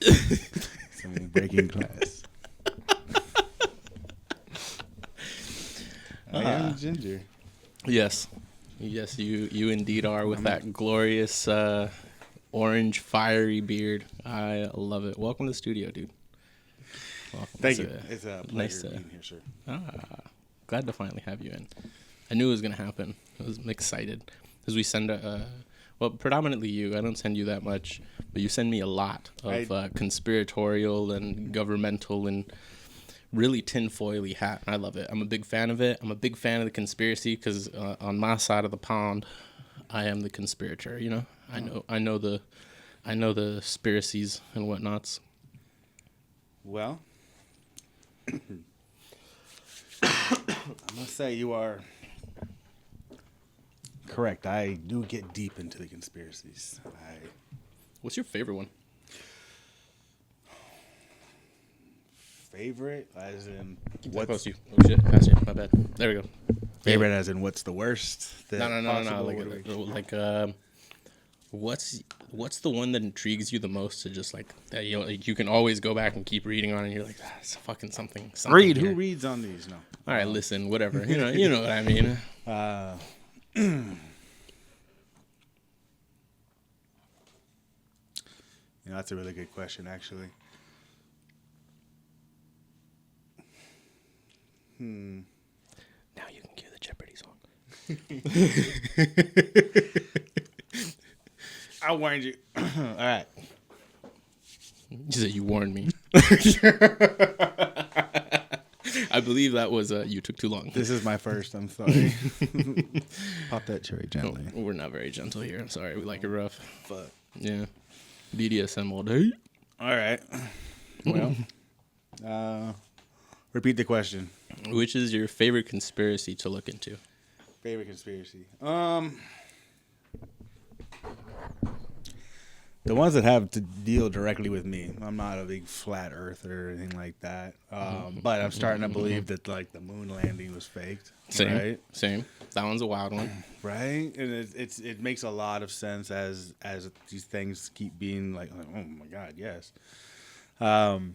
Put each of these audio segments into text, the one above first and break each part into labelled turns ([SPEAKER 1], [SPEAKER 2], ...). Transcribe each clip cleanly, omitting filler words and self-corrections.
[SPEAKER 1] Some breaking glass. I am Ginger.
[SPEAKER 2] Yes. Yes, you indeed are with that glorious orange fiery beard. I love it. Welcome to the studio, dude. Welcome.
[SPEAKER 1] Thank you. It's a pleasure
[SPEAKER 2] nice
[SPEAKER 1] being here, sir.
[SPEAKER 2] Glad to finally have you in. I knew it was going to happen. I was excited. Because we send well, predominantly you. I don't send you that much. But you send me a lot of conspiratorial and governmental and really tinfoily hat. I love it. I'm a big fan of it. I'm a big fan of the conspiracy because on my side of the pond, I am the conspirator. You know, I know the conspiracies and whatnots.
[SPEAKER 1] Well, I must say you are correct. I do get deep into the conspiracies.
[SPEAKER 2] What's your favorite one?
[SPEAKER 1] Favorite, as in
[SPEAKER 2] What's you? Oh shit! Past you. My bad. There we go.
[SPEAKER 1] Favorite, as in what's the worst?
[SPEAKER 2] No. What's the one that intrigues you the most? To just like that you can always go back and keep reading on, and you're like, it's fucking something.
[SPEAKER 1] Read.
[SPEAKER 2] Here.
[SPEAKER 1] Who reads on these? No.
[SPEAKER 2] All right, listen. Whatever. You know what I mean.
[SPEAKER 1] That's a really good question, actually.
[SPEAKER 2] Now you can cue the Jeopardy song.
[SPEAKER 1] I warned you. All right.
[SPEAKER 2] You said you warned me. I believe that was you took too long.
[SPEAKER 1] This is my first. I'm sorry. Pop that cherry gently.
[SPEAKER 2] No, we're not very gentle here. I'm sorry. We like it rough.
[SPEAKER 1] Fuck.
[SPEAKER 2] Yeah. BDSM all day.
[SPEAKER 1] All right. Well, repeat the question.
[SPEAKER 2] Which is your favorite conspiracy to look into?
[SPEAKER 1] Favorite conspiracy. The ones that have to deal directly with me. I'm not a big flat earther or anything like that. But I'm starting to believe that like the moon landing was faked.
[SPEAKER 2] Same.
[SPEAKER 1] Right?
[SPEAKER 2] Same. That one's a wild one.
[SPEAKER 1] Right? And it makes a lot of sense as these things keep being like, oh my God, yes.
[SPEAKER 2] On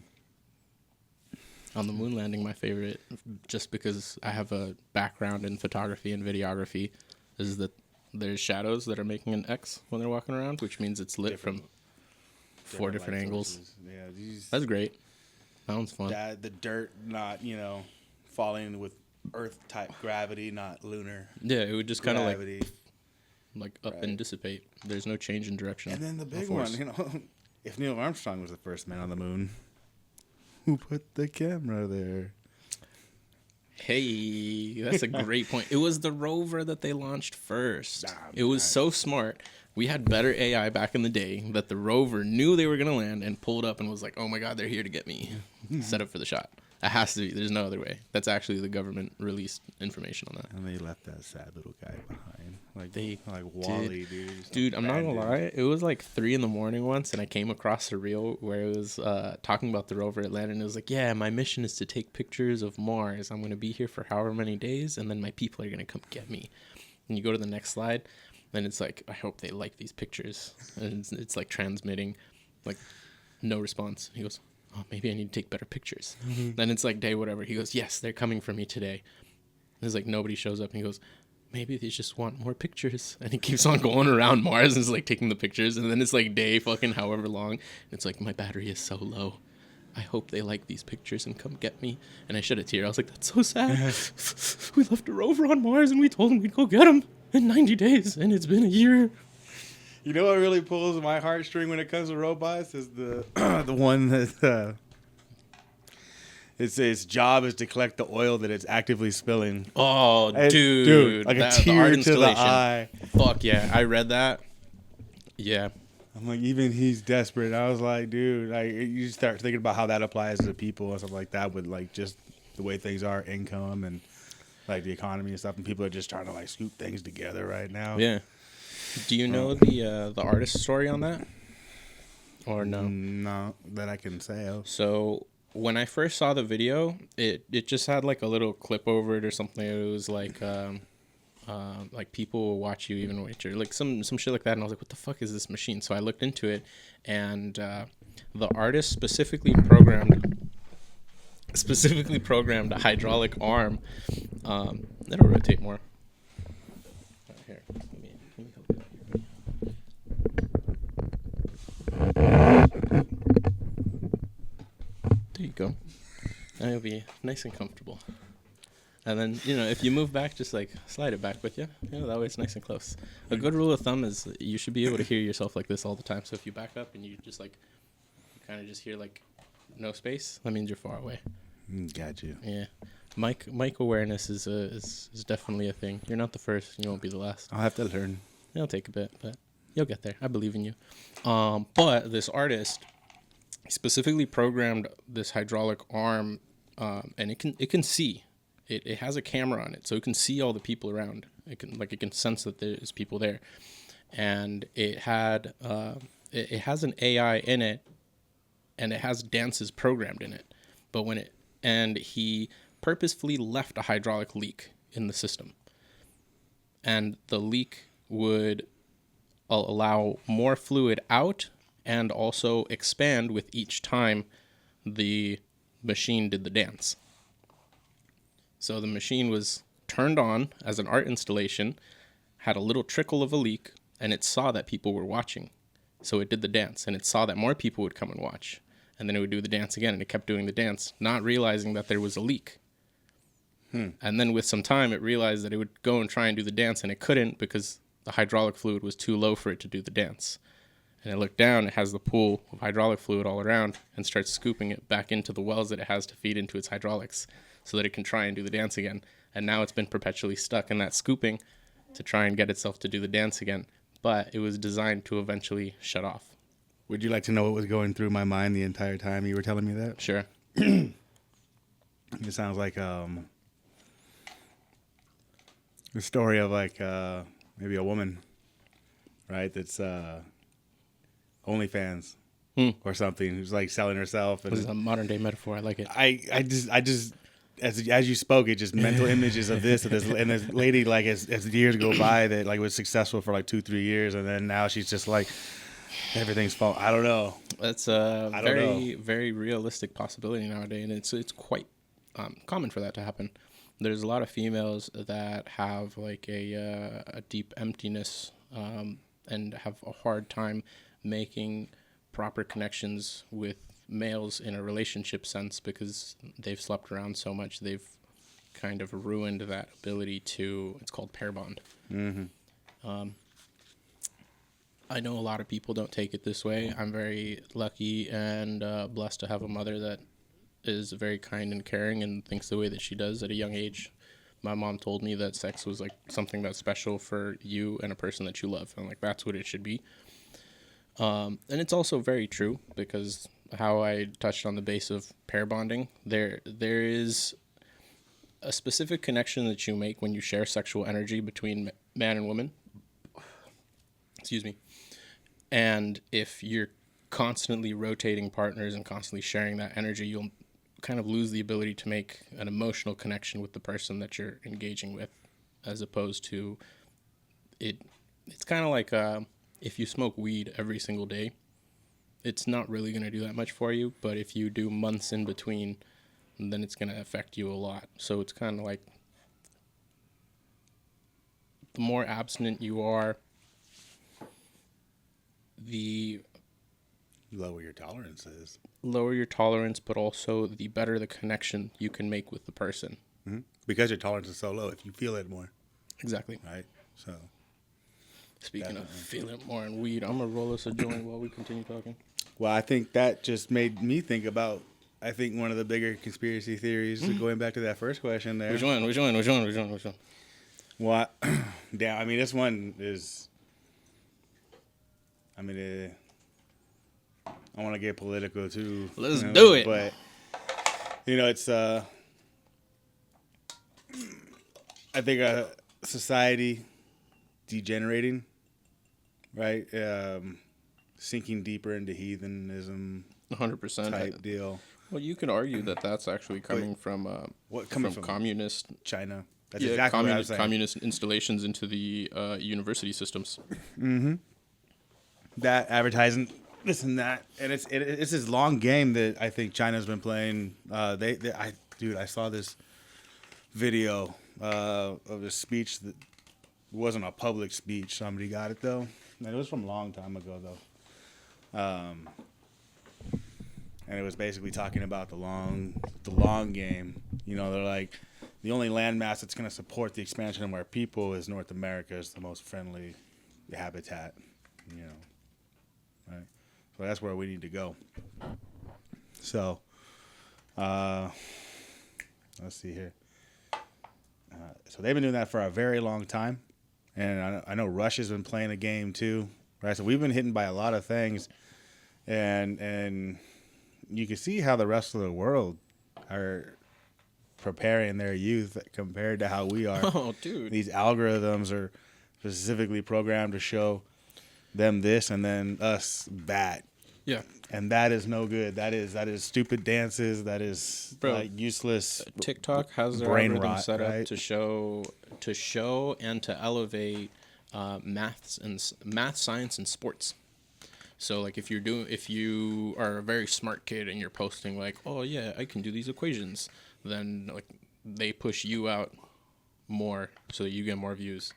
[SPEAKER 2] the moon landing, my favorite, just because I have a background in photography and videography, is that there's shadows that are making an X when they're walking around, which means it's lit from four different angles.
[SPEAKER 1] Yeah,
[SPEAKER 2] that's great. That one's fun.
[SPEAKER 1] The dirt not, falling with Earth-type gravity, not lunar.
[SPEAKER 2] Yeah, it would just kind of like up
[SPEAKER 1] right.
[SPEAKER 2] and dissipate. There's no change in direction.
[SPEAKER 1] And then the big one, if Neil Armstrong was the first man on the moon, who put the camera there?
[SPEAKER 2] Hey, that's a great point. It was the rover that they launched first. It was so smart. We had better AI back in the day that the rover knew they were going to land and pulled up and was like, oh my God, they're here to get me. Set up for the shot. It has to be. There's no other way. That's actually the government released information on that.
[SPEAKER 1] And they left that sad little guy behind. Like
[SPEAKER 2] Wally,
[SPEAKER 1] dude.
[SPEAKER 2] Dude, I'm not going to lie. It was like 3 a.m. once, and I came across a reel where it was talking about the rover at landing. And it was like, yeah, my mission is to take pictures of Mars. I'm going to be here for however many days, and then my people are going to come get me. And you go to the next slide, then it's like, I hope they like these pictures. And it's like transmitting, like, no response. He goes, oh, maybe I need to take better pictures. Then it's like day whatever. He goes, yes, they're coming for me today. There's like nobody shows up. And he goes, maybe they just want more pictures. And he keeps on going around Mars and is like taking the pictures. And then it's like day fucking however long. And it's like, my battery is so low. I hope they like these pictures and come get me. And I shed a tear. I was like, that's so sad. We left a rover on Mars and we told him we'd go get him in 90 days. And it's been a year.
[SPEAKER 1] You know what really pulls my heartstring when it comes to robots is the the one that its job is to collect the oil that it's actively spilling.
[SPEAKER 2] Oh, dude,
[SPEAKER 1] like a tear to the eye.
[SPEAKER 2] Fuck yeah, I read that. Yeah,
[SPEAKER 1] I'm like, even he's desperate. I was like, dude, like you start thinking about how that applies to people and stuff like that with like just the way things are, income and like the economy and stuff, and people are just trying to like scoop things together right now.
[SPEAKER 2] Yeah. Do you know the artist story on that? Or no?
[SPEAKER 1] No, that I can say of.
[SPEAKER 2] So when I first saw the video, it just had like a little clip over it or something. It was like people will watch you even when you're like some shit like that. And I was like, what the fuck is this machine? So I looked into it, and The artist specifically programmed a hydraulic arm. It'll rotate more. Here, let me help you. There you go. Now you'll be nice and comfortable. And then, if you move back, just like slide it back with you. That way it's nice and close. A good rule of thumb is you should be able to hear yourself like this all the time. So if you back up and you just like kind of just hear like no space, that means you're far away.
[SPEAKER 1] Got you.
[SPEAKER 2] Yeah. Mic awareness is definitely a thing. You're not the first. You won't be the last.
[SPEAKER 1] I'll have to learn.
[SPEAKER 2] It'll take a bit, but you'll get there. I believe in you. But this artist specifically programmed this hydraulic arm, and it can see. It has a camera on it, so it can see all the people around. It can sense that there's people there, and it has an AI in it, and it has dances programmed in it. But he purposefully left a hydraulic leak in the system, and the leak would allow more fluid out and also expand with each time the machine did the dance. So the machine was turned on as an art installation, had a little trickle of a leak, and it saw that people were watching. So it did the dance, and it saw that more people would come and watch. And then it would do the dance again, and it kept doing the dance, not realizing that there was a leak. And then with some time, it realized that it would go and try and do the dance, and it couldn't because the hydraulic fluid was too low for it to do the dance. And it looked down, it has the pool of hydraulic fluid all around, and starts scooping it back into the wells that it has to feed into its hydraulics so that it can try and do the dance again. And now it's been perpetually stuck in that scooping to try and get itself to do the dance again. But it was designed to eventually shut off.
[SPEAKER 1] Would you like to know what was going through my mind the entire time you were telling me that?
[SPEAKER 2] Sure.
[SPEAKER 1] It sounds like the story of like maybe a woman, right? That's OnlyFans or something, who's like selling herself. And
[SPEAKER 2] This is a modern day metaphor. I like it.
[SPEAKER 1] I just as you spoke, it just mental images of this and this lady, like as the years go by, that like was successful for like 2-3 years, and then now she's just like everything's falling. I don't know.
[SPEAKER 2] That's a very realistic possibility nowadays, and it's quite common for that to happen. There's a lot of females that have like a deep emptiness and have a hard time making proper connections with males in a relationship sense because they've slept around so much. They've kind of ruined that ability to, it's called pair bond. I know a lot of people don't take it this way. I'm very lucky and blessed to have a mother that is very kind and caring and thinks the way that she does at a young age. My mom told me that sex was like something that's special for you and a person that you love. And like, that's what it should be. And it's also very true because how I touched on the base of pair bonding, there is a specific connection that you make when you share sexual energy between man and woman. Excuse me. And if you're constantly rotating partners and constantly sharing that energy, you'll kind of lose the ability to make an emotional connection with the person that you're engaging with, as opposed to it's kind of like if you smoke weed every single day, it's not really going to do that much for you. But if you do months in between, then it's going to affect you a lot. So it's kind of like the more abstinent you are, the
[SPEAKER 1] lower your tolerance is.
[SPEAKER 2] Lower your tolerance, but also the better the connection you can make with the person.
[SPEAKER 1] Mm-hmm. Because your tolerance is so low, if you feel it more.
[SPEAKER 2] Exactly.
[SPEAKER 1] Right? So.
[SPEAKER 2] Speaking of feeling more and weed, I'm going to roll us a joint while we continue talking.
[SPEAKER 1] Well, I think that just made me think about, I think one of the bigger conspiracy theories, going back to that first question there.
[SPEAKER 2] Which one?
[SPEAKER 1] Well, damn, I mean, this one is, I want to get political too.
[SPEAKER 2] Let's do it.
[SPEAKER 1] But, it's, I think a society degenerating, right? Sinking deeper into heathenism,
[SPEAKER 2] 100%
[SPEAKER 1] type deal.
[SPEAKER 2] Well, you can argue that that's actually coming from communist
[SPEAKER 1] China. That's exactly what I was saying.
[SPEAKER 2] Communist installations into the university systems.
[SPEAKER 1] Mm-hmm. That advertising this and that, and it's this long game that I think China's been playing. I saw this video of a speech that wasn't a public speech. Somebody got it though, and it was from a long time ago though. And it was basically talking about the long game. You know, they're like, the only landmass that's going to support the expansion of our people is North America is the most friendly habitat. You know, right? So that's where we need to go. So, let's see here. So they've been doing that for a very long time, and I know Russia's been playing a game too, right? So we've been hidden by a lot of things, and you can see how the rest of the world are preparing their youth compared to how we are.
[SPEAKER 2] Oh, dude.
[SPEAKER 1] These algorithms are specifically programmed to show them this and then us that.
[SPEAKER 2] Yeah.
[SPEAKER 1] And that is no good. That is stupid dances. That is like useless.
[SPEAKER 2] TikTok has their
[SPEAKER 1] brain
[SPEAKER 2] algorithm
[SPEAKER 1] rot,
[SPEAKER 2] set up
[SPEAKER 1] right?
[SPEAKER 2] to show and to elevate math, science, and sports. So like if you are a very smart kid and you're posting like, oh yeah, I can do these equations, then like they push you out more so that you get more views.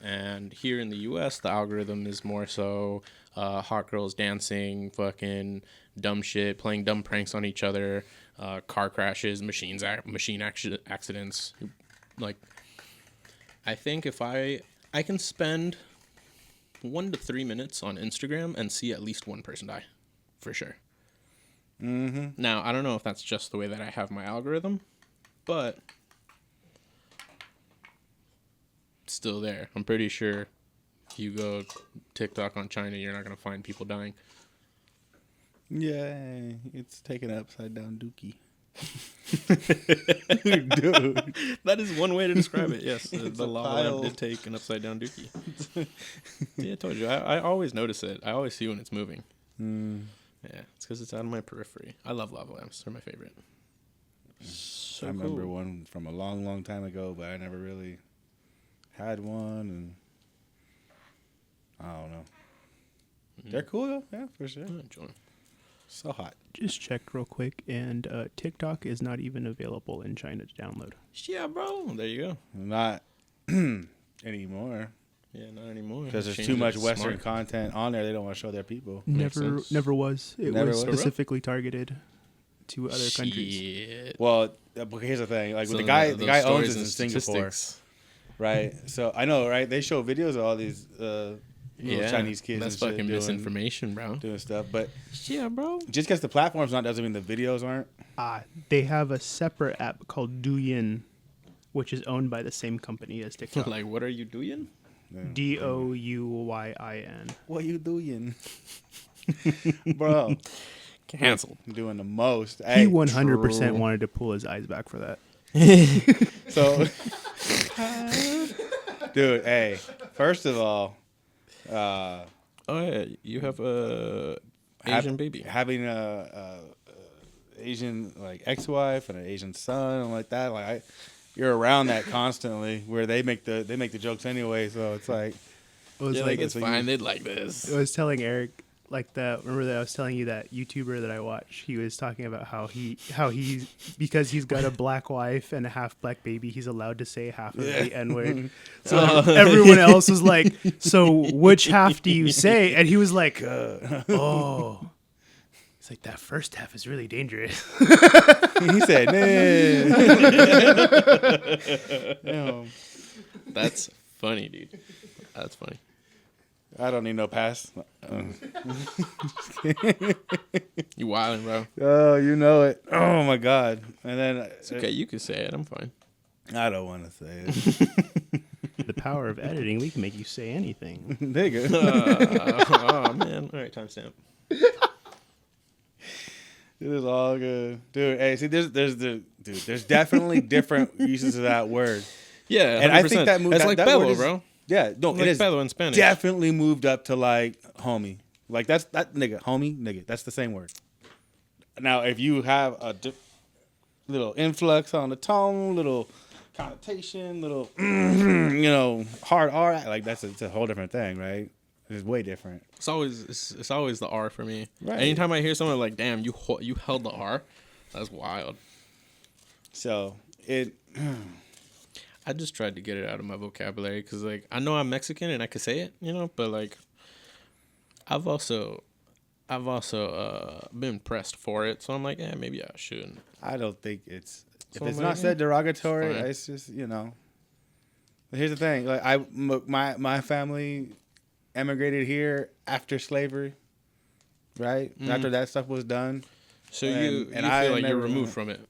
[SPEAKER 2] And here in the U.S., the algorithm is more so hot girls dancing, fucking dumb shit, playing dumb pranks on each other, car crashes, machine accidents. Like, I think if I can spend 1 to 3 minutes on Instagram and see at least one person die, for sure. Mm-hmm. Now, I don't know if that's just the way that I have my algorithm, but it's still there. I'm pretty sure if you go TikTok on China, you're not going to find people dying.
[SPEAKER 1] Yeah, it's taking an upside down dookie. Dude,
[SPEAKER 2] that is one way to describe it. Yes, the lava
[SPEAKER 1] pile.
[SPEAKER 2] lamp did take an upside down dookie. Yeah, I told you. I always notice it. I always see when it's moving. Yeah, it's because it's out of my periphery. I love lava lamps. They're my favorite. So
[SPEAKER 1] I remember one from a long, long time ago, but I never really had one, and I don't know. They're cool though, yeah, for sure. So hot.
[SPEAKER 3] Just checked real quick, and TikTok is not even available in China to download.
[SPEAKER 2] Yeah, bro. There you go.
[SPEAKER 1] Not anymore.
[SPEAKER 2] Yeah, not anymore.
[SPEAKER 1] Because there's too much Western content on there. They don't want to show their people.
[SPEAKER 3] Never was. It
[SPEAKER 1] Never
[SPEAKER 3] was
[SPEAKER 1] was?
[SPEAKER 3] specifically targeted to other countries.
[SPEAKER 1] Well, here's the thing. Like,
[SPEAKER 2] So
[SPEAKER 1] the guy owns
[SPEAKER 2] stories
[SPEAKER 1] this in
[SPEAKER 2] and
[SPEAKER 1] Singapore,
[SPEAKER 2] statistics.
[SPEAKER 1] right? So I know, right? They show videos of all these little Chinese kids.
[SPEAKER 2] That's
[SPEAKER 1] and shit
[SPEAKER 2] fucking misinformation, bro.
[SPEAKER 1] doing stuff. But
[SPEAKER 2] Yeah, bro.
[SPEAKER 1] just because the platform's not doesn't mean the videos aren't.
[SPEAKER 3] They have a separate app called Douyin, which is owned by the same company as TikTok.
[SPEAKER 2] Like, what are you doing?
[SPEAKER 3] DOUYIN.
[SPEAKER 1] What you doing, bro?
[SPEAKER 2] Canceled.
[SPEAKER 1] I'm doing the most.
[SPEAKER 3] He
[SPEAKER 1] Hey,
[SPEAKER 3] 100% wanted to pull his eyes back for that.
[SPEAKER 1] so, dude. Hey, first of all,
[SPEAKER 2] Oh yeah, you have a Asian baby.
[SPEAKER 1] having a Asian like ex-wife and an Asian son and like that, like you're around that constantly. Where they make the jokes anyway, so it's like
[SPEAKER 3] It was
[SPEAKER 2] You're like, it's
[SPEAKER 1] so
[SPEAKER 2] fine. They'd like this.
[SPEAKER 3] I was telling Eric, like that. Remember that I was telling you that YouTuber that I watch. He was talking about how he's because he's got a black wife and a half black baby. He's allowed to say half of the N word. So everyone else was like, "So which half do you say?" And he was like, "Oh." It's like, that first half is really dangerous.
[SPEAKER 1] he said, nah.
[SPEAKER 2] That's funny, dude. That's funny.
[SPEAKER 1] I don't need no pass.
[SPEAKER 2] You wildin', bro.
[SPEAKER 1] Oh, you know it. Oh my God. And then
[SPEAKER 2] It's okay. You can say it. I'm fine.
[SPEAKER 1] I don't want to say it.
[SPEAKER 3] The power of editing, we can make you say anything.
[SPEAKER 1] Nigga.
[SPEAKER 2] Oh man. All right, timestamp.
[SPEAKER 1] It is all good, dude. Hey, see, there's definitely different uses of that word.
[SPEAKER 2] Yeah, 100%.
[SPEAKER 1] And I think that moved.
[SPEAKER 2] That's
[SPEAKER 1] that,
[SPEAKER 2] like
[SPEAKER 1] that
[SPEAKER 2] bello,
[SPEAKER 1] word is,
[SPEAKER 2] bro.
[SPEAKER 1] Yeah, no,
[SPEAKER 2] Like
[SPEAKER 1] it is
[SPEAKER 2] bello in Spanish.
[SPEAKER 1] definitely moved up to like homie. Like that nigga, homie, nigga. That's the same word. Now, if you have a little influx on the tone, little connotation, little hard R, like it's a whole different thing, right? It's way different.
[SPEAKER 2] It's always the R for me.
[SPEAKER 1] Right.
[SPEAKER 2] Anytime I hear someone like, "Damn, you held the R," that's wild.
[SPEAKER 1] So it.
[SPEAKER 2] I just tried to get it out of my vocabulary because, like, I know I'm Mexican and I could say it, but like, I've also been pressed for it, so I'm like, maybe I shouldn't.
[SPEAKER 1] I don't think it's
[SPEAKER 2] So
[SPEAKER 1] if it's
[SPEAKER 2] I'm
[SPEAKER 1] not
[SPEAKER 2] like,
[SPEAKER 1] said derogatory.
[SPEAKER 2] it's fine.
[SPEAKER 1] It's just. But here's the thing: like my family emigrated here after slavery, right? After that stuff was done.
[SPEAKER 2] So
[SPEAKER 1] And
[SPEAKER 2] you
[SPEAKER 1] I
[SPEAKER 2] feel like you're
[SPEAKER 1] never-
[SPEAKER 2] removed from it.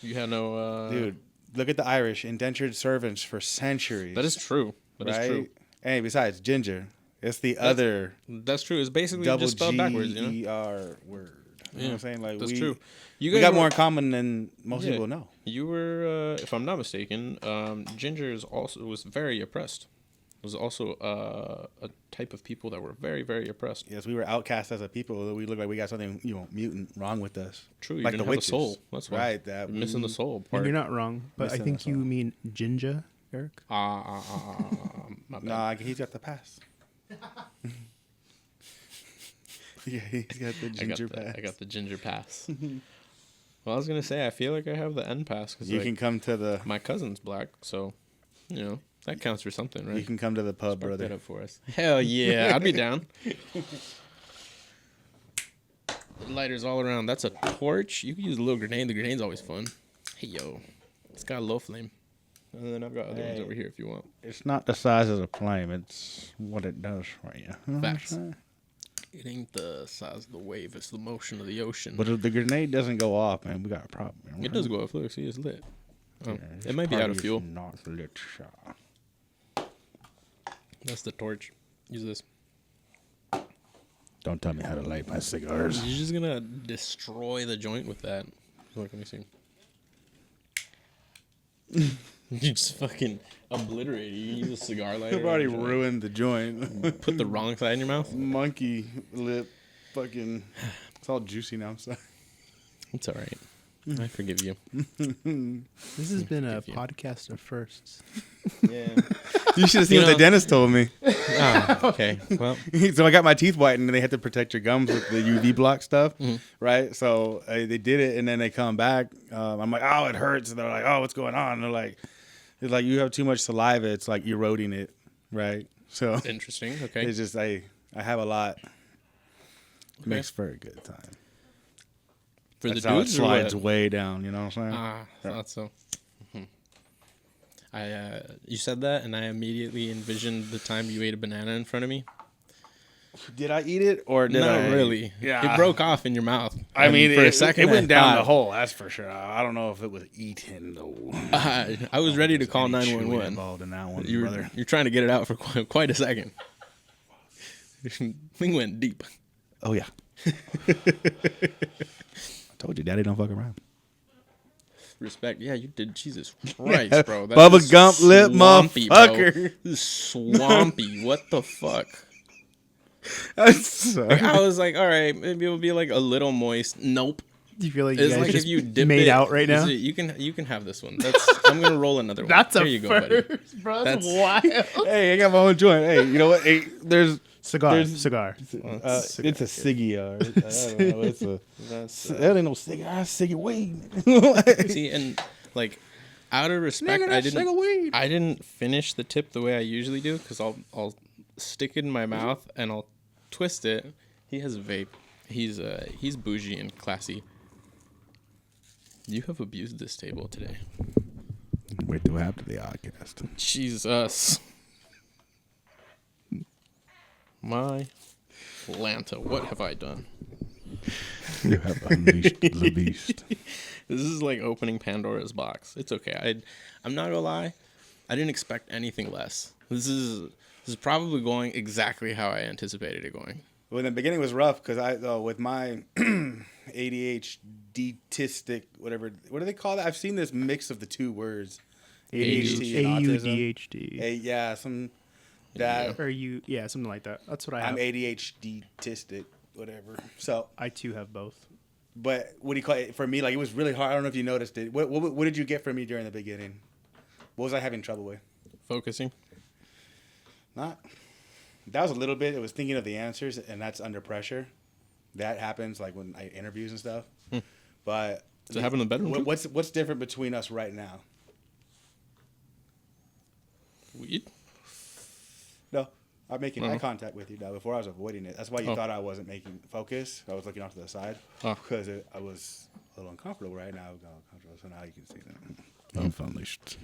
[SPEAKER 2] You had no
[SPEAKER 1] Dude, look at the Irish indentured servants for centuries.
[SPEAKER 2] That is true. That is
[SPEAKER 1] right?
[SPEAKER 2] true.
[SPEAKER 1] Hey, besides ginger, it's the other
[SPEAKER 2] That's true. It's basically
[SPEAKER 1] double
[SPEAKER 2] just spelled backwards, you know?
[SPEAKER 1] G-E-R word. You know what I'm saying? Like
[SPEAKER 2] That's
[SPEAKER 1] we,
[SPEAKER 2] true. You
[SPEAKER 1] we
[SPEAKER 2] guys
[SPEAKER 1] got
[SPEAKER 2] were-
[SPEAKER 1] more in common than most
[SPEAKER 2] Yeah.
[SPEAKER 1] people know.
[SPEAKER 2] You were, if I'm not mistaken, ginger was very oppressed. It was also a type of people that were very, very oppressed.
[SPEAKER 1] Yes, we were outcast as a people. We look like we got something, mutant wrong with us.
[SPEAKER 2] True, you
[SPEAKER 1] like
[SPEAKER 2] didn't
[SPEAKER 1] the
[SPEAKER 2] have a
[SPEAKER 1] witches.
[SPEAKER 2] soul. That's why.
[SPEAKER 1] Right. That
[SPEAKER 2] You're missing the soul
[SPEAKER 3] And
[SPEAKER 2] part.
[SPEAKER 3] you're not wrong, but I
[SPEAKER 1] Missing
[SPEAKER 3] think
[SPEAKER 1] us
[SPEAKER 3] you
[SPEAKER 1] all.
[SPEAKER 3] mean ginger, Eric.
[SPEAKER 2] My bad.
[SPEAKER 1] Nah, he's got the pass. Yeah, he's got the ginger pass.
[SPEAKER 2] I got the ginger pass. Well, I was gonna say I feel like I have the N pass because
[SPEAKER 1] You can come to the.
[SPEAKER 2] my cousin's black, so that counts for something, right?
[SPEAKER 1] You can come to the pub,
[SPEAKER 2] Spark that
[SPEAKER 1] brother.
[SPEAKER 2] up for us. Hell yeah, I'd be down. Lighters all around. That's a torch. You can use a little grenade. The grenade's always fun. Hey yo, it's got a low flame. And then I've got other ones
[SPEAKER 1] Hey.
[SPEAKER 2] over here if you want.
[SPEAKER 1] It's not the size of the flame; it's what it does for you. You know what I'm
[SPEAKER 2] Facts.
[SPEAKER 1] saying?
[SPEAKER 2] It ain't the size of the wave. It's the motion of the ocean.
[SPEAKER 1] But if the grenade doesn't go off, man, we got a problem.
[SPEAKER 2] It does go off. Look, see, it's lit. Oh,
[SPEAKER 1] Yeah,
[SPEAKER 2] it might be out of
[SPEAKER 1] party is
[SPEAKER 2] fuel.
[SPEAKER 1] Not lit, Shaw.
[SPEAKER 2] That's the torch. Use this.
[SPEAKER 1] Don't tell me how to light my cigars.
[SPEAKER 2] You're just gonna destroy the joint with that. Look, let me see. You just fucking obliterate it. You use a cigar lighter.
[SPEAKER 1] You've already
[SPEAKER 2] and just, like,
[SPEAKER 1] ruined the joint.
[SPEAKER 2] Put the wrong side in your mouth.
[SPEAKER 1] Monkey lip, fucking. It's all juicy now. I'm sorry.
[SPEAKER 2] It's all right. I forgive you.
[SPEAKER 3] This has been a
[SPEAKER 2] Forgive you.
[SPEAKER 3] podcast of firsts.
[SPEAKER 2] Yeah.
[SPEAKER 1] You should have seen what the dentist told me.
[SPEAKER 2] Okay. Well,
[SPEAKER 1] So I got my teeth whitened, and they had to protect your gums with the UV block stuff,
[SPEAKER 2] Mm-hmm.
[SPEAKER 1] right? So they did it, and then they come back. I'm like, oh, it hurts. And they're like, oh, what's going on? And they're like, it's like you have too much saliva. It's like eroding it, right? So
[SPEAKER 2] interesting. Okay.
[SPEAKER 1] it's just I have a lot. Makes for a good time.
[SPEAKER 2] For
[SPEAKER 1] That's
[SPEAKER 2] the
[SPEAKER 1] how it
[SPEAKER 2] dudes,
[SPEAKER 1] slides
[SPEAKER 2] or what?
[SPEAKER 1] way down. You know what I'm saying?
[SPEAKER 2] Thought so. You said that, and I immediately envisioned the time you ate a banana in front of me.
[SPEAKER 1] Did I eat it or did
[SPEAKER 2] Not
[SPEAKER 1] I?
[SPEAKER 2] really.
[SPEAKER 1] Yeah.
[SPEAKER 2] It broke off in your mouth.
[SPEAKER 1] I
[SPEAKER 2] And
[SPEAKER 1] mean,
[SPEAKER 2] for a
[SPEAKER 1] it,
[SPEAKER 2] second,
[SPEAKER 1] it went
[SPEAKER 2] I
[SPEAKER 1] down the
[SPEAKER 2] thought-
[SPEAKER 1] hole. That's for sure. I don't know if it was eaten though.
[SPEAKER 2] I was ready to call
[SPEAKER 1] Any chewing
[SPEAKER 2] 911.
[SPEAKER 1] involved in that one,
[SPEAKER 2] You're
[SPEAKER 1] brother.
[SPEAKER 2] trying to get it out for quite a second. Thing went deep.
[SPEAKER 1] Oh yeah. I told you, Daddy don't fuck around.
[SPEAKER 2] Respect. Yeah, you did. Jesus Christ, bro. That
[SPEAKER 1] Bubba
[SPEAKER 2] is
[SPEAKER 1] Gump lip
[SPEAKER 2] swampy, bro.
[SPEAKER 1] motherfucker.
[SPEAKER 2] This is swampy. What the fuck?
[SPEAKER 1] I'm sorry.
[SPEAKER 2] I was like, all right, maybe it'll be like a little moist. Nope.
[SPEAKER 3] Do you feel like you
[SPEAKER 2] It's
[SPEAKER 3] guys
[SPEAKER 2] like
[SPEAKER 3] just
[SPEAKER 2] if you dip
[SPEAKER 3] made
[SPEAKER 2] it,
[SPEAKER 3] out right now?
[SPEAKER 2] You can have this one. I'm gonna roll another one.
[SPEAKER 3] That's
[SPEAKER 2] Here
[SPEAKER 3] a
[SPEAKER 2] you go,
[SPEAKER 3] first,
[SPEAKER 2] buddy.
[SPEAKER 3] bro. That's,
[SPEAKER 2] That's-
[SPEAKER 3] wild.
[SPEAKER 1] Hey, I got my own joint. Hey, you know what? Hey, there's
[SPEAKER 3] Cigar.
[SPEAKER 1] There's-
[SPEAKER 3] Cigar.
[SPEAKER 1] it's a cigar. I don't know. It's a that ain't no cigar. It's ciggy weed.
[SPEAKER 2] See, and like out of respect,
[SPEAKER 1] Nigga,
[SPEAKER 2] I
[SPEAKER 1] that's cigar weed.
[SPEAKER 2] didn't finish the tip the way I usually do because I'll stick it in my mouth and I'll twist it. He has a vape. He's bougie and classy. You have abused this table today.
[SPEAKER 1] Wait till after the podcast.
[SPEAKER 2] Jesus. My Lanta, what have I done?
[SPEAKER 1] You have unleashed the beast.
[SPEAKER 2] This is like opening Pandora's box. It's okay. I'm not gonna lie. I didn't expect anything less. This is probably going exactly how I anticipated it going.
[SPEAKER 1] Well, in the beginning was rough because with my ADHD-tistic, whatever, what do they call that? I've seen this mix of the two words, ADHD and autism.
[SPEAKER 3] AUDHD.
[SPEAKER 1] Yeah, some that
[SPEAKER 3] Or yeah, something like that. That's what I have.
[SPEAKER 1] I'm ADHD-tistic, whatever. So,
[SPEAKER 3] I too have both.
[SPEAKER 1] but what do you call it? For me, like it was really hard. I don't know if you noticed it. What did you get from me during the beginning? What was I having trouble with?
[SPEAKER 2] Focusing.
[SPEAKER 1] Not That was a little bit. It was thinking of the answers, and that's under pressure. That happens like when I interviews and stuff. But
[SPEAKER 2] does it happen in the bedroom?
[SPEAKER 1] What's different between us right now?
[SPEAKER 2] Weed?
[SPEAKER 1] No, I'm making eye contact with you now. Before I was avoiding it. That's why you thought I wasn't making focus. I was looking off to the side because I was a little uncomfortable. Right now, I got uncomfortable. So now you can see that. I'm unleashed.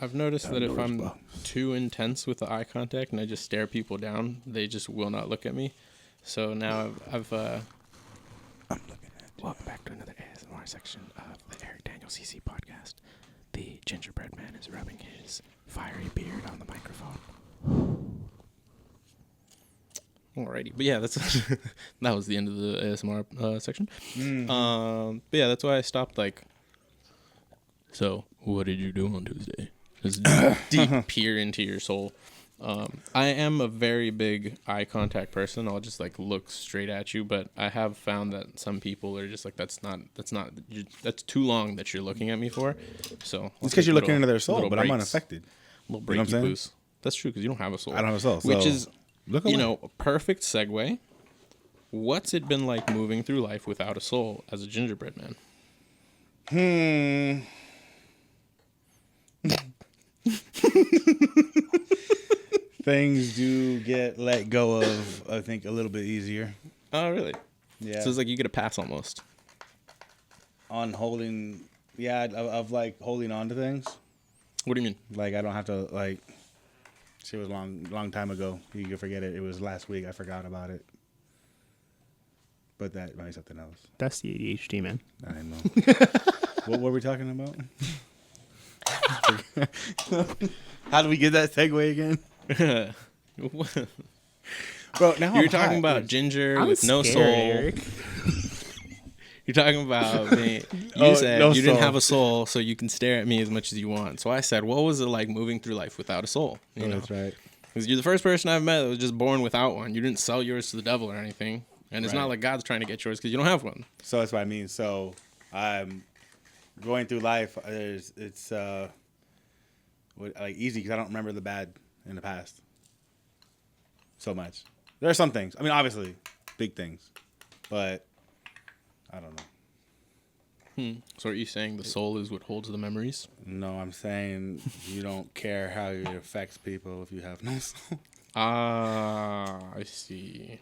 [SPEAKER 2] I've noticed that if I'm too intense with the eye contact and I just stare people down, they just will not look at me. So now I've I'm looking at you. Welcome back to another ASMR section of the Eric Daniel CC podcast. The Gingerbread Man is rubbing his fiery beard on the microphone. Alrighty, but yeah, that's that was the end of the ASMR section. But yeah, that's why I stopped. Like, so what did you do on Tuesday? Just deep peer into your soul. I am a very big eye contact person. I'll just like look straight at you, but I have found that some people are just like, that's too long that you're looking at me for. So
[SPEAKER 1] it's because you're looking into their soul, but I'm unaffected.
[SPEAKER 2] Little breaky boost. That's true, because you don't have a soul.
[SPEAKER 1] I don't have a soul.
[SPEAKER 2] Which is, a perfect segue. What's it been like moving through life without a soul as a gingerbread man?
[SPEAKER 1] Things do get let go of, I think, a little bit easier.
[SPEAKER 2] Oh, really?
[SPEAKER 1] Yeah.
[SPEAKER 2] So it's like you get a pass almost.
[SPEAKER 1] On holding, of like holding on to things.
[SPEAKER 2] What do you mean?
[SPEAKER 1] Like I don't have to like. It was long time ago. You can forget it. It was last week. I forgot about it. But that might be something else.
[SPEAKER 3] That's the ADHD, man.
[SPEAKER 1] I know. What were we talking about? How do we get that segue again? Bro, now
[SPEAKER 2] you're talking about Ginger with no soul.
[SPEAKER 3] Eric.
[SPEAKER 2] You're talking about me. You said you didn't have a soul, so you can stare at me as much as you want. So I said, what was it like moving through life without a soul? You know?
[SPEAKER 1] That's right.
[SPEAKER 2] Because you're the first person I've met that was just born without one. You didn't sell yours to the devil or anything. And it's not like God's trying to get yours because you don't have one.
[SPEAKER 1] So that's what I mean. So I'm going through life. It's like easy because I don't remember the bad in the past so much. There are some things. I mean, obviously, big things, but I don't know.
[SPEAKER 2] So are you saying the soul is what holds the memories?
[SPEAKER 1] No, I'm saying you don't care how it affects people if you have no soul.
[SPEAKER 2] Ah, I see.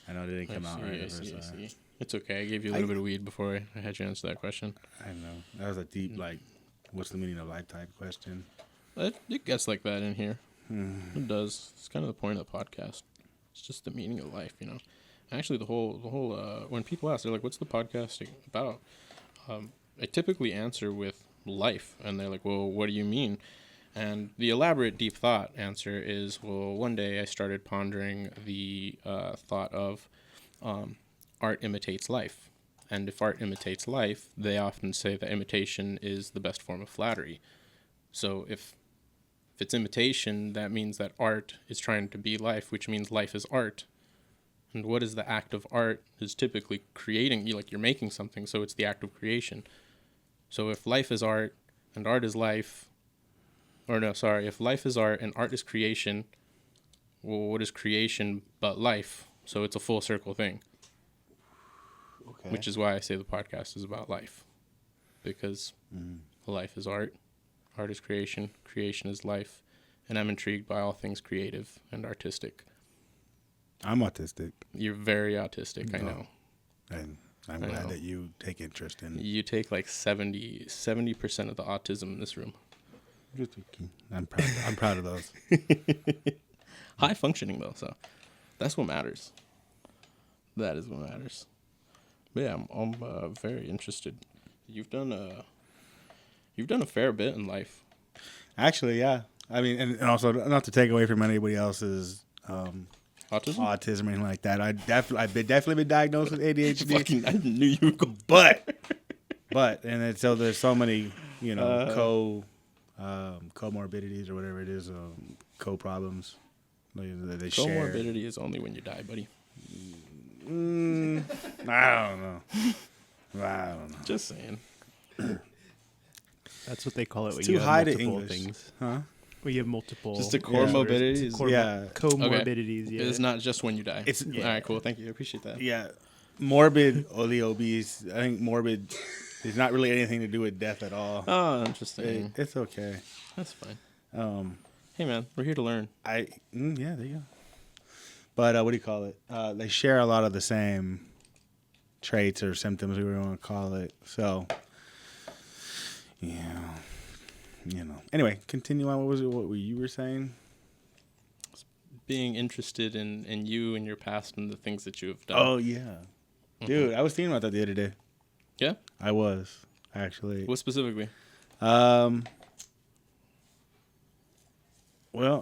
[SPEAKER 1] I know it didn't come out right.
[SPEAKER 2] I see. It's okay. I gave you a little bit of weed before I had you answer that question.
[SPEAKER 1] I know. That was a deep, like, what's the meaning of life type question.
[SPEAKER 2] It gets like that in here. It does. It's kind of the point of the podcast. It's just the meaning of life, you know. Actually, the whole when people ask, they're like, "What's the podcast about?" I typically answer with life, and they're like, "Well, what do you mean?" And the elaborate deep thought answer is, well, one day I started pondering the thought of art imitates life. And if art imitates life, they often say that imitation is the best form of flattery. So if it's imitation, that means that art is trying to be life, which means life is art. And what is the act of art is typically creating, you're making something, so it's the act of creation. So if life is art and art is life, if life is art and art is creation, well, what is creation but life? So it's a full circle thing. Okay. Which is why I say the podcast is about life. Because life is art, art is creation, creation is life, and I'm intrigued by all things creative and artistic.
[SPEAKER 1] I'm autistic.
[SPEAKER 2] You're very autistic, I know.
[SPEAKER 1] And I'm glad that you take interest in it.
[SPEAKER 2] You take like 70% of the autism in this room.
[SPEAKER 1] I'm proud of those.
[SPEAKER 2] High functioning though, so that's what matters. That is what matters. But yeah, I'm very interested. You've done a fair bit in life.
[SPEAKER 1] Actually, yeah. I mean, and also not to take away from anybody else's autism or anything like that. I've definitely been diagnosed with ADHD.
[SPEAKER 2] I knew you were going.
[SPEAKER 1] But so there's so many comorbidities or whatever it is, co-problems they share.
[SPEAKER 2] Comorbidity is only when you die, buddy.
[SPEAKER 1] I don't know.
[SPEAKER 2] Just saying.
[SPEAKER 3] That's what they call it when
[SPEAKER 1] too
[SPEAKER 3] you
[SPEAKER 1] high
[SPEAKER 3] have
[SPEAKER 1] to
[SPEAKER 3] multiple
[SPEAKER 1] English.
[SPEAKER 3] things.
[SPEAKER 1] Huh?
[SPEAKER 3] We have multiple.
[SPEAKER 2] Just the core morbidities.
[SPEAKER 3] Comorbidities. Yeah.
[SPEAKER 2] It's not just when you die.
[SPEAKER 1] It's
[SPEAKER 2] All right, cool. Thank you. I appreciate that.
[SPEAKER 1] Yeah, morbid obese. I think morbid is not really anything to do with death at all.
[SPEAKER 2] Oh, interesting.
[SPEAKER 1] It's okay.
[SPEAKER 2] That's fine. Hey, man, we're here to learn.
[SPEAKER 1] Yeah, there you go. But what do you call it? They share a lot of the same traits or symptoms, we want to call it. So, yeah, Anyway, continue on. What you were saying?
[SPEAKER 2] Being interested in you and your past and the things that you have done.
[SPEAKER 1] Oh yeah, dude, I was thinking about that the other day.
[SPEAKER 2] Yeah,
[SPEAKER 1] I was actually.
[SPEAKER 2] What specifically?
[SPEAKER 1] Well,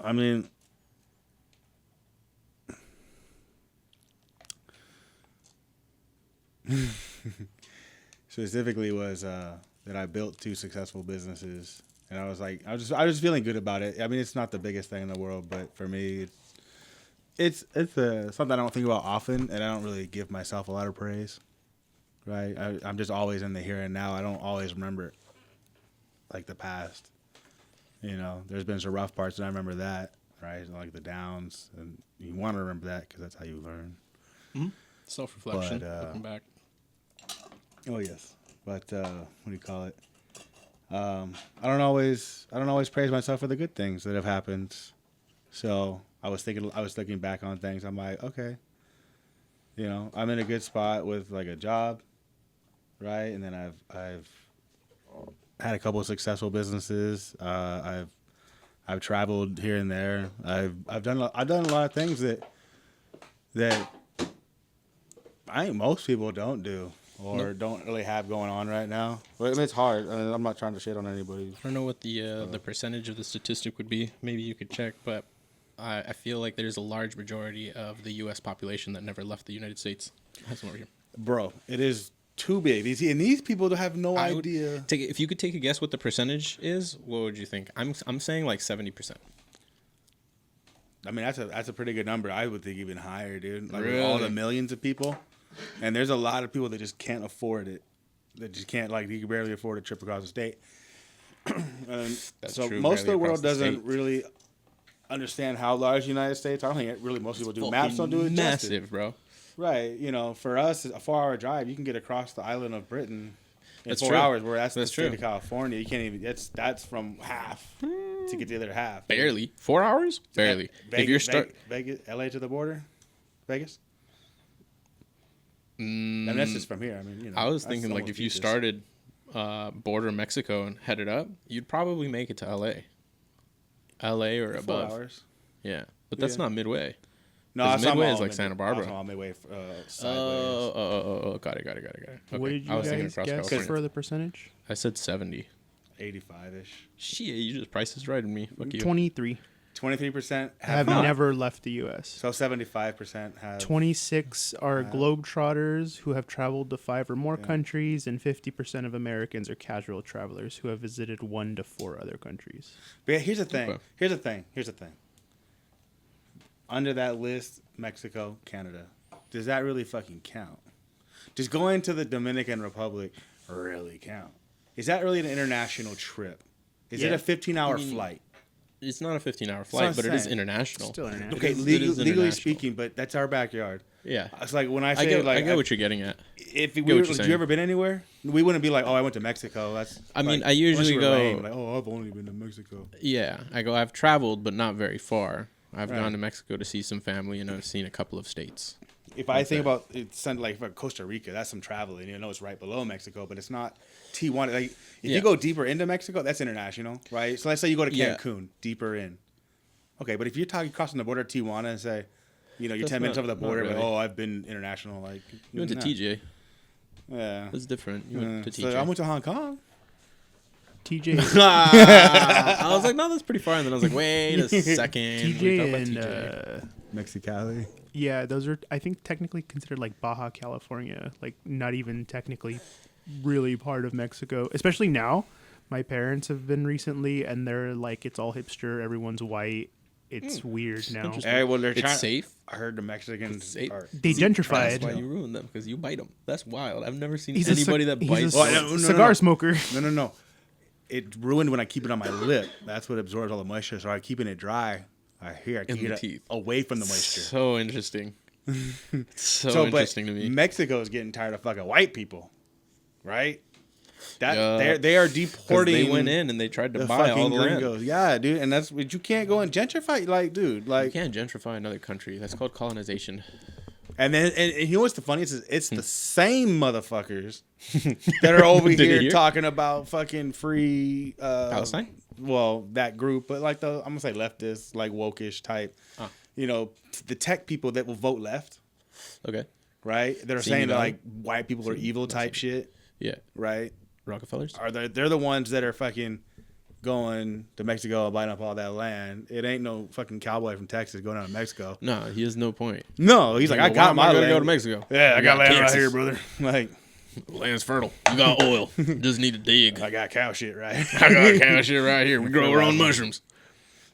[SPEAKER 1] I mean, specifically was that I built 2 successful businesses, and I was just feeling good about it. I mean, it's not the biggest thing in the world, but for me, it's something I don't think about often, and I don't really give myself a lot of praise. Right, I'm just always in the here and now. I don't always remember like the past. There's been some rough parts, and I remember that. Right, like the downs, and you want to remember that because that's how you learn.
[SPEAKER 2] Mm-hmm. Self-reflection,
[SPEAKER 1] But,
[SPEAKER 2] looking back.
[SPEAKER 1] Oh yes, but what do you call it? I don't always praise myself for the good things that have happened. So I was looking back on things. I'm like, okay, I'm in a good spot with like a job, right? And then I've had a couple of successful businesses. I've traveled here and there. I've done a lot of things that I think most people don't do or don't really have going on right now. But I mean, it's hard. I'm not trying to shit on anybody.
[SPEAKER 2] I don't know what the percentage of the statistic would be. Maybe you could check, but I feel like there's a large majority of the U.S. population that never left the United States. That's over here.
[SPEAKER 1] Bro, it is too big. And these people have no idea.
[SPEAKER 2] If you could take a guess what the percentage is, what would you think? I'm saying like 70%.
[SPEAKER 1] I mean, that's a pretty good number. I would think even higher, dude. Like
[SPEAKER 2] really?
[SPEAKER 1] With all the millions of people. And there's a lot of people that just can't afford it. That just can't, like, you can barely afford a trip across the state.
[SPEAKER 2] That's
[SPEAKER 1] so
[SPEAKER 2] true,
[SPEAKER 1] most of the world
[SPEAKER 2] across the
[SPEAKER 1] doesn't
[SPEAKER 2] state.
[SPEAKER 1] really most of the United States. I don't think really most people do. Maps don't do it justice.
[SPEAKER 2] Massive, bro.
[SPEAKER 1] Right. For us, a 4-hour drive, you can get across the island of Britain in
[SPEAKER 2] That's
[SPEAKER 1] 4
[SPEAKER 2] true.
[SPEAKER 1] hours. Where that's the
[SPEAKER 2] true.
[SPEAKER 1] state of California. You can't even. That's from half to get the other half.
[SPEAKER 2] Barely 4 hours. Barely.
[SPEAKER 1] Vegas, Vegas, LA to the border, Vegas. I mean, that's just from here. I mean,
[SPEAKER 2] I was thinking like if you started border Mexico and headed up, you'd probably make it to LA or above.
[SPEAKER 1] 4 hours.
[SPEAKER 2] Yeah, but that's not midway.
[SPEAKER 1] No,
[SPEAKER 2] Midway is like Santa Barbara.
[SPEAKER 1] All midway sideways.
[SPEAKER 2] Oh, got it. Okay.
[SPEAKER 3] What did you
[SPEAKER 2] I was thinking
[SPEAKER 3] guys
[SPEAKER 2] across
[SPEAKER 3] guess
[SPEAKER 2] California.
[SPEAKER 3] for the percentage?
[SPEAKER 2] I said 70.
[SPEAKER 1] 85-ish.
[SPEAKER 2] Shit, you just prices right in me. Fuck you.
[SPEAKER 3] 23
[SPEAKER 1] 23%
[SPEAKER 3] have
[SPEAKER 1] not.
[SPEAKER 3] never left the U.S.
[SPEAKER 1] So 75% have.
[SPEAKER 3] 26 are globetrotters who have traveled to 5 or more countries, and 50% of Americans are casual travelers who have visited 1 to 4 other countries.
[SPEAKER 1] But yeah, here's the thing.
[SPEAKER 2] Okay.
[SPEAKER 1] Here's the thing. Under that list, Mexico, Canada. Does that really fucking count? Does going to the Dominican Republic really count? Is that really an international trip? Is it a 15-hour flight?
[SPEAKER 2] It's not a 15-hour flight, but it is
[SPEAKER 1] saying.
[SPEAKER 2] international.
[SPEAKER 3] Still international.
[SPEAKER 1] Okay,
[SPEAKER 2] It is
[SPEAKER 1] legally
[SPEAKER 2] international.
[SPEAKER 1] speaking, but that's our backyard.
[SPEAKER 2] Yeah.
[SPEAKER 1] It's like when I
[SPEAKER 2] I
[SPEAKER 1] say
[SPEAKER 2] get
[SPEAKER 1] like
[SPEAKER 2] what you're getting at.
[SPEAKER 1] if we
[SPEAKER 2] what
[SPEAKER 1] were,
[SPEAKER 2] you're
[SPEAKER 1] had
[SPEAKER 2] saying.
[SPEAKER 1] you ever been anywhere? We wouldn't be like, oh, I went to Mexico. That's.
[SPEAKER 2] I mean,
[SPEAKER 1] like,
[SPEAKER 2] I usually
[SPEAKER 1] unless you were
[SPEAKER 2] go-
[SPEAKER 1] lame, like, oh, I've only been to Mexico.
[SPEAKER 2] Yeah, I've traveled, but not very far. I've gone to Mexico to see some family, and I've seen a couple of states.
[SPEAKER 1] If I think about it's like for Costa Rica, that's some traveling. It's right below Mexico, but it's not Tijuana. Like if you go deeper into Mexico, that's international, right? So let's say you go to Cancun, deeper in. Okay, but if you're talking crossing the border to Tijuana and say, you're
[SPEAKER 2] That's
[SPEAKER 1] 10 minutes
[SPEAKER 2] not-
[SPEAKER 1] over the
[SPEAKER 2] not
[SPEAKER 1] border,
[SPEAKER 2] really.
[SPEAKER 1] like, oh, I've been international. Like
[SPEAKER 2] You went to TJ.
[SPEAKER 1] Yeah.
[SPEAKER 2] That's different. You went to
[SPEAKER 1] So
[SPEAKER 2] TJ.
[SPEAKER 1] I went to Hong Kong.
[SPEAKER 3] TJ,
[SPEAKER 2] I was like, no, that's pretty far. And then I was like, wait a second. We
[SPEAKER 3] TJ
[SPEAKER 2] talked about
[SPEAKER 3] and
[SPEAKER 2] TJ.
[SPEAKER 1] Mexicali.
[SPEAKER 3] yeah, those are I think technically considered like Baja California, like not even technically really part of Mexico. Especially now, my parents have been recently, and they're like, it's all hipster. Everyone's white. It's weird now.
[SPEAKER 2] Interesting.
[SPEAKER 1] Hey, well, they're
[SPEAKER 2] It's
[SPEAKER 1] trying.
[SPEAKER 2] safe.
[SPEAKER 1] I heard the Mexicans
[SPEAKER 2] safe.
[SPEAKER 1] are.
[SPEAKER 3] They
[SPEAKER 2] That's
[SPEAKER 3] gentrified.
[SPEAKER 2] why you ruined them, because you bite them. That's wild. I've never seen
[SPEAKER 3] He's
[SPEAKER 2] anybody that bites.
[SPEAKER 3] He's a
[SPEAKER 1] Oh, no,
[SPEAKER 3] cigar smoker.
[SPEAKER 1] No. it ruined when I keep it on my lip. That's what absorbs all the moisture. So I'm keeping it dry. I keep it
[SPEAKER 2] teeth.
[SPEAKER 1] away from the moisture.
[SPEAKER 2] So interesting. So interesting to me.
[SPEAKER 1] Mexico is getting tired of fucking white people, right? They are deporting.
[SPEAKER 2] They went in and they tried to buy all the land.
[SPEAKER 1] Yeah, dude, and that's what you can't go and gentrify. Like, dude, like
[SPEAKER 2] you can't gentrify another country. That's called colonization.
[SPEAKER 1] And then, and you know what's the funniest is it's the same motherfuckers that are over here talking about fucking free
[SPEAKER 2] Palestine.
[SPEAKER 1] Well, that group, but like I'm gonna say leftist, like wokish type. You know, the tech people that will vote left.
[SPEAKER 2] Okay.
[SPEAKER 1] Right? That are saying that like white people are evil type shit.
[SPEAKER 2] Yeah.
[SPEAKER 1] Right?
[SPEAKER 2] Rockefellers?
[SPEAKER 1] They're the ones that are fucking going to Mexico and buying up all that land. It ain't no fucking cowboy from Texas going out to Mexico.
[SPEAKER 2] No, he has no point.
[SPEAKER 1] No, he's like, I got my land.
[SPEAKER 2] Go to Mexico.
[SPEAKER 1] Yeah, I got land right here, brother. Like,
[SPEAKER 2] land's fertile. You got oil. Just need to dig.
[SPEAKER 1] I got cow shit, right?
[SPEAKER 2] I got cow shit right here. We grow our own mushrooms.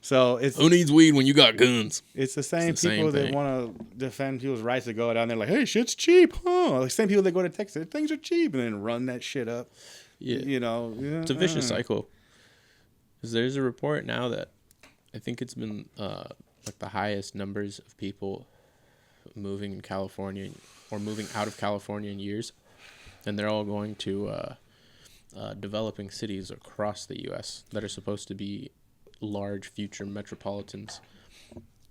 [SPEAKER 1] So it's
[SPEAKER 2] who needs weed when you got guns?
[SPEAKER 1] It's the same people that want to defend people's rights to go down there like, hey, shit's cheap, huh? The same people that go to Texas, things are cheap, and then run that shit up.
[SPEAKER 2] Yeah,
[SPEAKER 1] you know,
[SPEAKER 2] it's a vicious cycle. Because there's a report now that I think it's been like the highest numbers of people moving in California or moving out of California in years, and they're all going to developing cities across the U.S. that are supposed to be large future metropolitans.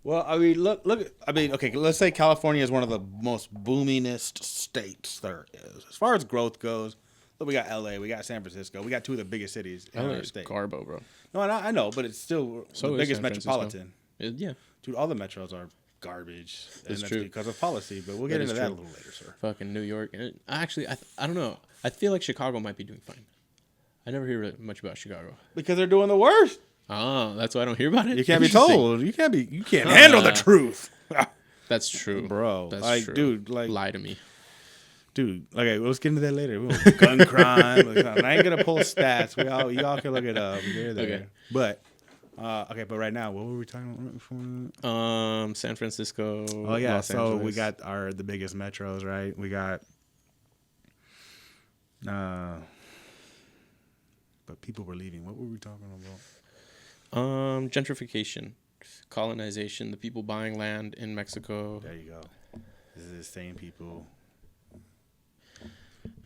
[SPEAKER 1] Well, I mean, look. I mean, okay, let's say California is one of the most boomingest states there is. As far as growth goes, look, we got L.A., we got San Francisco, we got two of the biggest cities in our state.
[SPEAKER 2] Garbo, bro.
[SPEAKER 1] No, I know, but it's still the biggest metropolitan.
[SPEAKER 2] Yeah.
[SPEAKER 1] Dude, all the metros are garbage.
[SPEAKER 2] That's
[SPEAKER 1] true. Because of policy, but we'll get into that a little later, sir.
[SPEAKER 2] Fucking New York. And actually, I don't know. I feel like Chicago might be doing fine. I never hear really much about Chicago.
[SPEAKER 1] Because they're doing the worst.
[SPEAKER 2] Oh, that's why I don't hear about it.
[SPEAKER 1] You can't be told. You can't handle the truth.
[SPEAKER 2] That's true,
[SPEAKER 1] bro.
[SPEAKER 2] That's
[SPEAKER 1] like,
[SPEAKER 2] true.
[SPEAKER 1] Dude, like,
[SPEAKER 2] lie to me,
[SPEAKER 1] dude. Okay, let's get into that later. Gun crime. I ain't gonna pull stats. Y'all can look it up. Okay. But but right now, what were we talking about?
[SPEAKER 2] San Francisco.
[SPEAKER 1] Oh yeah.
[SPEAKER 2] Los
[SPEAKER 1] so
[SPEAKER 2] Angeles.
[SPEAKER 1] we got the biggest metros, right? We got. But people were leaving. What were we talking about?
[SPEAKER 2] Gentrification, colonization, the people buying land in Mexico.
[SPEAKER 1] There you go. This is the same people.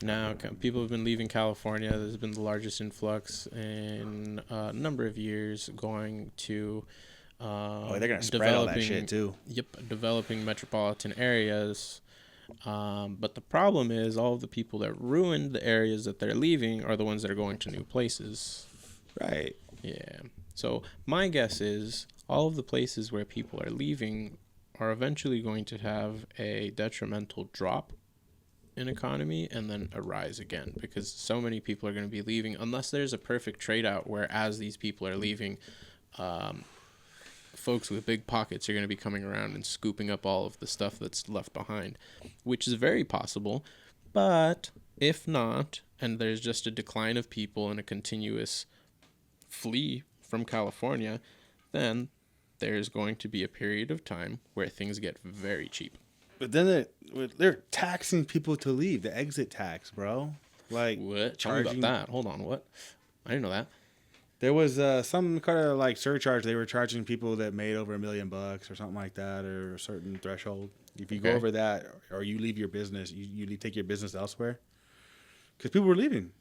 [SPEAKER 2] Now, people have been leaving California. There's been the largest influx in a number of years going to
[SPEAKER 1] they're going to spread all that shit too.
[SPEAKER 2] Yep, developing metropolitan areas. But the problem is all of the people that ruined the areas that they're leaving are the ones that are going to new places.
[SPEAKER 1] Right.
[SPEAKER 2] Yeah. So my guess is all of the places where people are leaving are eventually going to have a detrimental drop in economy and then a rise again, because so many people are going to be leaving unless there's a perfect trade out where as these people are leaving, folks with big pockets are going to be coming around and scooping up all of the stuff that's left behind, which is very possible. But if not, and there's just a decline of people and a continuous flee from California, then there's going to be a period of time where things get very cheap.
[SPEAKER 1] But then they're taxing people to leave, the exit tax, bro. Like,
[SPEAKER 2] what? Tell me about that. Hold on, what? I didn't know that.
[SPEAKER 1] There was some kind of like surcharge they were charging people that made over $1 million or something like that, or a certain threshold. If you go over that, or you leave your business, you take your business elsewhere, because people were leaving.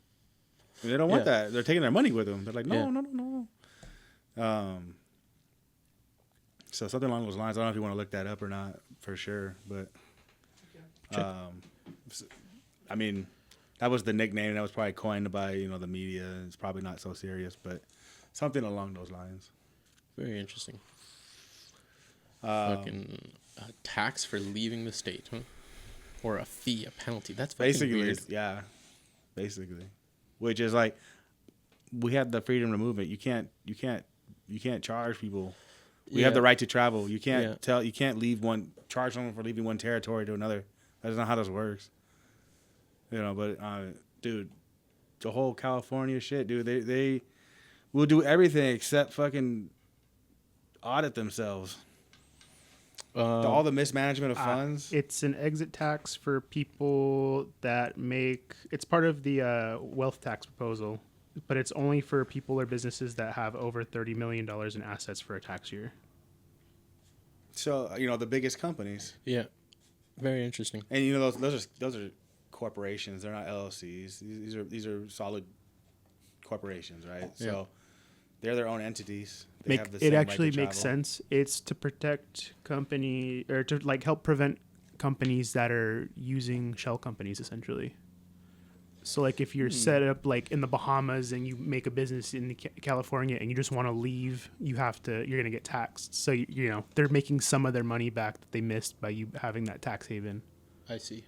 [SPEAKER 1] And they don't want that. They're taking their money with them. They're like, no. So something along those lines. I don't know if you want to look that up or not, for sure. But, I mean, that was the nickname. That was probably coined by the media. It's probably not so serious, but something along those lines.
[SPEAKER 2] Very interesting. Fucking a tax for leaving the state, huh? Or a fee, a penalty. That's fucking weird.
[SPEAKER 1] Yeah, basically. Which is like, we have the freedom to move it. You can't charge people. We have the right to travel. You can't charge someone for leaving one territory to another. That's not how this works. But dude, the whole California shit, dude, they will do everything except fucking audit themselves. All the mismanagement of funds.
[SPEAKER 3] It's an exit tax for people that it's part of the wealth tax proposal. but it's only for people or businesses that have over $30 million in assets for a tax year.
[SPEAKER 1] So the biggest companies,
[SPEAKER 2] Yeah. Very interesting.
[SPEAKER 1] and those are corporations. They're not LLCs. These are solid corporations, right?
[SPEAKER 2] Yeah.
[SPEAKER 1] So they're their own entities. They have the
[SPEAKER 3] It
[SPEAKER 1] same right
[SPEAKER 3] actually
[SPEAKER 1] to
[SPEAKER 3] makes
[SPEAKER 1] travel.
[SPEAKER 3] sense. It's to protect company or to like help prevent companies that are using shell companies essentially. So like if you're set up like in the Bahamas and you make a business in California and you just want to leave, you're going to get taxed. So they're making some of their money back that they missed by you having that tax haven
[SPEAKER 2] I see.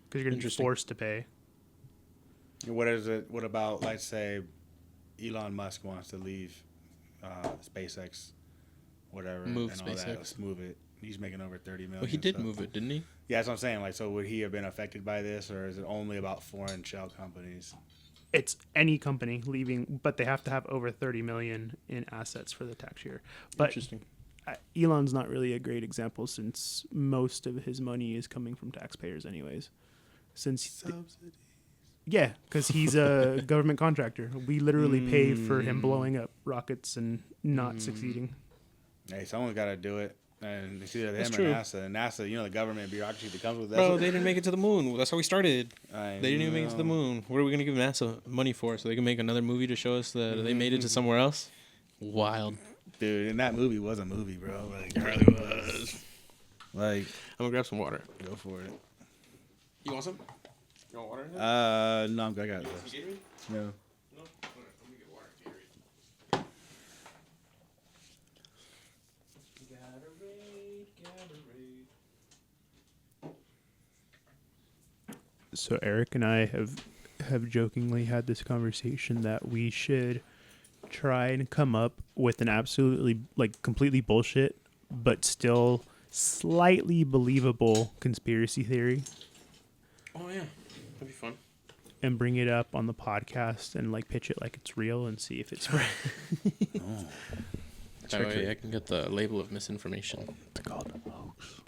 [SPEAKER 3] because you're going to be
[SPEAKER 2] Interesting.
[SPEAKER 3] forced to pay.
[SPEAKER 1] And what is it? What about, let's say, Elon Musk wants to leave SpaceX, whatever,
[SPEAKER 2] Move
[SPEAKER 1] and all that.
[SPEAKER 2] SpaceX.
[SPEAKER 1] Let's move it. He's making over 30 million.
[SPEAKER 2] Well, he did
[SPEAKER 1] so.
[SPEAKER 2] move it, didn't he?
[SPEAKER 1] Yeah, that's what I'm saying. Like, so would he have been affected by this, or is it only about foreign shell companies?
[SPEAKER 3] It's any company leaving, but they have to have over 30 million in assets for the tax year. But
[SPEAKER 2] Interesting.
[SPEAKER 3] Elon's not really a great example since most of his money is coming from taxpayers anyways.
[SPEAKER 1] Subsidy.
[SPEAKER 3] Yeah, because he's a government contractor. We literally pay for him blowing up rockets and not succeeding.
[SPEAKER 1] Hey, someone's got to do it. And it's either
[SPEAKER 2] That's
[SPEAKER 1] him
[SPEAKER 2] true.
[SPEAKER 1] or NASA. And NASA, the government bureaucracy that comes with that.
[SPEAKER 2] Bro, they didn't make it to the moon. That's how we started.
[SPEAKER 1] I
[SPEAKER 2] They didn't even make it to the
[SPEAKER 1] know.
[SPEAKER 2] moon. What are we going to give NASA money for? So they can make another movie to show us that they made it to somewhere else? Wild.
[SPEAKER 1] Dude, and that movie was a movie, bro. Like,
[SPEAKER 2] It really was.
[SPEAKER 1] Like,
[SPEAKER 2] I'm going to grab some water.
[SPEAKER 1] go for it.
[SPEAKER 2] You want some? You want water? No.
[SPEAKER 1] No, I'm good. I got this. No.
[SPEAKER 2] No? Let me get water.
[SPEAKER 3] So Eric and I have jokingly had this conversation that we should try and come up with an absolutely like completely bullshit but still slightly believable conspiracy theory
[SPEAKER 2] Oh, yeah. That'd be fun.
[SPEAKER 3] and bring it up on the podcast and like pitch it like it's real and see if it's right.
[SPEAKER 2] That way I can get the label of misinformation.
[SPEAKER 1] It's called a hoax.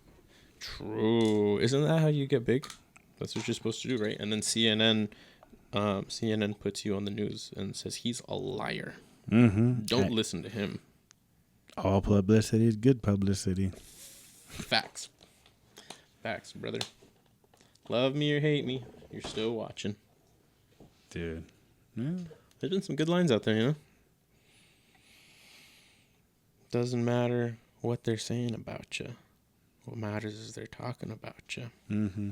[SPEAKER 2] True. Isn't that how you get big? That's what you're supposed to do, right? And then CNN puts you on the news and says he's a liar.
[SPEAKER 1] Mm-hmm.
[SPEAKER 2] Don't listen to him.
[SPEAKER 1] All publicity is good publicity.
[SPEAKER 2] Facts. Facts, brother. Love me or hate me, you're still watching.
[SPEAKER 1] Dude. Yeah.
[SPEAKER 2] There's been some good lines out there, Doesn't matter what they're saying about you. What matters is they're talking about you.
[SPEAKER 1] Mm-hmm.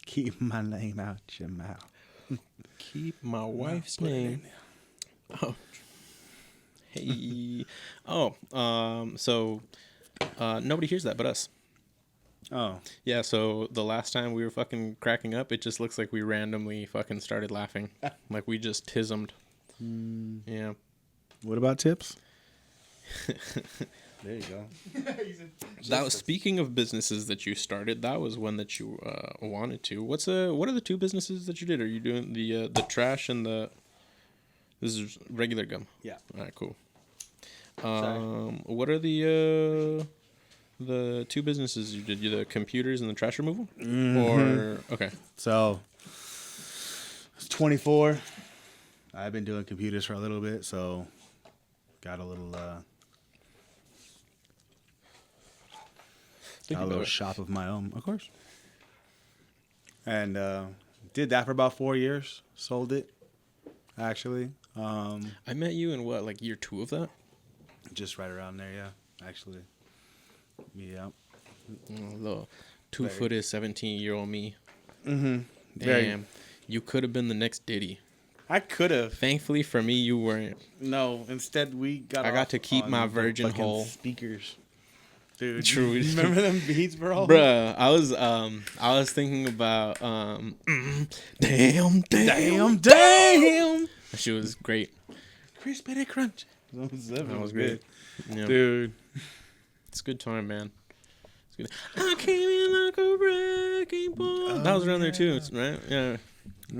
[SPEAKER 1] Keep my name out your mouth.
[SPEAKER 2] Keep my wife's
[SPEAKER 1] Put it in
[SPEAKER 2] name.
[SPEAKER 1] there.
[SPEAKER 2] Oh. Hey. So nobody hears that but us.
[SPEAKER 1] Oh.
[SPEAKER 2] Yeah, so the last time we were fucking cracking up, it just looks like we randomly fucking started laughing. Like we just tismed. Yeah.
[SPEAKER 1] What about tips? There you go.
[SPEAKER 2] That was speaking of businesses that you started. That was one that you wanted to. What are the two businesses that you did? Are you doing the trash and the? This is regular gum.
[SPEAKER 1] Yeah.
[SPEAKER 2] All right, cool.
[SPEAKER 1] Sorry.
[SPEAKER 2] What are the two businesses you did? You the computers and the trash removal? Or okay.
[SPEAKER 1] So, I was 24. I've been doing computers for a little bit, so got a little shop of my own, of course. And did that for about 4 years. Sold it, actually.
[SPEAKER 2] I met you in what, like year 2 of that?
[SPEAKER 1] Just right around there, yeah. Actually, yeah.
[SPEAKER 2] Little 2-footed 17-year-old me.
[SPEAKER 1] Mm-hmm.
[SPEAKER 2] Damn, you could have been the next Diddy.
[SPEAKER 1] I could have.
[SPEAKER 2] Thankfully for me, you weren't.
[SPEAKER 1] No, instead we got.
[SPEAKER 2] I got
[SPEAKER 1] off
[SPEAKER 2] to keep
[SPEAKER 1] on
[SPEAKER 2] my
[SPEAKER 1] the
[SPEAKER 2] virgin
[SPEAKER 1] fucking
[SPEAKER 2] hole.
[SPEAKER 1] speakers. Dude,
[SPEAKER 2] True.
[SPEAKER 1] You remember them beats, bro?
[SPEAKER 2] Bruh, I was thinking about damn. She was great.
[SPEAKER 1] Crispy crunch. That
[SPEAKER 2] was great. Yeah.
[SPEAKER 1] Dude.
[SPEAKER 2] It's a good time, man. It's good. I came in like a wrecking ball. That was around there too, right? Yeah.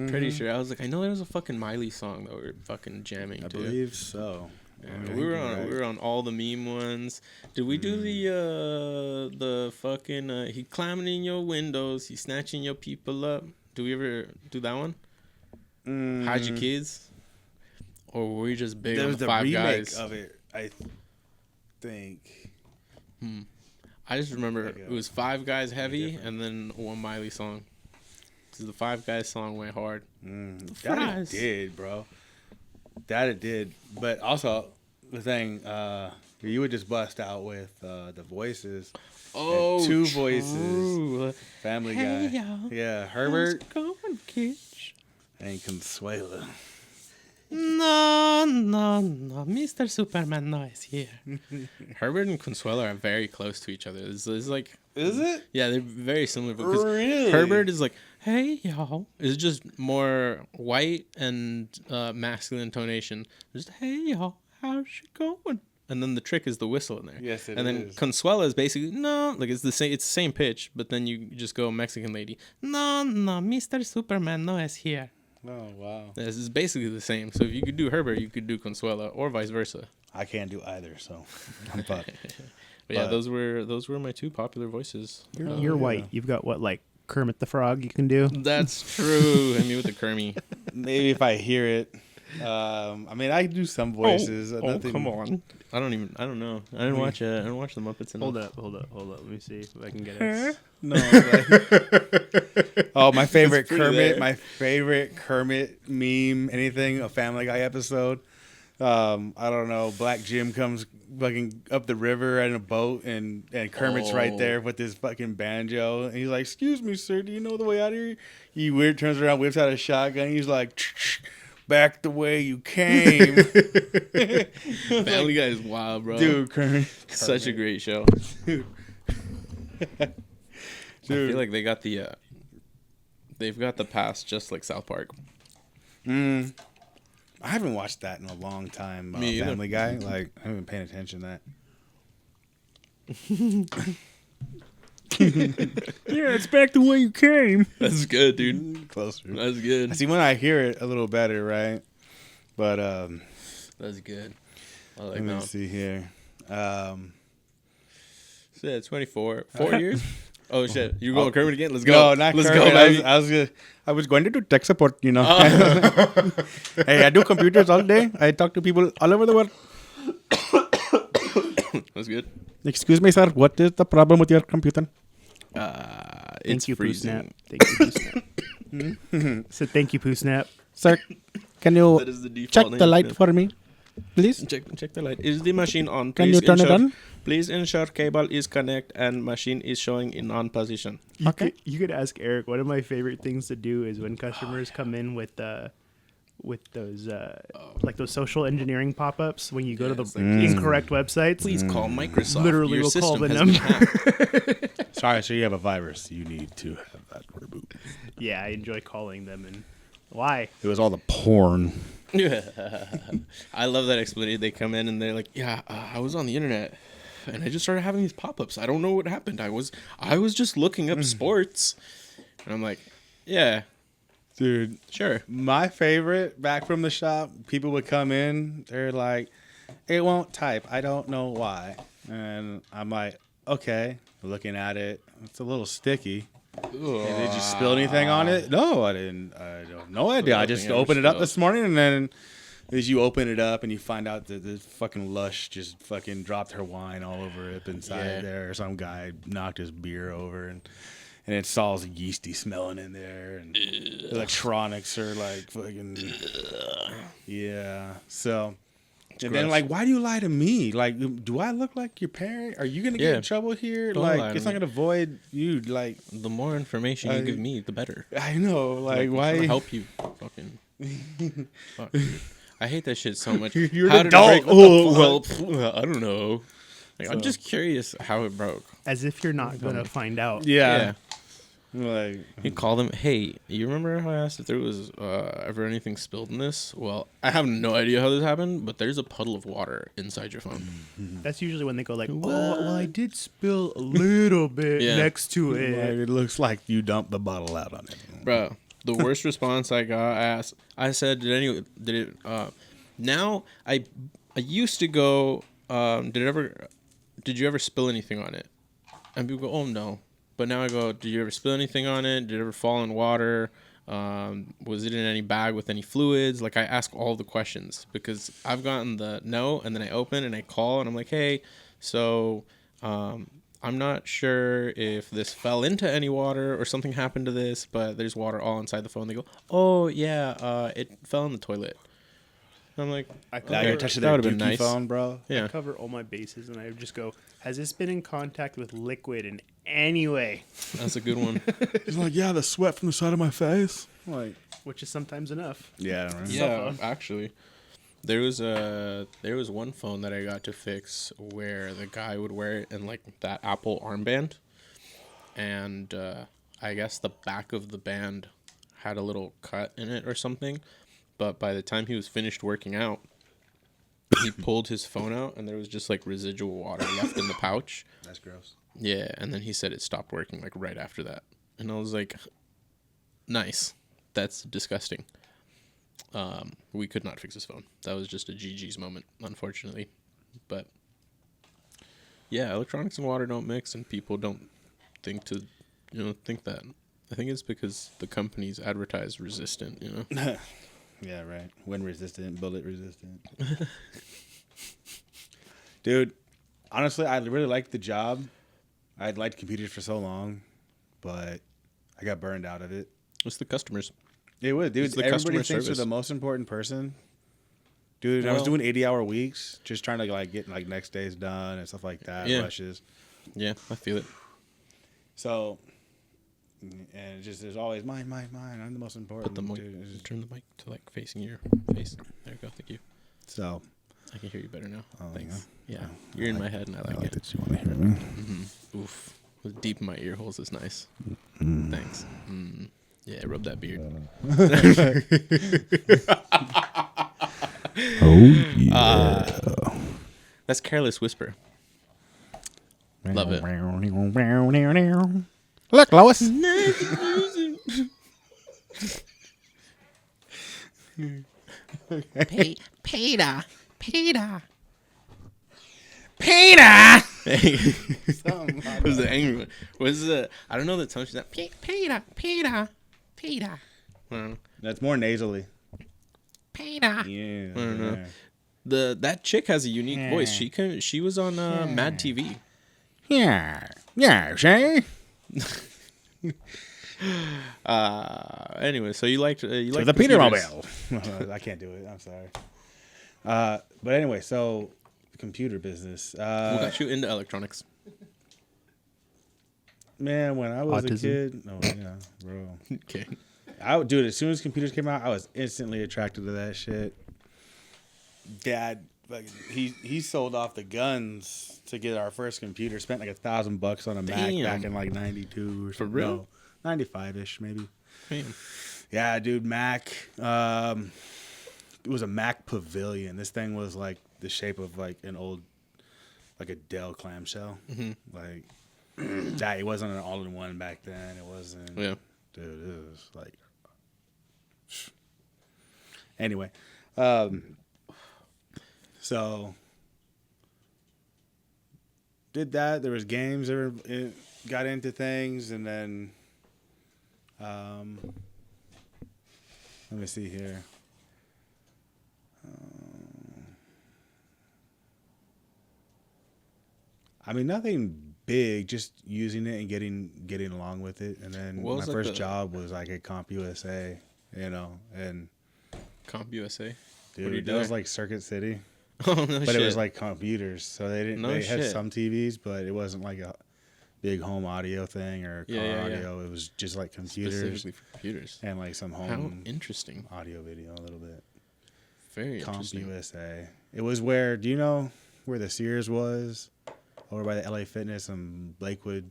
[SPEAKER 2] Pretty sure. I was like, I know there was a fucking Miley song that we were fucking jamming
[SPEAKER 1] I
[SPEAKER 2] to.
[SPEAKER 1] believe so.
[SPEAKER 2] Yeah, we were on all the meme ones. Did we do the fucking he climbing in your windows, he snatching your people up? Do we ever do that one? Hide Your Kids? Or were you just big
[SPEAKER 1] There
[SPEAKER 2] on
[SPEAKER 1] was
[SPEAKER 2] the
[SPEAKER 1] the
[SPEAKER 2] Five
[SPEAKER 1] remake
[SPEAKER 2] Guys?
[SPEAKER 1] of it, I think.
[SPEAKER 2] I just remember
[SPEAKER 1] Like
[SPEAKER 2] it was Five Guys heavy and then one Miley song. The Five Guys song went hard.
[SPEAKER 1] That it
[SPEAKER 2] Fries.
[SPEAKER 1] did, bro. That it did. But also, the thing, you would just bust out with the voices.
[SPEAKER 2] Oh,
[SPEAKER 1] two
[SPEAKER 2] true.
[SPEAKER 1] voices. Family
[SPEAKER 2] Hey,
[SPEAKER 1] Guy.
[SPEAKER 2] y'all.
[SPEAKER 1] Yeah, Herbert
[SPEAKER 2] How's it going, kids?
[SPEAKER 1] and Consuelo.
[SPEAKER 2] No, Mr. Superman no is here. Herbert and Consuelo are very close to each other. It's like,
[SPEAKER 1] Is it?
[SPEAKER 2] yeah, they're very similar. Because
[SPEAKER 1] Really?
[SPEAKER 2] Herbert is like, hey, y'all. It's just more white and masculine tonation. Just, hey, y'all, how's it going? And then the trick is the whistle in there.
[SPEAKER 1] Yes, it
[SPEAKER 2] and then
[SPEAKER 1] is.
[SPEAKER 2] Consuelo is basically, no, like it's the same pitch, but then you just go Mexican lady. No, Mr. Superman no es here.
[SPEAKER 1] Oh, wow.
[SPEAKER 2] This is basically the same. So if you could do Herbert, you could do Consuelo, or vice versa.
[SPEAKER 1] I can't do either, so I'm fucked.
[SPEAKER 2] But yeah,
[SPEAKER 1] But-
[SPEAKER 2] those were my two popular voices.
[SPEAKER 3] You're white. You've got what, like Kermit the Frog you can do?
[SPEAKER 2] That's true. Hit me with the Kermie.
[SPEAKER 1] Maybe if I hear it. I mean, I do some voices. Nothing-
[SPEAKER 2] come on. I don't know. I didn't watch the Muppets enough.
[SPEAKER 3] Hold up. Let me see if I can get it.
[SPEAKER 1] No. Like, oh, my favorite
[SPEAKER 2] It's pretty
[SPEAKER 1] Kermit.
[SPEAKER 2] there.
[SPEAKER 1] My favorite Kermit meme. Anything a Family Guy episode. I don't know. Black Jim comes fucking up the river in a boat, and Kermit's right
[SPEAKER 2] Oh.
[SPEAKER 1] there with his fucking banjo, and he's like, "Excuse me, sir. Do you know the way out of here?" He weird turns around, whips out a shotgun. He's like, "Back the way you came."
[SPEAKER 2] Family Guy is wild, bro.
[SPEAKER 1] Dude, Kermit.
[SPEAKER 2] Such a great show.
[SPEAKER 1] Dude.
[SPEAKER 2] I feel like they've got the past just like South Park.
[SPEAKER 1] I haven't watched that in a long time.
[SPEAKER 2] Me either.
[SPEAKER 1] Family Guy, like I haven't been paying attention to that. Yeah, it's back the way you came.
[SPEAKER 2] That's good, dude.
[SPEAKER 1] Closer.
[SPEAKER 2] That's good.
[SPEAKER 1] See, when I hear it, a little better, right? But
[SPEAKER 2] That's good. I like
[SPEAKER 1] let me
[SPEAKER 2] that.
[SPEAKER 1] see here.
[SPEAKER 2] So yeah, 24. 4 years? Oh shit! You going Kermit again? Let's go.
[SPEAKER 1] No, not
[SPEAKER 2] Let's
[SPEAKER 1] Kermit.
[SPEAKER 2] go, baby.
[SPEAKER 1] I was going to do tech support, you know. Hey, I do computers all day. I talk to people all over the world.
[SPEAKER 2] That's good.
[SPEAKER 1] Excuse me, sir. What is the problem with your computer?
[SPEAKER 2] It's
[SPEAKER 3] Thank you, Poo Snap.
[SPEAKER 2] freezing.
[SPEAKER 3] Thank you, Poo Snap. So thank you, Poo Snap.
[SPEAKER 1] Sir, can you
[SPEAKER 2] That is the default
[SPEAKER 1] check
[SPEAKER 2] name.
[SPEAKER 1] the light for me, please?
[SPEAKER 2] Check the light. Is the machine on?
[SPEAKER 1] Can
[SPEAKER 2] Please
[SPEAKER 1] you turn it
[SPEAKER 2] ensure-
[SPEAKER 1] on?
[SPEAKER 2] Please ensure cable is connect and machine is showing in on position.
[SPEAKER 1] Okay.
[SPEAKER 3] You could ask Eric. One of my favorite things to do is when customers come in with those like those social engineering pop-ups when you go to the
[SPEAKER 2] it's like,
[SPEAKER 3] incorrect websites.
[SPEAKER 2] Please call Microsoft.
[SPEAKER 3] Literally,
[SPEAKER 2] Your
[SPEAKER 3] we'll call
[SPEAKER 2] system
[SPEAKER 3] the
[SPEAKER 2] has been
[SPEAKER 3] number.
[SPEAKER 2] hacked.
[SPEAKER 1] Sorry, so you have a virus. You need to have that reboot.
[SPEAKER 3] Yeah, I enjoy calling them. And why?
[SPEAKER 1] It was all the porn.
[SPEAKER 2] I love that explanation. They come in and they're like, "Yeah, I was on the internet, and I just started having these pop-ups. I don't know what happened. I was just looking up sports." And I'm like, "Yeah,
[SPEAKER 1] Dude,
[SPEAKER 2] sure."
[SPEAKER 1] my favorite back from the shop, people would come in, they're like, it won't type. I don't know why. And I'm like, okay, looking at it, it's a little sticky. Hey, did you spill anything on it? No, I didn't. I don't no idea. I just
[SPEAKER 2] Nothing ever
[SPEAKER 1] opened it up
[SPEAKER 2] spilled.
[SPEAKER 1] this morning, and then as you open it up and you find out that the fucking Lush just fucking dropped her wine all over it inside
[SPEAKER 2] Yeah.
[SPEAKER 1] there, or some guy knocked his beer over, and it's all yeasty smelling in there, and electronics are like fucking yeah. So. And then,
[SPEAKER 2] gross.
[SPEAKER 1] like, why do you lie to me? Like, do I look like your parent? Are you gonna get
[SPEAKER 2] Yeah.
[SPEAKER 1] in trouble here?
[SPEAKER 2] Don't lie
[SPEAKER 1] Like,
[SPEAKER 2] to
[SPEAKER 1] it's not
[SPEAKER 2] me.
[SPEAKER 1] gonna void you. Like,
[SPEAKER 2] The more information you give me, the better.
[SPEAKER 1] I know. Like,
[SPEAKER 2] I'm trying
[SPEAKER 1] why?
[SPEAKER 2] to help you? Fucking. Fuck, dude. I hate that shit so much.
[SPEAKER 1] You're
[SPEAKER 2] How
[SPEAKER 1] an
[SPEAKER 2] did it break?
[SPEAKER 1] adult.
[SPEAKER 2] What
[SPEAKER 1] Oh,
[SPEAKER 2] the well, I don't know. Like, I'm just curious how it broke.
[SPEAKER 3] As if you're not gonna find out.
[SPEAKER 1] Yeah. Like,
[SPEAKER 2] You call them, hey, you remember how I asked if there was ever anything spilled in this? Well, I have no idea how this happened, but there's a puddle of water inside your phone.
[SPEAKER 3] That's usually when they go like, "Oh, well, I did spill a little bit
[SPEAKER 2] Yeah.
[SPEAKER 3] next to
[SPEAKER 1] like,
[SPEAKER 3] it."
[SPEAKER 1] it looks like you dumped the bottle out on it.
[SPEAKER 2] Bro, the worst response I got, I said, now, I used to go, did you ever spill anything on it? And people go, oh, no. But now I go, did you ever spill anything on it? Did it ever fall in water? Was it in any bag with any fluids? Like, I ask all the questions because I've gotten the no, and then I open and I call and I'm like, hey, so I'm not sure if this fell into any water or something happened to this, but there's water all inside the phone. They go, oh yeah, it fell in the toilet. I'm like,
[SPEAKER 1] Now
[SPEAKER 2] okay,
[SPEAKER 1] you're touching
[SPEAKER 2] that
[SPEAKER 1] their
[SPEAKER 2] would have been
[SPEAKER 1] dookie
[SPEAKER 2] nice.
[SPEAKER 1] phone, bro.
[SPEAKER 2] Yeah,
[SPEAKER 3] I cover all my bases, and I just go, has this been in contact with liquid in any way?
[SPEAKER 2] that's a good one.
[SPEAKER 1] He's like, yeah, the sweat from the side of my face. Like,
[SPEAKER 3] Which is sometimes enough.
[SPEAKER 1] yeah, I don't know.
[SPEAKER 2] Yeah, actually, there was one phone that I got to fix where the guy would wear it in like that Apple armband, and I guess the back of the band had a little cut in it or something. But by the time he was finished working out, he pulled his phone out and there was just like residual water left in the pouch.
[SPEAKER 1] That's gross.
[SPEAKER 2] Yeah, and then he said it stopped working like right after that, and I was like, nice. That's disgusting. We could not fix his phone. That was just a GG's moment, unfortunately. But yeah, electronics and water don't mix, and people don't think that. I think it's because the companies advertise resistant,
[SPEAKER 1] Yeah, right. Wind resistant, bullet resistant. Dude, honestly, I really liked the job. I'd liked computers for so long, but I got burned out of it.
[SPEAKER 2] It's the customers.
[SPEAKER 1] It was, dude.
[SPEAKER 2] It's the
[SPEAKER 1] Everybody
[SPEAKER 2] customer
[SPEAKER 1] thinks they're
[SPEAKER 2] service.
[SPEAKER 1] the most important person. Dude, I was
[SPEAKER 2] Well-
[SPEAKER 1] doing 80-hour weeks, just trying to like get like next days done and stuff like that,
[SPEAKER 2] Yeah.
[SPEAKER 1] rushes.
[SPEAKER 2] Yeah, I feel it.
[SPEAKER 1] So, and it just there's always mine. I'm the most important.
[SPEAKER 2] Put the mic,
[SPEAKER 1] dude. It's just-
[SPEAKER 2] turn the mic to like facing your face. There you go. Thank you.
[SPEAKER 1] So,
[SPEAKER 2] I can hear you better now.
[SPEAKER 1] Oh,
[SPEAKER 2] Thanks.
[SPEAKER 1] yeah?
[SPEAKER 2] Yeah,
[SPEAKER 1] Oh,
[SPEAKER 2] you're
[SPEAKER 1] I
[SPEAKER 2] in
[SPEAKER 1] like-
[SPEAKER 2] my head and I like it.
[SPEAKER 1] that you want to hear me.
[SPEAKER 2] Oof. With deep in my ear holes is nice. Thanks. Yeah, rub that beard.
[SPEAKER 1] Oh yeah.
[SPEAKER 2] That's Careless Whisper. Love it.
[SPEAKER 1] Look, Lois.
[SPEAKER 2] Peter. Was the angry one? Was the I don't know the tone she's at. Peter. I don't know.
[SPEAKER 1] That's more nasally.
[SPEAKER 2] Peter.
[SPEAKER 1] Yeah.
[SPEAKER 2] I don't know. That chick has a unique voice. She was on Mad TV.
[SPEAKER 1] Yeah. Yeah, Shay.
[SPEAKER 2] Anyway, so you liked
[SPEAKER 1] The
[SPEAKER 2] computers.
[SPEAKER 1] Petermobile. I can't do it. I'm sorry. But anyway, so the computer business.
[SPEAKER 2] What got you into electronics?
[SPEAKER 1] Man, when I was a
[SPEAKER 3] Autism.
[SPEAKER 1] kid, oh yeah, bro.
[SPEAKER 2] Okay.
[SPEAKER 1] Dude, as soon as computers came out, I was instantly attracted to that shit. Dad, like, he sold off the guns to get our first computer. Spent like $1,000 on a Mac
[SPEAKER 2] Damn.
[SPEAKER 1] back in like '92 or something.
[SPEAKER 2] real?
[SPEAKER 1] No, 95-ish maybe.
[SPEAKER 2] Damn.
[SPEAKER 1] Yeah, dude, Mac. It was a Mac Pavilion. This thing was like the shape of like an old, like a Dell clamshell. Like that. It wasn't an all-in-one back then. It wasn't.
[SPEAKER 2] Yeah.
[SPEAKER 1] Dude, it was like. Anyway, so did that. There was games that got into things, and then let me see here. I mean, nothing big, just using it and getting along with it. And then
[SPEAKER 2] What
[SPEAKER 1] my
[SPEAKER 2] was, like,
[SPEAKER 1] first
[SPEAKER 2] the-
[SPEAKER 1] job was like at CompUSA, and
[SPEAKER 2] CompUSA.
[SPEAKER 1] dude,
[SPEAKER 2] What do you
[SPEAKER 1] that
[SPEAKER 2] do
[SPEAKER 1] was
[SPEAKER 2] there?
[SPEAKER 1] like Circuit City.
[SPEAKER 2] Oh no
[SPEAKER 1] But
[SPEAKER 2] shit.
[SPEAKER 1] it was like computers, so they didn't.
[SPEAKER 2] No
[SPEAKER 1] they had
[SPEAKER 2] shit.
[SPEAKER 1] some TVs, but it wasn't like a big home audio thing or car
[SPEAKER 2] Yeah, yeah, yeah.
[SPEAKER 1] audio. It was just like computers
[SPEAKER 2] specifically for computers.
[SPEAKER 1] and like some
[SPEAKER 2] How
[SPEAKER 1] home
[SPEAKER 2] interesting.
[SPEAKER 1] audio video a little bit.
[SPEAKER 2] Very interesting.
[SPEAKER 1] CompUSA. It was where, do you know where the Sears was? Over by the LA Fitness and Lakewood,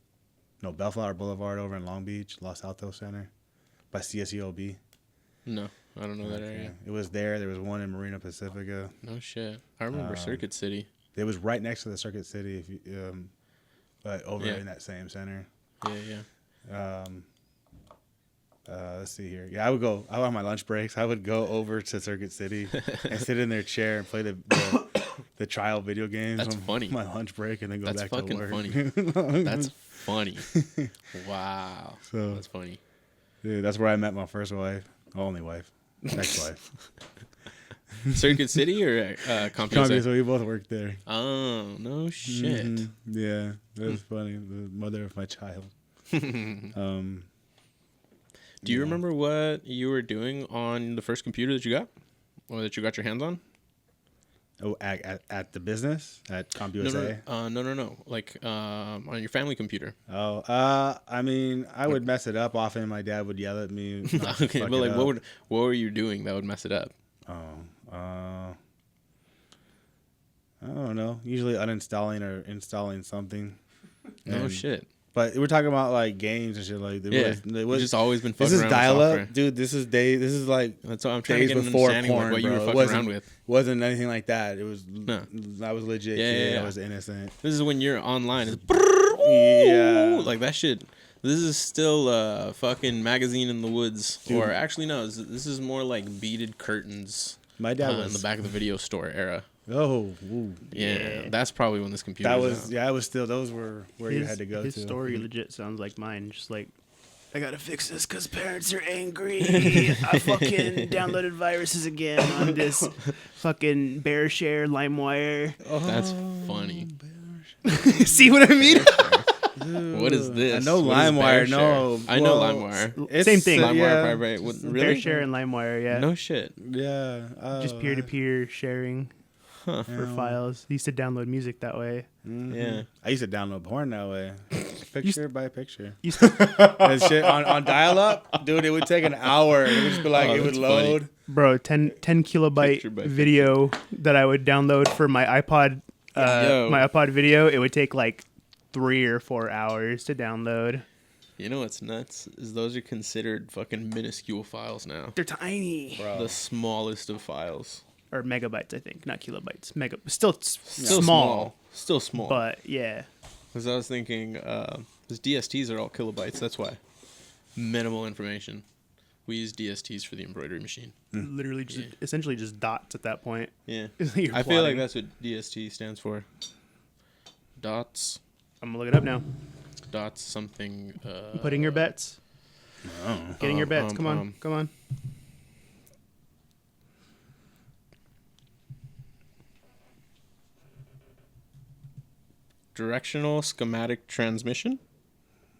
[SPEAKER 1] no, Bellflower Boulevard over in Long Beach, Los Altos Center, by CSUOB.
[SPEAKER 2] No, I don't know that
[SPEAKER 1] Okay.
[SPEAKER 2] area.
[SPEAKER 1] It was there. There was one in Marina Pacifica.
[SPEAKER 2] No shit. I remember Circuit City.
[SPEAKER 1] It was right next to the Circuit City, if you, but over
[SPEAKER 2] Yeah.
[SPEAKER 1] in that same center.
[SPEAKER 2] Yeah.
[SPEAKER 1] Let's see here. Yeah, I would on my lunch breaks. I would go over to Circuit City and sit in their chair and play the trial video games.
[SPEAKER 2] That's
[SPEAKER 1] on
[SPEAKER 2] funny.
[SPEAKER 1] My lunch break and then go
[SPEAKER 2] That's
[SPEAKER 1] back
[SPEAKER 2] fucking
[SPEAKER 1] to work.
[SPEAKER 2] funny. That's funny. Wow.
[SPEAKER 1] So-
[SPEAKER 2] That's funny.
[SPEAKER 1] Dude, that's where I met my first wife, only wife, ex-wife.
[SPEAKER 2] Circuit City or
[SPEAKER 1] Columbia,
[SPEAKER 2] CompUSA?
[SPEAKER 1] so we both worked there.
[SPEAKER 2] Oh, no shit.
[SPEAKER 1] Mhm. Yeah, that was funny. The mother of my child.
[SPEAKER 2] Do you remember what you were doing on the first computer that you got? Or that you got your hands on?
[SPEAKER 1] Oh, at the business at CompUSA?
[SPEAKER 2] No. Like on your family computer.
[SPEAKER 1] Oh, I mean, I would mess it up often. My dad would yell at me. not to
[SPEAKER 2] Okay,
[SPEAKER 1] fuck
[SPEAKER 2] but
[SPEAKER 1] it
[SPEAKER 2] like,
[SPEAKER 1] up.
[SPEAKER 2] what were you doing that would mess it up?
[SPEAKER 1] I don't know. Usually uninstalling or installing something.
[SPEAKER 2] No
[SPEAKER 1] And-
[SPEAKER 2] shit.
[SPEAKER 1] But we're talking about like games and shit. Like
[SPEAKER 2] It was just always been
[SPEAKER 1] this
[SPEAKER 2] fucking
[SPEAKER 1] is
[SPEAKER 2] around
[SPEAKER 1] dial
[SPEAKER 2] with
[SPEAKER 1] up,
[SPEAKER 2] software.
[SPEAKER 1] dude. This is like
[SPEAKER 2] That's what I'm trying to
[SPEAKER 1] days
[SPEAKER 2] get an
[SPEAKER 1] before
[SPEAKER 2] understanding of
[SPEAKER 1] porn,
[SPEAKER 2] what you
[SPEAKER 1] bro.
[SPEAKER 2] were
[SPEAKER 1] It
[SPEAKER 2] fucking
[SPEAKER 1] wasn't-
[SPEAKER 2] around with.
[SPEAKER 1] Wasn't anything like that. It was.
[SPEAKER 2] No.
[SPEAKER 1] I was legit.
[SPEAKER 2] Yeah,
[SPEAKER 1] kid.
[SPEAKER 2] yeah, yeah.
[SPEAKER 1] I was innocent.
[SPEAKER 2] This is when you're online. It's
[SPEAKER 1] Yeah.
[SPEAKER 2] like that shit. This is still a fucking magazine in the woods.
[SPEAKER 1] Dude.
[SPEAKER 2] Or actually, no. This is more like beaded curtains
[SPEAKER 1] My dad
[SPEAKER 2] in
[SPEAKER 1] was
[SPEAKER 2] the back of the video store era.
[SPEAKER 1] Oh, ooh.
[SPEAKER 2] Yeah, that's probably when this computer
[SPEAKER 1] That
[SPEAKER 2] was
[SPEAKER 1] was
[SPEAKER 2] out.
[SPEAKER 1] yeah. It was still those were where you had to go
[SPEAKER 3] his
[SPEAKER 1] to.
[SPEAKER 3] story legit sounds like mine. Just like, I gotta fix this because parents are angry. I fucking downloaded viruses again on this fucking BearShare, LimeWire.
[SPEAKER 2] That's funny.
[SPEAKER 3] See what I mean?
[SPEAKER 2] What is this?
[SPEAKER 1] I know
[SPEAKER 2] What is
[SPEAKER 1] LimeWire.
[SPEAKER 2] BearShare?
[SPEAKER 1] No,
[SPEAKER 2] I know
[SPEAKER 1] well,
[SPEAKER 2] LimeWire.
[SPEAKER 1] it's-
[SPEAKER 3] Same thing.
[SPEAKER 2] LimeWire
[SPEAKER 1] Yeah,
[SPEAKER 2] private. What, really?
[SPEAKER 3] BearShare and LimeWire, yeah.
[SPEAKER 2] No shit.
[SPEAKER 1] yeah.
[SPEAKER 3] Just peer-to-peer sharing for files. I used to download music that way.
[SPEAKER 2] Yeah.
[SPEAKER 1] I used to download porn that way, picture by picture.
[SPEAKER 3] Used to,
[SPEAKER 1] And shit on dial up, dude. It would take an hour. It would just be like
[SPEAKER 2] Oh,
[SPEAKER 1] it would
[SPEAKER 2] that's funny.
[SPEAKER 1] load.
[SPEAKER 3] bro, 10 kilobyte
[SPEAKER 2] Picture by
[SPEAKER 3] video that I would download for my iPod.
[SPEAKER 2] Yo.
[SPEAKER 3] My iPod video, it would take like 3 or 4 hours to download.
[SPEAKER 2] You know what's nuts? Is those are considered fucking minuscule files now.
[SPEAKER 3] They're tiny.
[SPEAKER 1] Bro.
[SPEAKER 2] The smallest of files.
[SPEAKER 3] Or megabytes, I think, not kilobytes. Still
[SPEAKER 2] Still
[SPEAKER 3] small,
[SPEAKER 2] Still small.
[SPEAKER 3] but yeah.
[SPEAKER 2] Because I was thinking, because DSTs are all kilobytes. That's why. Minimal information. We use DSTs for the embroidery machine.
[SPEAKER 3] Literally just essentially just dots at that point.
[SPEAKER 2] Yeah.
[SPEAKER 3] You're
[SPEAKER 2] I feel like
[SPEAKER 3] plotting.
[SPEAKER 2] that's what DST stands for. Dots.
[SPEAKER 3] I'm gonna look it up now.
[SPEAKER 2] Dots something.
[SPEAKER 3] Putting your bets. Getting your bets. Come on.
[SPEAKER 2] um,
[SPEAKER 3] Come on.
[SPEAKER 2] Directional schematic transmission.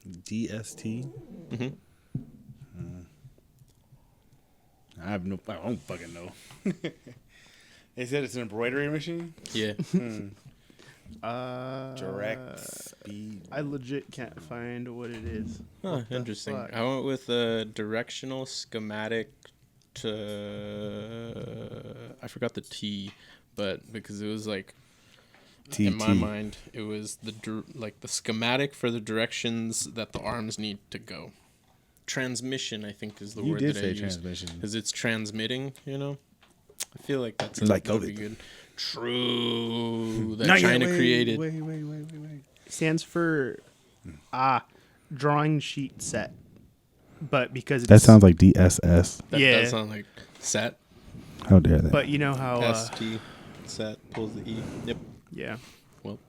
[SPEAKER 1] DST.
[SPEAKER 2] Mm-hmm.
[SPEAKER 1] I don't fucking know. They said it's an embroidery machine.
[SPEAKER 2] Yeah.
[SPEAKER 1] Direct speed.
[SPEAKER 3] I legit can't find what it is.
[SPEAKER 2] Huh,
[SPEAKER 3] What the
[SPEAKER 2] interesting.
[SPEAKER 3] fuck?
[SPEAKER 2] I went with a directional schematic to. I forgot the T, but because it was like in my mind, it was the schematic for the directions that the arms need to go. Transmission, I think, is the
[SPEAKER 1] You
[SPEAKER 2] word
[SPEAKER 1] did
[SPEAKER 2] that I
[SPEAKER 1] say
[SPEAKER 2] used.
[SPEAKER 1] transmission.
[SPEAKER 2] Because it's transmitting, you know? I feel like that's
[SPEAKER 1] Like
[SPEAKER 2] that would be
[SPEAKER 1] COVID.
[SPEAKER 2] good. True. That
[SPEAKER 1] Not yet,
[SPEAKER 2] China
[SPEAKER 1] wait,
[SPEAKER 2] created.
[SPEAKER 1] Wait.
[SPEAKER 3] Stands for drawing sheet set. But because it's,
[SPEAKER 1] That sounds like DSS.
[SPEAKER 2] That
[SPEAKER 3] Yeah.
[SPEAKER 2] does sound like set.
[SPEAKER 1] How dare they?
[SPEAKER 3] But you know how
[SPEAKER 2] ST. Set. Pulls the E. Yep.
[SPEAKER 3] yeah.
[SPEAKER 2] Well.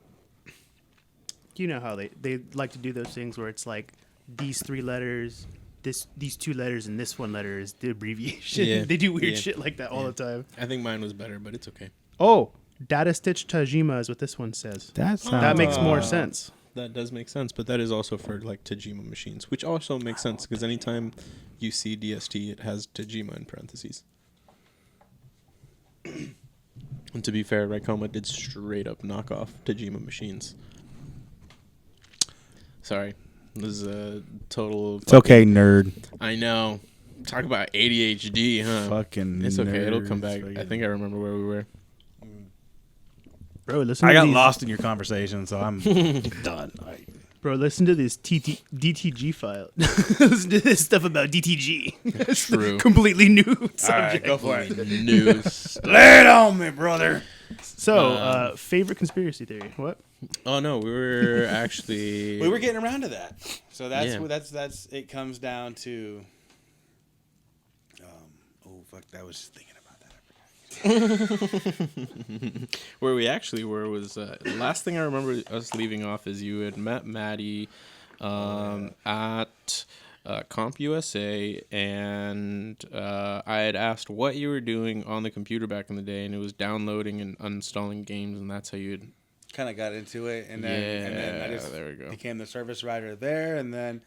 [SPEAKER 3] You know how they like to do those things where it's like these 3 letters, these 2 letters, and this 1 letter is the abbreviation.
[SPEAKER 2] Yeah.
[SPEAKER 3] They do weird
[SPEAKER 2] Yeah.
[SPEAKER 3] shit like that all
[SPEAKER 2] Yeah.
[SPEAKER 3] the time.
[SPEAKER 2] I think mine was better, but it's okay.
[SPEAKER 3] Oh, data stitch Tajima is what this one says.
[SPEAKER 1] that sounds
[SPEAKER 3] That makes more sense.
[SPEAKER 2] That does make sense, but that is also for like Tajima machines, which also makes sense because anytime you see DST, it has Tajima in parentheses. And to be fair, Raycoma did straight up knock off Tajima machines. Sorry, this is a total.
[SPEAKER 1] It's okay, nerd.
[SPEAKER 2] I know. Talk about ADHD, huh?
[SPEAKER 1] Fucking.
[SPEAKER 2] It's okay. It'll come
[SPEAKER 1] nerds,
[SPEAKER 2] back. I
[SPEAKER 1] fucking-
[SPEAKER 2] think I remember where we were.
[SPEAKER 3] Bro, listen
[SPEAKER 1] I
[SPEAKER 3] to
[SPEAKER 1] got
[SPEAKER 3] these,
[SPEAKER 1] lost in your conversation, so I'm done.
[SPEAKER 3] Bro, listen to this DTG file. Listen to this stuff about DTG. That's the
[SPEAKER 2] True.
[SPEAKER 3] completely new
[SPEAKER 1] All right,
[SPEAKER 3] subject.
[SPEAKER 1] go for it.
[SPEAKER 2] News.
[SPEAKER 1] Lay it on me, brother.
[SPEAKER 3] So, favorite conspiracy theory? What?
[SPEAKER 2] Oh no, we were actually.
[SPEAKER 1] We were getting around to that, so that's
[SPEAKER 2] Yeah.
[SPEAKER 1] that's it. Comes down to. Oh fuck! I was just thinking about that.
[SPEAKER 2] Where we actually were was the last thing I remember us leaving off is you had met Maddie at CompUSA, and I had asked what you were doing on the computer back in the day, and it was downloading and uninstalling games, and that's how you'd
[SPEAKER 1] kind of got into it, and then I just
[SPEAKER 2] there we go.
[SPEAKER 1] became the service writer there, and then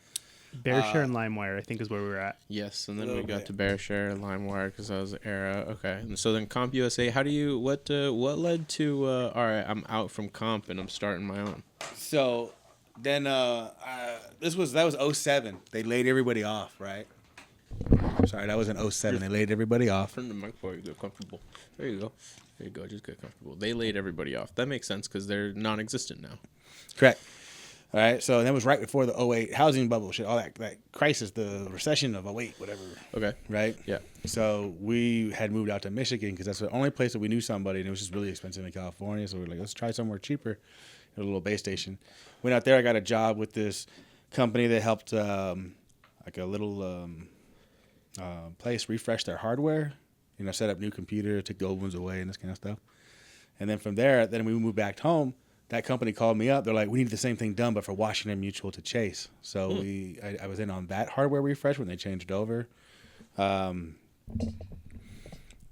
[SPEAKER 3] Bearshare and LimeWire, I think, is where we were at.
[SPEAKER 2] Yes, and then we
[SPEAKER 1] little
[SPEAKER 2] got
[SPEAKER 1] bit.
[SPEAKER 2] to Bearshare and LimeWire because that was the era. Okay, and so then CompUSA, how do you what led to all right, I'm out from Comp and I'm starting my own.
[SPEAKER 1] So then that was 07. They laid everybody off, right? Sorry, that was in 07. They laid everybody off.
[SPEAKER 2] Turn the mic before you get comfortable. There you go. There you go. Just get comfortable. They laid everybody off. That makes sense because they're non-existent now.
[SPEAKER 1] Correct. All right. So that was right before the 08 housing bubble shit, all that crisis, the recession of 08, whatever.
[SPEAKER 2] Okay.
[SPEAKER 1] Right?
[SPEAKER 2] Yeah.
[SPEAKER 1] So we had moved out to Michigan because that's the only place that we knew somebody, and it was just really expensive in California. So we were like, let's try somewhere cheaper. A little base station. Went out there. I got a job with this company that helped like a little place refresh their hardware. You know, set up new computer, took the old ones away, and this kind of stuff. And then from there, then we moved back home. That company called me up. They're like, we need the same thing done, but for Washington Mutual to Chase. So I was in on that hardware refresh when they changed over. And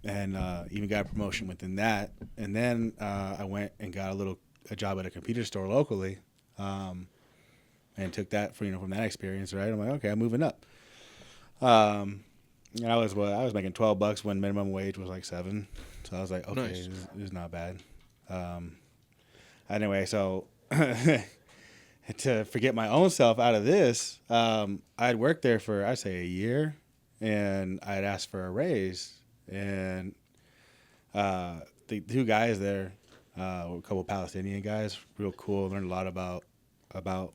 [SPEAKER 1] even got a promotion within that. And then I went and got a job at a computer store locally, and took that from that experience. Right, I'm like, okay, I'm moving up. And I was making $12 when minimum wage was like $7. So I was like, okay,
[SPEAKER 2] Nice.
[SPEAKER 1] this is not bad. Anyway, so to forget my own self out of this, I'd worked there for I'd say a year, and I'd asked for a raise, and the two guys there, a couple of Palestinian guys, real cool. Learned a lot about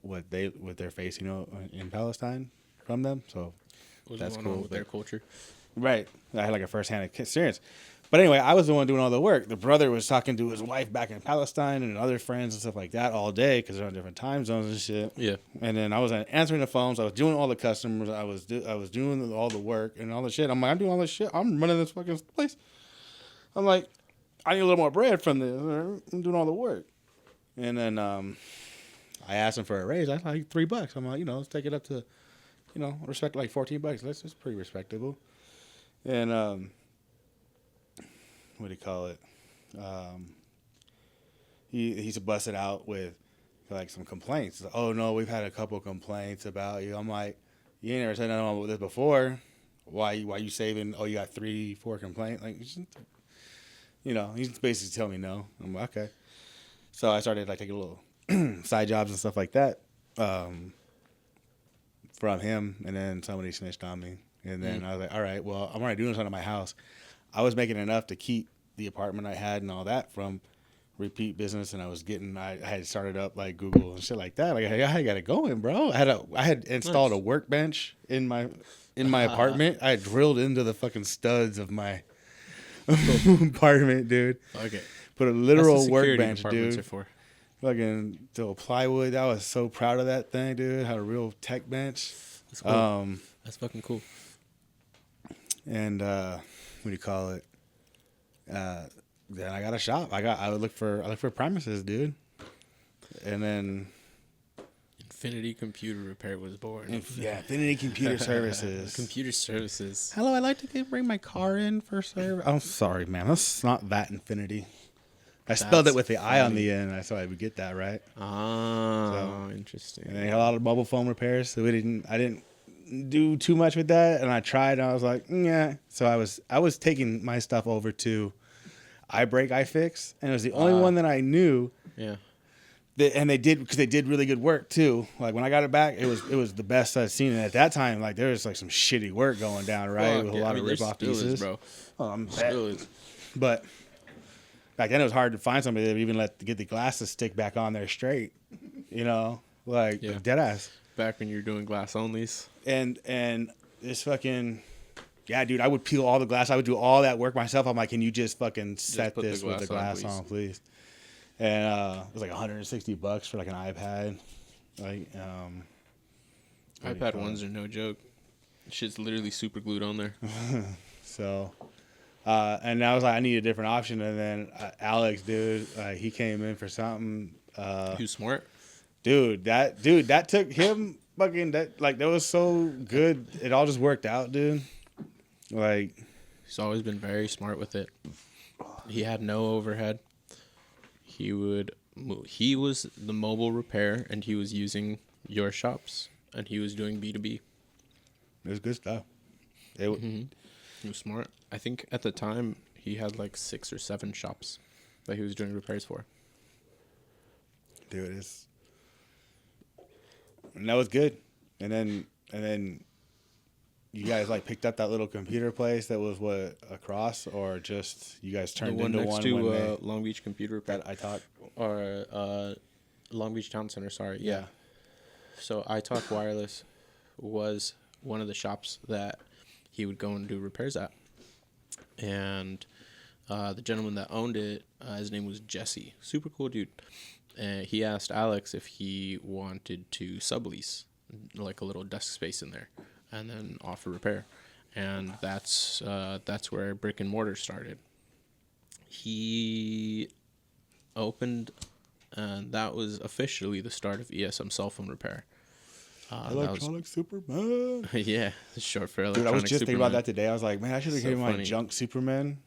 [SPEAKER 1] what they're facing, in Palestine from them. So that's cool.
[SPEAKER 2] With their culture.
[SPEAKER 1] Right. I had like a first-hand experience. But anyway, I was the one doing all the work. The brother was talking to his wife back in Palestine and other friends and stuff like that all day because they're on different time zones and shit.
[SPEAKER 2] Yeah.
[SPEAKER 1] And then I was answering the phones. I was doing all the customers. I was doing all the work and all the shit. I'm like, I'm doing all this shit. I'm running this fucking place. I'm like, I need a little more bread from this. I'm doing all the work. And then I asked him for a raise. I was like $3. I'm like, let's take it up to, respect like $14. That's pretty respectable. And what do you call it? He's busted out with like some complaints. Oh no, we've had a couple complaints about you. I'm like, you ain't never said nothing about this before. Why you saving? Oh, you got 3-4 complaints. Like, he's basically telling me no. I'm like, okay. So I started like taking little side jobs and stuff like that from him, and then somebody snitched on me. And then I was like, all right, well, I'm already doing something at my house. I was making enough to keep the apartment I had and all that from repeat business, and I had started up like Google and shit like that. Like, I got it going, bro. I had installed a workbench in my apartment. I had drilled into the fucking studs of my apartment, dude.
[SPEAKER 2] Okay.
[SPEAKER 1] Put a literal
[SPEAKER 2] That's what security
[SPEAKER 1] workbench,
[SPEAKER 2] departments
[SPEAKER 1] dude.
[SPEAKER 2] are for.
[SPEAKER 1] Fucking to plywood. I was so proud of that thing, dude. Had a real tech bench.
[SPEAKER 2] That's cool. That's fucking cool.
[SPEAKER 1] And what do you call it? Then I got a shop. I would look for premises, dude. And then
[SPEAKER 2] Infinity Computer Repair was born.
[SPEAKER 1] Infinity Computer Services.
[SPEAKER 2] Computer services.
[SPEAKER 1] Hello, I'd like to bring my car in for service. I'm sorry, man. That's not that Infinity. I spelled it with the I on the end. I thought I would get that right.
[SPEAKER 2] Oh, interesting.
[SPEAKER 1] And they had a lot of mobile phone repairs, so I didn't do too much with that. And I tried, and I was like, yeah. So I was taking my stuff over to iBreak, iFix, and it was the only one that I knew.
[SPEAKER 2] Yeah.
[SPEAKER 1] And they did, because they did really good work too. Like when I got it back, it was the best I'd seen. And at that time, like there was like some shitty work going down, right? With a lot of rip-off pieces,
[SPEAKER 2] bro.
[SPEAKER 1] Still is. But back then it was hard to find somebody that would even get the glasses stick back on there straight, like dead ass.
[SPEAKER 2] Back when you were doing glass onlys.
[SPEAKER 1] And this fucking, yeah, dude, I would peel all the glass. I would do all that work myself. I'm like, can you just fucking set this with the glass on, please? And it was like $160 for like an iPad. Like,
[SPEAKER 2] iPad ones are no joke. Shit's literally super glued on there.
[SPEAKER 1] So, and I was like, I need a different option. And then Alex, dude, he came in for something.
[SPEAKER 2] Who's smart?
[SPEAKER 1] Dude, that took him fucking that was so good. It all just worked out, dude. Like,
[SPEAKER 2] he's always been very smart with it. He had no overhead. He was the mobile repair, and he was using your shops, and he was doing B2B.
[SPEAKER 1] it was good stuff. It
[SPEAKER 2] He was smart. I think at the time he had like 6 or 7 shops that he was doing repairs for.
[SPEAKER 1] Dude, and that was good. And then you guys like picked up that little computer place that was across, or just you guys turned
[SPEAKER 2] The one
[SPEAKER 1] into
[SPEAKER 2] next
[SPEAKER 1] one
[SPEAKER 2] to
[SPEAKER 1] when they,
[SPEAKER 2] Long Beach Computer Repair.
[SPEAKER 1] that I talked.
[SPEAKER 2] Or Long Beach Town Center, sorry. Yeah. So iTalk Wireless was one of the shops that he would go and do repairs at. And the gentleman that owned it, his name was Jesse. Super cool dude. And he asked Alex if he wanted to sublease like a little desk space in there and then offer repair. And that's where brick and mortar started. He opened, and that was officially the start of ESM cell phone repair.
[SPEAKER 1] Electronic Superman.
[SPEAKER 2] Yeah, short for
[SPEAKER 1] Dude,
[SPEAKER 2] electronic
[SPEAKER 1] I was just thinking
[SPEAKER 2] Superman.
[SPEAKER 1] about that today. I was like, man, I should have
[SPEAKER 2] So
[SPEAKER 1] given my
[SPEAKER 2] funny.
[SPEAKER 1] junk Superman.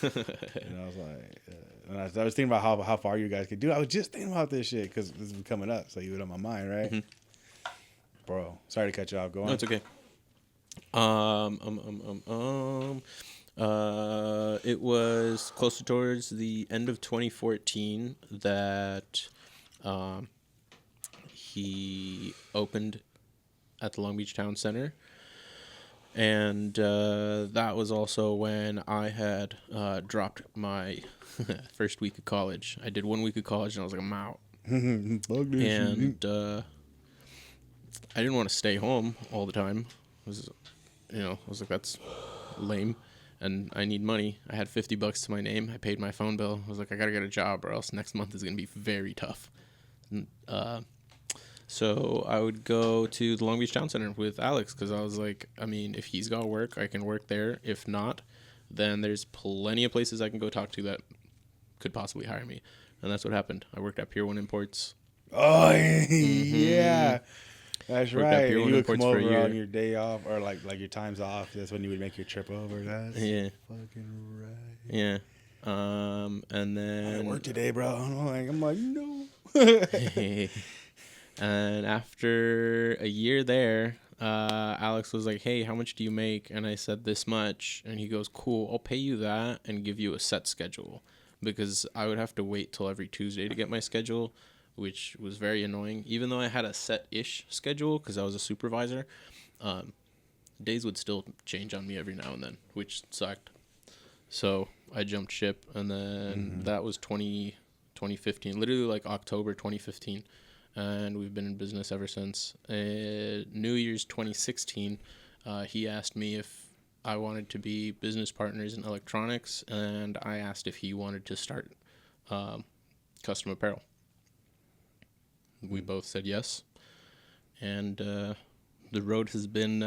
[SPEAKER 1] And I was like, and I was thinking about how far you guys could do. I was just thinking about this shit because this is coming up, so you had on my mind, right?
[SPEAKER 2] Mhm.
[SPEAKER 1] Bro, sorry to cut you off. Go on.
[SPEAKER 2] No, it's okay. It was closer towards the end of 2014 that he opened at the Long Beach Town Center. And that was also when I had dropped my first week of college. I did 1 week of college, and I was like, I'm out.
[SPEAKER 1] Bug this shit.
[SPEAKER 2] And I didn't want to stay home all the time. I was like, that's lame, and I need money. I had $50 to my name. I paid my phone bill. I was like, I gotta get a job, or else next month is gonna be very tough. So I would go to the Long Beach Town Center with Alex, because I was like, I mean, if he's got work, I can work there. If not, then there's plenty of places I can go talk to that could possibly hire me. And that's what happened. I worked at Pier 1 Imports.
[SPEAKER 1] Oh, yeah. That's
[SPEAKER 2] Worked at
[SPEAKER 1] right.
[SPEAKER 2] Pier
[SPEAKER 1] You
[SPEAKER 2] 1
[SPEAKER 1] would come
[SPEAKER 2] Imports for a
[SPEAKER 1] over
[SPEAKER 2] year.
[SPEAKER 1] on your day off, or like your time's off. That's when you would make your trip over. That's
[SPEAKER 2] Yeah.
[SPEAKER 1] fucking right.
[SPEAKER 2] Yeah. And
[SPEAKER 1] I
[SPEAKER 2] then
[SPEAKER 1] work today, bro. I'm like, no.
[SPEAKER 2] And after a year there, Alex was like, hey, how much do you make? And I said, this much. And he goes, cool, I'll pay you that and give you a set schedule, because I would have to wait till every Tuesday to get my schedule, which was very annoying. Even though I had a set-ish schedule because I was a supervisor, days would still change on me every now and then, which sucked. So I jumped ship, and then that was 2015, literally like October 2015. And we've been in business ever since. New Year's 2016, he asked me if I wanted to be business partners in electronics, and I asked if he wanted to start custom apparel. We both said yes, and the road has been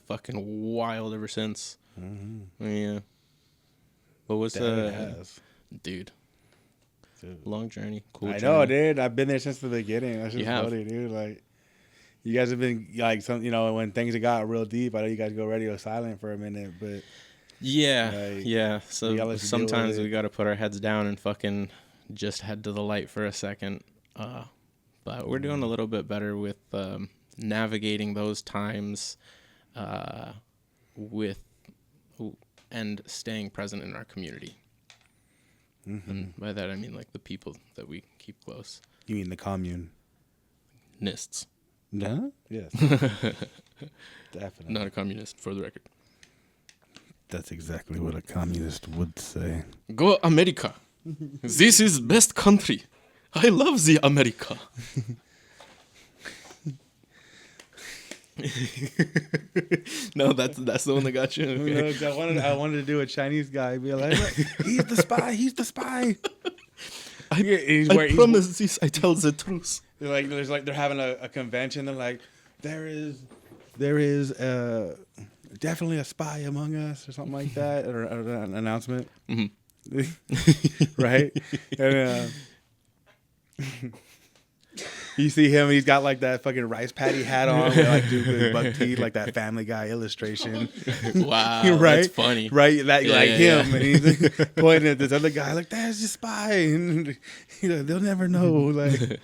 [SPEAKER 2] fucking wild ever since. Yeah. What was dude? Long journey, cool.
[SPEAKER 1] I
[SPEAKER 2] journey.
[SPEAKER 1] know, dude. I've been there since the beginning. That's just
[SPEAKER 2] You have.
[SPEAKER 1] funny, dude. Like, you guys have been like some, when things have got real deep. I know you guys go radio silent for a minute, but
[SPEAKER 2] Yeah,
[SPEAKER 1] like,
[SPEAKER 2] yeah.
[SPEAKER 1] we gotta
[SPEAKER 2] So
[SPEAKER 1] let you deal
[SPEAKER 2] sometimes
[SPEAKER 1] with
[SPEAKER 2] we
[SPEAKER 1] it.
[SPEAKER 2] got to put our heads down and fucking just head to the light for a second. But we're doing a little bit better with navigating those times and staying present in our community. And by that I mean like the people that we keep close.
[SPEAKER 1] You mean the commune?
[SPEAKER 2] Nists.
[SPEAKER 1] No. Yes. Definitely.
[SPEAKER 2] Not a communist, for the record.
[SPEAKER 1] That's exactly what a communist would say.
[SPEAKER 2] Go America. This is best country. I love the America. No, that's the one that got you. Okay.
[SPEAKER 1] I wanted to do a Chinese guy. Be like, he's the spy. He's the spy.
[SPEAKER 2] I promise this. I tell the truth.
[SPEAKER 1] They're having a convention. They're like, there is definitely a spy among us, or something like that, or an announcement. Right? And, You see him, he's got like that fucking rice patty hat on, with, like dude with buck teeth, like that Family Guy illustration.
[SPEAKER 2] Wow,
[SPEAKER 1] Right?
[SPEAKER 2] that's funny.
[SPEAKER 1] Right? That,
[SPEAKER 2] Yeah,
[SPEAKER 1] like
[SPEAKER 2] yeah,
[SPEAKER 1] him,
[SPEAKER 2] yeah.
[SPEAKER 1] and he's like, pointing at this other guy, like, that's just spy. And they'll never know. Like,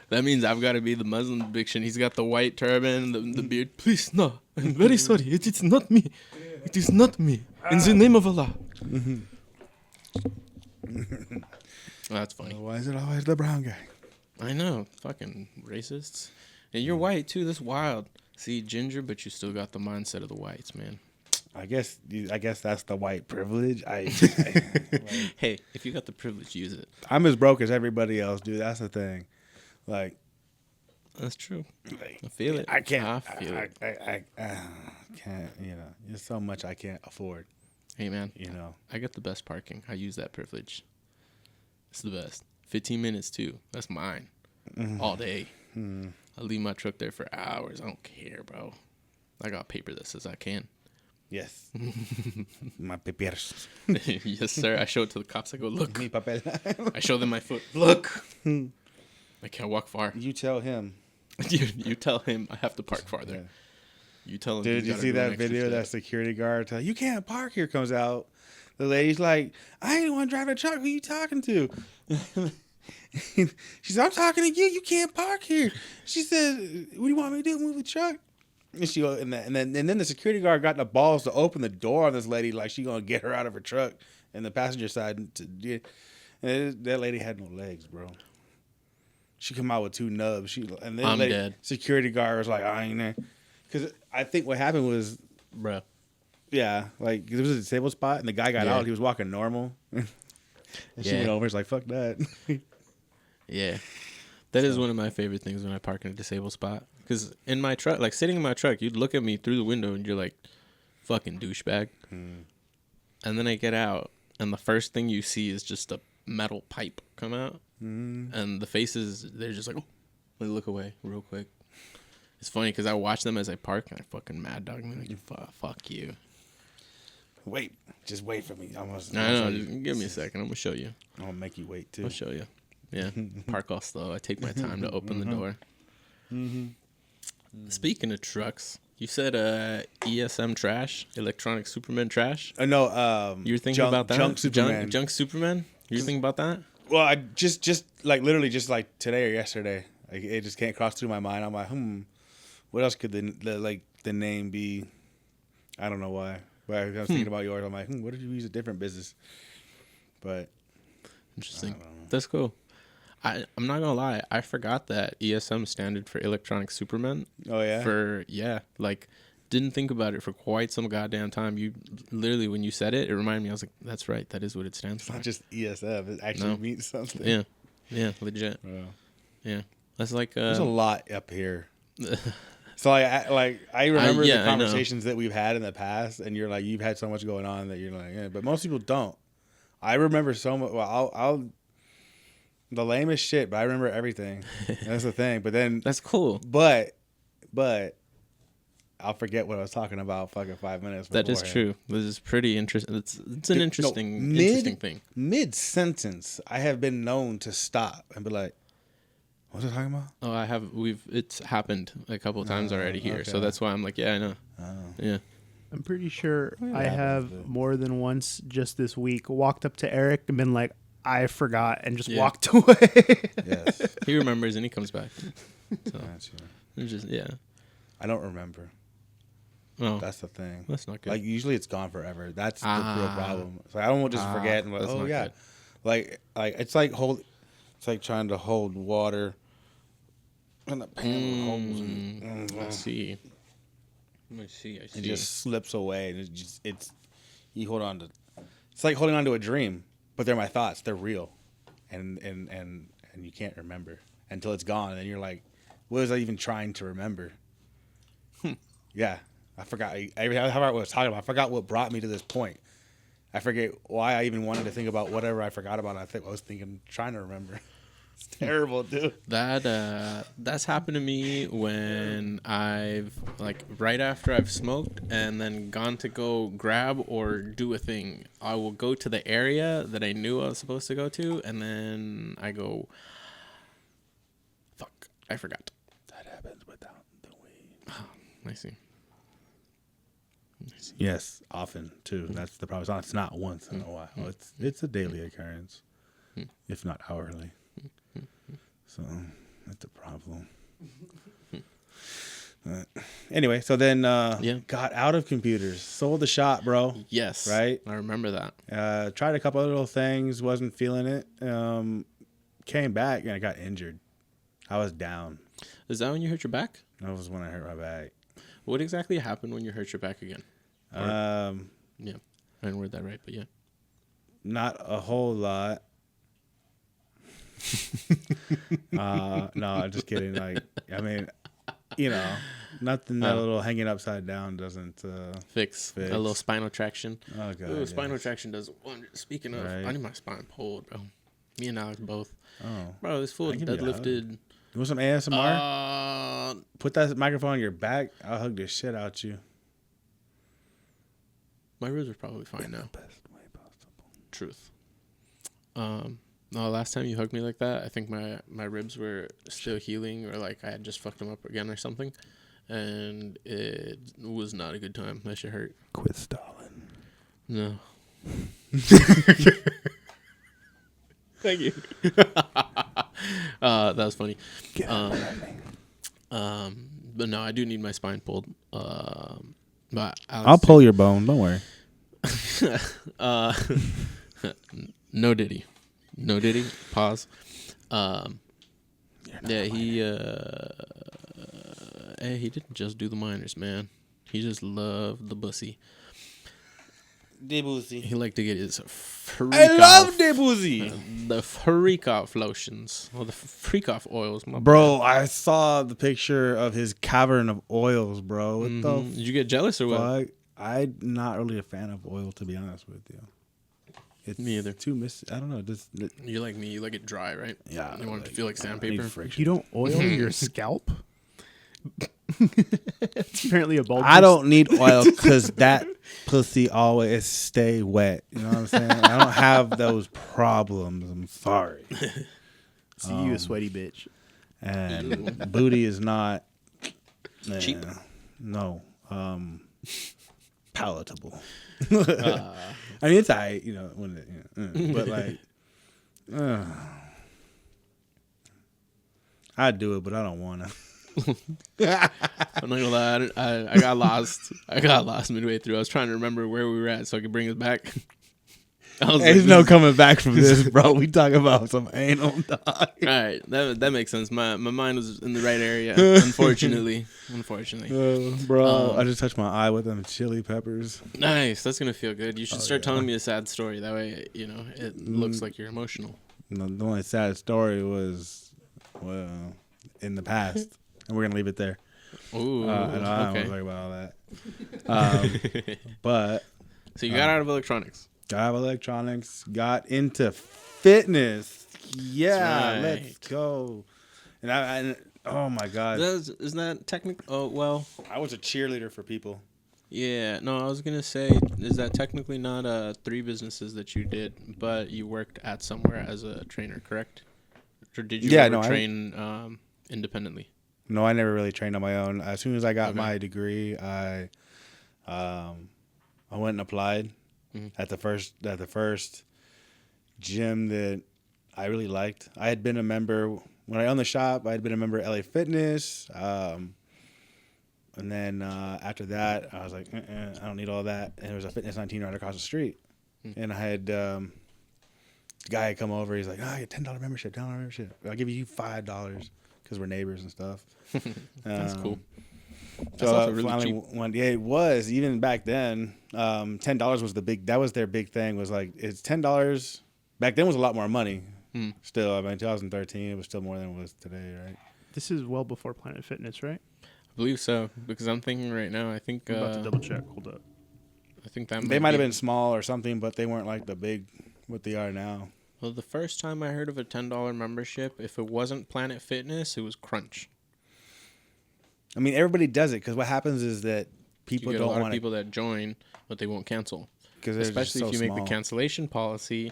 [SPEAKER 2] That means I've got to be the Muslim depiction. He's got the white turban, the beard. Please, no. I'm very sorry. It's not me. It is not me. In the name of Allah. That's funny.
[SPEAKER 1] why is it always the brown guy?
[SPEAKER 2] I know. Fucking racists. And you're white, too. That's wild. See, ginger, but you still got the mindset of the whites, man.
[SPEAKER 1] I guess that's the white privilege.
[SPEAKER 2] Hey, if you got the privilege, use it.
[SPEAKER 1] I'm as broke as everybody else, dude. That's the thing. Like,
[SPEAKER 2] That's true.
[SPEAKER 1] like,
[SPEAKER 2] I feel it.
[SPEAKER 1] I can't.
[SPEAKER 2] I feel it.
[SPEAKER 1] I can't. You know, there's so much I can't afford.
[SPEAKER 2] Hey, man.
[SPEAKER 1] You know.
[SPEAKER 2] I get the best parking. I use that privilege. It's the best. 15 minutes, too. That's mine. All day. I leave my truck there for hours. I don't care, bro. I got paper that says I can.
[SPEAKER 1] Yes. My papers.
[SPEAKER 2] Yes, sir. I show it to the cops. I go, look.
[SPEAKER 1] Mi papel.
[SPEAKER 2] I show them my foot. Look. I can't walk far.
[SPEAKER 1] You tell him.
[SPEAKER 2] You tell him I have to park farther.
[SPEAKER 1] Yeah.
[SPEAKER 2] You tell him.
[SPEAKER 1] Did
[SPEAKER 2] he's
[SPEAKER 1] you
[SPEAKER 2] gotta
[SPEAKER 1] see
[SPEAKER 2] do an
[SPEAKER 1] that
[SPEAKER 2] extra
[SPEAKER 1] video?
[SPEAKER 2] step.
[SPEAKER 1] That security guard tell you can't park here comes out. The lady's like, I ain't the one driving a truck. Who you talking to? She said, I'm talking to you. You can't park here. She said, what do you want me to do? Move the truck? And she go, and then the security guard got the balls to open the door on this lady like she gonna get her out of her truck and the passenger side. And that lady had no legs, bro. She come out with two nubs. And then
[SPEAKER 2] I'm dead.
[SPEAKER 1] Security guard was like, I ain't there. Because I think what happened was,
[SPEAKER 2] Bruh.
[SPEAKER 1] yeah, like there was a disabled spot and the guy got
[SPEAKER 2] Yeah.
[SPEAKER 1] out. He was walking normal. And she
[SPEAKER 2] Yeah.
[SPEAKER 1] went over. She's like, fuck that.
[SPEAKER 2] Yeah. That is one of my favorite things when I park in a disabled spot. Because in my truck, like sitting in my truck, you'd look at me through the window and you're like, fucking douchebag. And then I get out and the first thing you see is just a metal pipe come out. And the faces, they're just like, oh, they look away real quick. It's funny because I watch them as I park and I fucking mad dog me. Like, fuck you.
[SPEAKER 1] Wait. Just wait for me.
[SPEAKER 2] No, just give me a second. I'm going to show you.
[SPEAKER 1] I'm going to make you wait, too.
[SPEAKER 2] I'll show you. Yeah. Park all slow. I take my time to open the door. Speaking of trucks, you said ESM trash, electronic Superman trash.
[SPEAKER 1] No,
[SPEAKER 2] You were thinking about that?
[SPEAKER 1] Junk Superman.
[SPEAKER 2] Junk Superman? You were thinking about that?
[SPEAKER 1] Well, I just like literally just like today or yesterday, like it just came across through my mind. I'm like, what else could the name be? I don't know why. But I was thinking about yours. I'm like, what if you use a different business? But
[SPEAKER 2] Interesting. That's cool. I'm not gonna lie. I forgot that ESM standard for electronic Superman.
[SPEAKER 1] oh yeah,
[SPEAKER 2] Like didn't think about it for quite some goddamn time. You literally when you said it, it reminded me. I was like, that's right. That is what it stands
[SPEAKER 1] it's
[SPEAKER 2] for.
[SPEAKER 1] not just ESF. It actually means something.
[SPEAKER 2] Yeah, legit. Yeah, that's like
[SPEAKER 1] There's a lot up here. So I remember
[SPEAKER 2] yeah,
[SPEAKER 1] the
[SPEAKER 2] I know.
[SPEAKER 1] conversations that we've had in the past, and you're like, you've had so much going on that you're like, yeah, but most people don't. I remember so much. Well, I'll the lamest shit, but I remember everything. That's the thing. But then
[SPEAKER 2] that's cool.
[SPEAKER 1] But I'll forget what I was talking about. Fucking 5 minutes.
[SPEAKER 2] That is
[SPEAKER 1] beforehand.
[SPEAKER 2] true. This is pretty interesting. It's an interesting thing.
[SPEAKER 1] Mid sentence, I have been known to stop and be like, "What's it talking about?"
[SPEAKER 2] Oh, it's happened a couple of times already here, so
[SPEAKER 1] okay.
[SPEAKER 2] that's why I'm like, yeah, I know. Yeah.
[SPEAKER 3] I'm pretty sure I
[SPEAKER 1] happens,
[SPEAKER 3] have
[SPEAKER 1] but-
[SPEAKER 3] more than once just this week walked up to Eric and been like, I forgot, and just
[SPEAKER 2] Yeah.
[SPEAKER 3] walked away.
[SPEAKER 1] Yes.
[SPEAKER 2] He remembers and he comes back. So
[SPEAKER 1] Gotcha.
[SPEAKER 2] it's just
[SPEAKER 1] I don't remember.
[SPEAKER 2] Oh,
[SPEAKER 1] That's the thing.
[SPEAKER 2] that's not good.
[SPEAKER 1] Like usually it's gone forever. That's the real problem. So I don't just forget and like,
[SPEAKER 2] that's
[SPEAKER 1] oh
[SPEAKER 2] not
[SPEAKER 1] yeah,
[SPEAKER 2] good.
[SPEAKER 1] like it's like trying to hold water in the pan with holes in it.
[SPEAKER 2] I see. I see.
[SPEAKER 1] It just slips away, and you hold on to. It's like holding on to a dream, but they're my thoughts. They're real, and you can't remember until it's gone, and then you're like, what was I even trying to remember? Yeah, I forgot. How I was talking about. I forgot what brought me to this point. I forget why I even wanted to think about whatever I forgot about. I was trying to remember. It's terrible, dude.
[SPEAKER 2] That's happened to me when I've right after I've smoked and then gone to go grab or do a thing. I will go to the area that I knew I was supposed to go to, and then I go, fuck, I forgot.
[SPEAKER 1] That happens without the weed.
[SPEAKER 2] I see.
[SPEAKER 1] Yes, often too. That's the problem. It's not once in a while. It's a daily occurrence, if not hourly. So that's a problem. Anyway, so then got out of computers, sold the shop, bro.
[SPEAKER 2] Yes.
[SPEAKER 1] Right?
[SPEAKER 2] I remember that.
[SPEAKER 1] Tried a couple of little things, wasn't feeling it. Came back and I got injured. I was down.
[SPEAKER 2] Is that when you hurt your back?
[SPEAKER 1] That was when I hurt my back.
[SPEAKER 2] What exactly happened when you hurt your back again? Yeah, I didn't word that right, but yeah.
[SPEAKER 1] Not a whole lot. No, I'm just kidding. Like, I mean, nothing that little hanging upside down doesn't
[SPEAKER 2] fix. A little spinal traction.
[SPEAKER 1] Oh god.
[SPEAKER 2] Ooh, spinal traction does wonders. Speaking of, I need my spine pulled, bro. Me and Alex both.
[SPEAKER 1] Oh,
[SPEAKER 2] bro, this fool deadlifted.
[SPEAKER 1] You want some ASMR? Put that microphone on your back. I'll hug the shit out you.
[SPEAKER 2] My ribs are probably fine now.
[SPEAKER 1] Best way possible.
[SPEAKER 2] Truth. No, last time you hugged me like that, I think my ribs were still healing, or like I had just fucked them up again or something, and it was not a good time. That shit hurt.
[SPEAKER 1] Quit stalling.
[SPEAKER 2] No. Thank you. That was funny. But no, I do need my spine pulled. But
[SPEAKER 1] I'll pull your bone. Don't worry.
[SPEAKER 2] No diddy. Pause. Yeah, he didn't just do the minors, man. He just loved the bussy.
[SPEAKER 1] Debussy.
[SPEAKER 2] He liked to get his freak
[SPEAKER 1] I love
[SPEAKER 2] off.
[SPEAKER 1] Debussy.
[SPEAKER 2] The freak off lotions. Or the freak off oils.
[SPEAKER 1] Bro, I saw the picture of his cavern of oils, bro. What the
[SPEAKER 2] Did you get jealous or what?
[SPEAKER 1] I'm not really a fan of oil, to be honest with you. It's
[SPEAKER 2] Me either.
[SPEAKER 1] Too I don't know.
[SPEAKER 2] You're like me. You like it dry, right?
[SPEAKER 1] Yeah.
[SPEAKER 2] You want it to feel like sandpaper.
[SPEAKER 3] You don't oil your scalp? It's apparently a bald.
[SPEAKER 1] I don't need oil because that pussy always stay wet. You know what I'm saying? I don't have those problems. I'm sorry.
[SPEAKER 3] See you a sweaty bitch.
[SPEAKER 1] And booty is not
[SPEAKER 2] Cheap?
[SPEAKER 1] No. Palatable. I mean, it's alright, but like, I'd do it, but I don't want to.
[SPEAKER 2] I'm not gonna lie. I got lost. I got lost midway through. I was trying to remember where we were at so I could bring us back.
[SPEAKER 1] There's no coming back from this, bro. We talk about some anal dog.
[SPEAKER 2] All right, that makes sense. My mind was in the right area. Unfortunately.
[SPEAKER 1] Bro, I just touched my eye with them chili peppers.
[SPEAKER 2] Nice. That's gonna feel good. You should start telling me a sad story. That way, it looks like you're emotional.
[SPEAKER 1] The only sad story was, in the past, and we're gonna leave it there.
[SPEAKER 2] Ooh,
[SPEAKER 1] and I don't want to talk about all that. But
[SPEAKER 2] so you got out of electronics.
[SPEAKER 1] Got out of electronics. Got into fitness. Yeah,
[SPEAKER 2] right.
[SPEAKER 1] Let's go. And oh my god,
[SPEAKER 2] Isn't that technical? Oh well,
[SPEAKER 1] I was a cheerleader for people.
[SPEAKER 2] Yeah, no, I was gonna say, is that technically not 3 businesses that you did, but you worked at somewhere as a trainer, correct? Or did you train independently?
[SPEAKER 1] No, I never really trained on my own. As soon as I got my degree, I went and applied at the first gym that I really liked. I had been a member when I owned the shop. I had been a member of LA Fitness. And then after that, I was like, I don't need all that. And there was a Fitness 19 right across the street. And I had the guy had come over. He's like, I get $10 membership, I'll give you $5 because we're neighbors and stuff.
[SPEAKER 2] That's cool.
[SPEAKER 1] So
[SPEAKER 2] really
[SPEAKER 1] finally, it was. Even back then, $10 was that was their big thing. Was like, it's $10. Back then was a lot more money. Still, I mean, 2013, it was still more than it was today, right?
[SPEAKER 3] This is well before Planet Fitness, right?
[SPEAKER 2] I believe so, because I'm thinking right now, I think...
[SPEAKER 3] I'm about to double check. Hold up.
[SPEAKER 2] I think that
[SPEAKER 1] they might have been small or something, but they weren't like the big, what they are now.
[SPEAKER 2] Well, the first time I heard of a $10 membership, if it wasn't Planet Fitness, it was Crunch.
[SPEAKER 1] I mean, everybody does it, because what happens is that people
[SPEAKER 2] you get
[SPEAKER 1] don't
[SPEAKER 2] a lot
[SPEAKER 1] want
[SPEAKER 2] of people that join, but they won't cancel.
[SPEAKER 1] Especially
[SPEAKER 2] if you make the cancellation policy,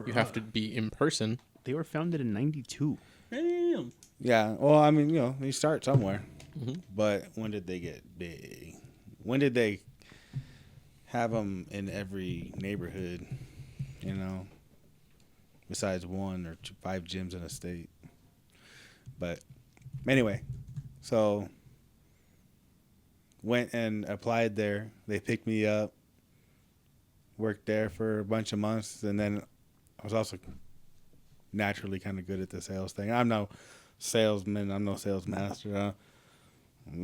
[SPEAKER 2] you have to be in person.
[SPEAKER 3] They were founded in 92.
[SPEAKER 2] Damn.
[SPEAKER 1] Yeah. Well, I mean, you start somewhere.
[SPEAKER 2] Mhm.
[SPEAKER 1] But when did they get big? When did they have them in every neighborhood? Besides 5 gyms in a state. But anyway, so went and applied there. They picked me up, worked there for a bunch of months, and then I was also naturally kind of good at the sales thing. I'm no salesman. I'm no sales master. I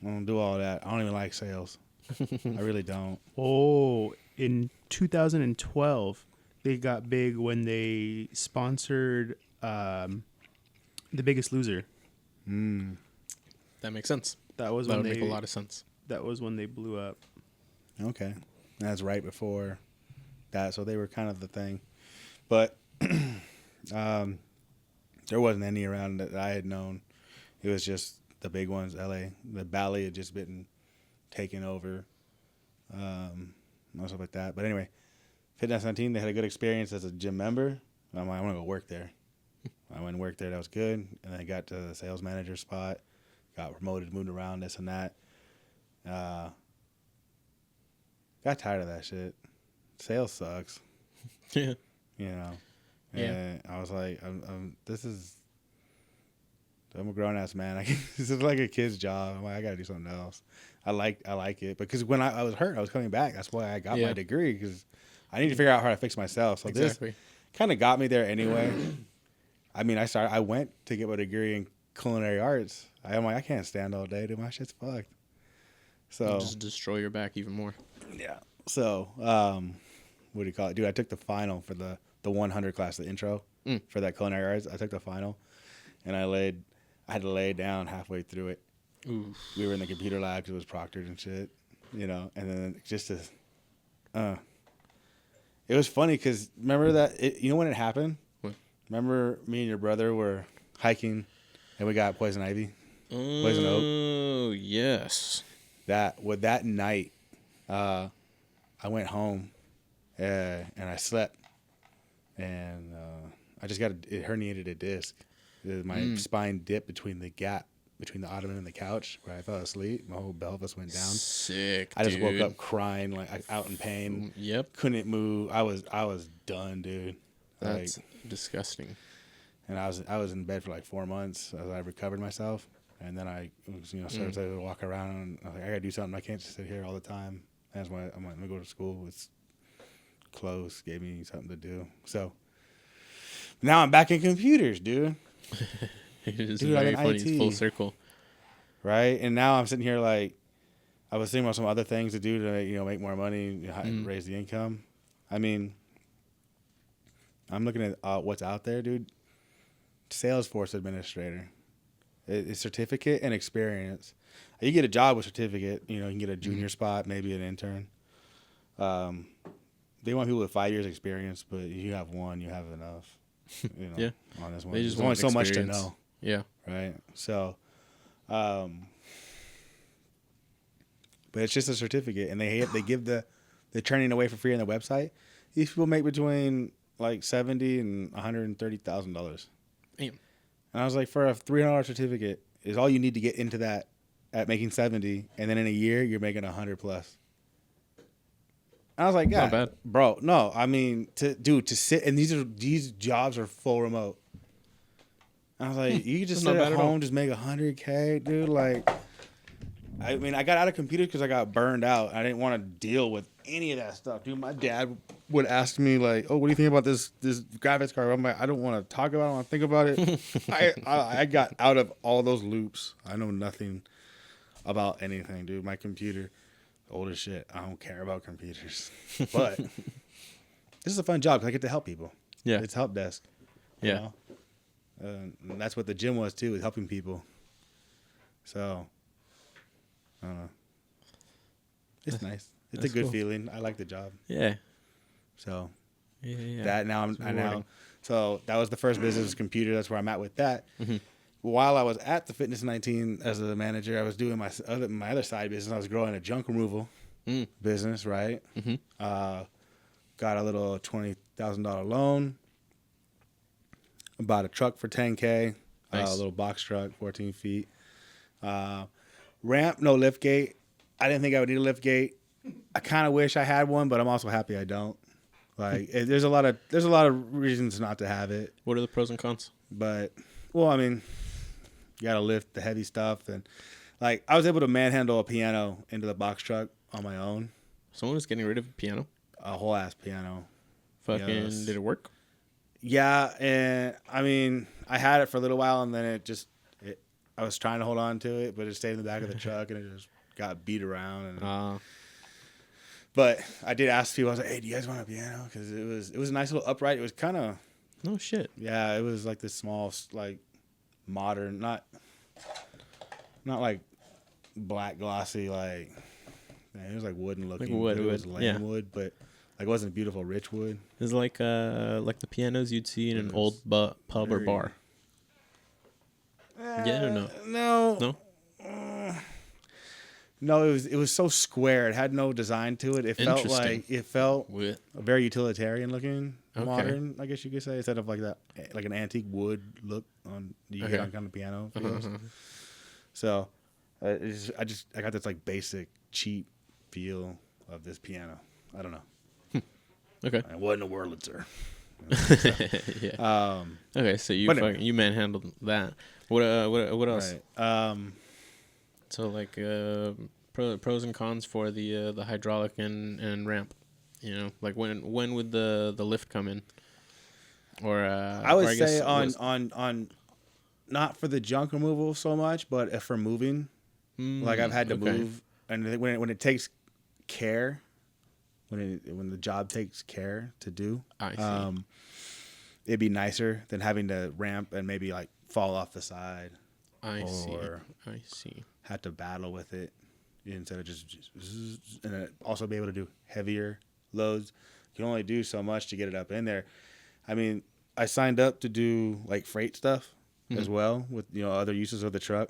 [SPEAKER 1] don't do all that. I don't even like sales. I really don't.
[SPEAKER 3] Oh, in 2012, they got big when they sponsored The Biggest Loser.
[SPEAKER 2] That makes sense.
[SPEAKER 3] That was
[SPEAKER 2] That
[SPEAKER 3] when
[SPEAKER 2] would
[SPEAKER 3] they
[SPEAKER 2] make a lot of sense.
[SPEAKER 3] That was when they blew up.
[SPEAKER 1] Okay. That's right before that. So they were kind of the thing. But there wasn't any around that I had known. It was just the big ones, LA. The Valley had just been taken over. And stuff like that. But anyway, Fitness 19, they had a good experience as a gym member. I'm like, I want to go work there. I went and worked there. That was good. And then I got to the sales manager spot. Got promoted, moved around, this and that. Got tired of that shit. Sales sucks.
[SPEAKER 2] Yeah.
[SPEAKER 1] And
[SPEAKER 2] Yeah.
[SPEAKER 1] I was like, I'm a grown ass man. This is like a kid's job. I'm like, I gotta do something else. I like it because when I was hurt, I was coming back. That's why I got my degree, because I need to figure out how to fix myself. So
[SPEAKER 2] Exactly.
[SPEAKER 1] this kind of got me there anyway. I mean, I went to get my degree in culinary arts. I'm like, I can't stand all day, dude. My shit's fucked. So
[SPEAKER 2] It'll just destroy your back even more.
[SPEAKER 1] yeah. So what do you call it, dude? I took the final for the 100 class, the intro for that culinary arts. I took the final, and I had to lay down halfway through it.
[SPEAKER 2] Ooh.
[SPEAKER 1] We were in the computer lab because it was proctored and shit, and then just to, it was funny because remember that, when it happened?
[SPEAKER 2] What?
[SPEAKER 1] Remember me and your brother were hiking and we got poison ivy? Poison oak?
[SPEAKER 2] Oh, yes.
[SPEAKER 1] That night, I went home and I slept and I just it herniated a disc. My spine dipped between the gap between the ottoman and the couch where I fell asleep. My whole pelvis went down.
[SPEAKER 2] Sick,
[SPEAKER 1] I just
[SPEAKER 2] dude.
[SPEAKER 1] woke up crying, like out in pain.
[SPEAKER 2] Yep.
[SPEAKER 1] Couldn't move. I was done, dude.
[SPEAKER 2] That's disgusting.
[SPEAKER 1] And I was in bed for like 4 months as I recovered myself. And then I started to walk around, and I was like, I gotta do something. I can't just sit here all the time. That's why I'm gonna go to school. It's close, gave me something to do. So now I'm back in computers, dude.
[SPEAKER 2] It is
[SPEAKER 1] Dude,
[SPEAKER 2] very
[SPEAKER 1] I'm in
[SPEAKER 2] funny.
[SPEAKER 1] IT.
[SPEAKER 2] It's full circle.
[SPEAKER 1] Right? And now I'm sitting here like, I was thinking about some other things to do to make more money, raise the income. I mean, I'm looking at what's out there, dude. Salesforce administrator. It's certificate and experience. You get a job with certificate. You can get a junior spot, maybe an intern. They want people with 5 years experience, but if you have one, you have enough.
[SPEAKER 2] Yeah.
[SPEAKER 1] On this one,
[SPEAKER 2] They just
[SPEAKER 1] there's only
[SPEAKER 2] want
[SPEAKER 1] so much to
[SPEAKER 2] experience.
[SPEAKER 1] know.
[SPEAKER 2] Yeah.
[SPEAKER 1] Right. So, but it's just a certificate, and they give the training away for free on their website. These people make between like $70,000 and $130,000.
[SPEAKER 2] Damn.
[SPEAKER 1] And I was like, for a $300 certificate is all you need to get into that at making 70, and then in a year you're making 100 plus. And I was like, yeah,
[SPEAKER 2] Not bad.
[SPEAKER 1] bro. No, I mean, to sit, and these jobs are full remote. I was like, you could just
[SPEAKER 2] That's
[SPEAKER 1] sit
[SPEAKER 2] not
[SPEAKER 1] at
[SPEAKER 2] bad at all.
[SPEAKER 1] home, just make $100K, dude. Like, I mean, I got out of computers because I got burned out. I didn't want to deal with any of that stuff, dude. My dad would ask me like, "Oh, what do you think about this graphics card?" I'm like, I don't want to talk about it. I don't want to think about it. I got out of all those loops. I know nothing about anything, dude. My computer, old as shit. I don't care about computers. But this is a fun job because I get to help people.
[SPEAKER 2] Yeah.
[SPEAKER 1] It's help desk. you
[SPEAKER 2] Yeah.
[SPEAKER 1] know? And that's what the gym was too, is helping people. So, I don't know. It's nice. It's a
[SPEAKER 2] that's
[SPEAKER 1] good
[SPEAKER 2] cool.
[SPEAKER 1] feeling. I like the job.
[SPEAKER 2] Yeah.
[SPEAKER 1] So
[SPEAKER 2] Yeah.
[SPEAKER 1] that now
[SPEAKER 2] It's
[SPEAKER 1] I now.
[SPEAKER 2] rewarding.
[SPEAKER 1] So that was the first business, computer. That's where I'm at with that.
[SPEAKER 2] Mm-hmm.
[SPEAKER 1] While I was at the Fitness 19 as a manager, I was doing my other side business. I was growing a junk removal business, right?
[SPEAKER 2] Mm-hmm.
[SPEAKER 1] Got a little $20,000 loan. Bought a truck for $10K.
[SPEAKER 2] Nice.
[SPEAKER 1] A little box truck, 14 feet. Ramp, no lift gate. I didn't think I would need a lift gate. I kind of wish I had one, but I'm also happy I don't. Like, there's a lot of reasons not to have it.
[SPEAKER 2] What are the pros and cons?
[SPEAKER 1] But, well, I mean, you got to lift the heavy stuff. And, like, I was able to manhandle a piano into the box truck on my own.
[SPEAKER 2] Someone was getting rid of a piano?
[SPEAKER 1] A whole ass piano.
[SPEAKER 2] Fucking,
[SPEAKER 1] Yes.
[SPEAKER 2] did it work?
[SPEAKER 1] Yeah, and, I mean, I had it for a little while, and then I was trying to hold on to it, but it stayed in the back of the truck, and it just got beat around. And, but I did ask people, I was like, hey, do you guys want a piano? Because it was a nice little upright. It was kind of...
[SPEAKER 2] No shit.
[SPEAKER 1] Yeah, it was like this small, like, modern, not like black glossy, like, man, it was like wooden looking.
[SPEAKER 2] Like wood,
[SPEAKER 1] it was
[SPEAKER 2] wood,
[SPEAKER 1] lame
[SPEAKER 2] yeah.
[SPEAKER 1] wood, but like it wasn't beautiful rich wood.
[SPEAKER 2] It's like the pianos you'd see in an old pub or bar. Yeah or no?
[SPEAKER 1] No. No, it was so square. It had no design to it. It felt
[SPEAKER 2] With
[SPEAKER 1] very utilitarian looking,
[SPEAKER 2] Okay.
[SPEAKER 1] modern, I guess you could say, instead of like that, like an antique wood look on you get on kind of piano. feels. So, I got this like basic cheap feel of this piano. I don't know.
[SPEAKER 2] Okay.
[SPEAKER 1] And what in the Wurlitzer?
[SPEAKER 2] Yeah. Okay, so you manhandled that. What else?
[SPEAKER 1] Right.
[SPEAKER 2] So like pros and cons for the hydraulic and ramp. You know, like when would the lift come in? Or
[SPEAKER 1] I would say on not for the junk removal so much, but for moving. Like I've had to move, and when it takes care, when the job takes care to do,
[SPEAKER 2] I see.
[SPEAKER 1] It'd be nicer than having to ramp and maybe like fall off the side.
[SPEAKER 2] I
[SPEAKER 1] or
[SPEAKER 2] see.
[SPEAKER 1] have to battle with it instead of just and then also be able to do heavier loads. You can only do so much to get it up in there. I mean, I signed up to do like freight stuff as well with other uses of the truck.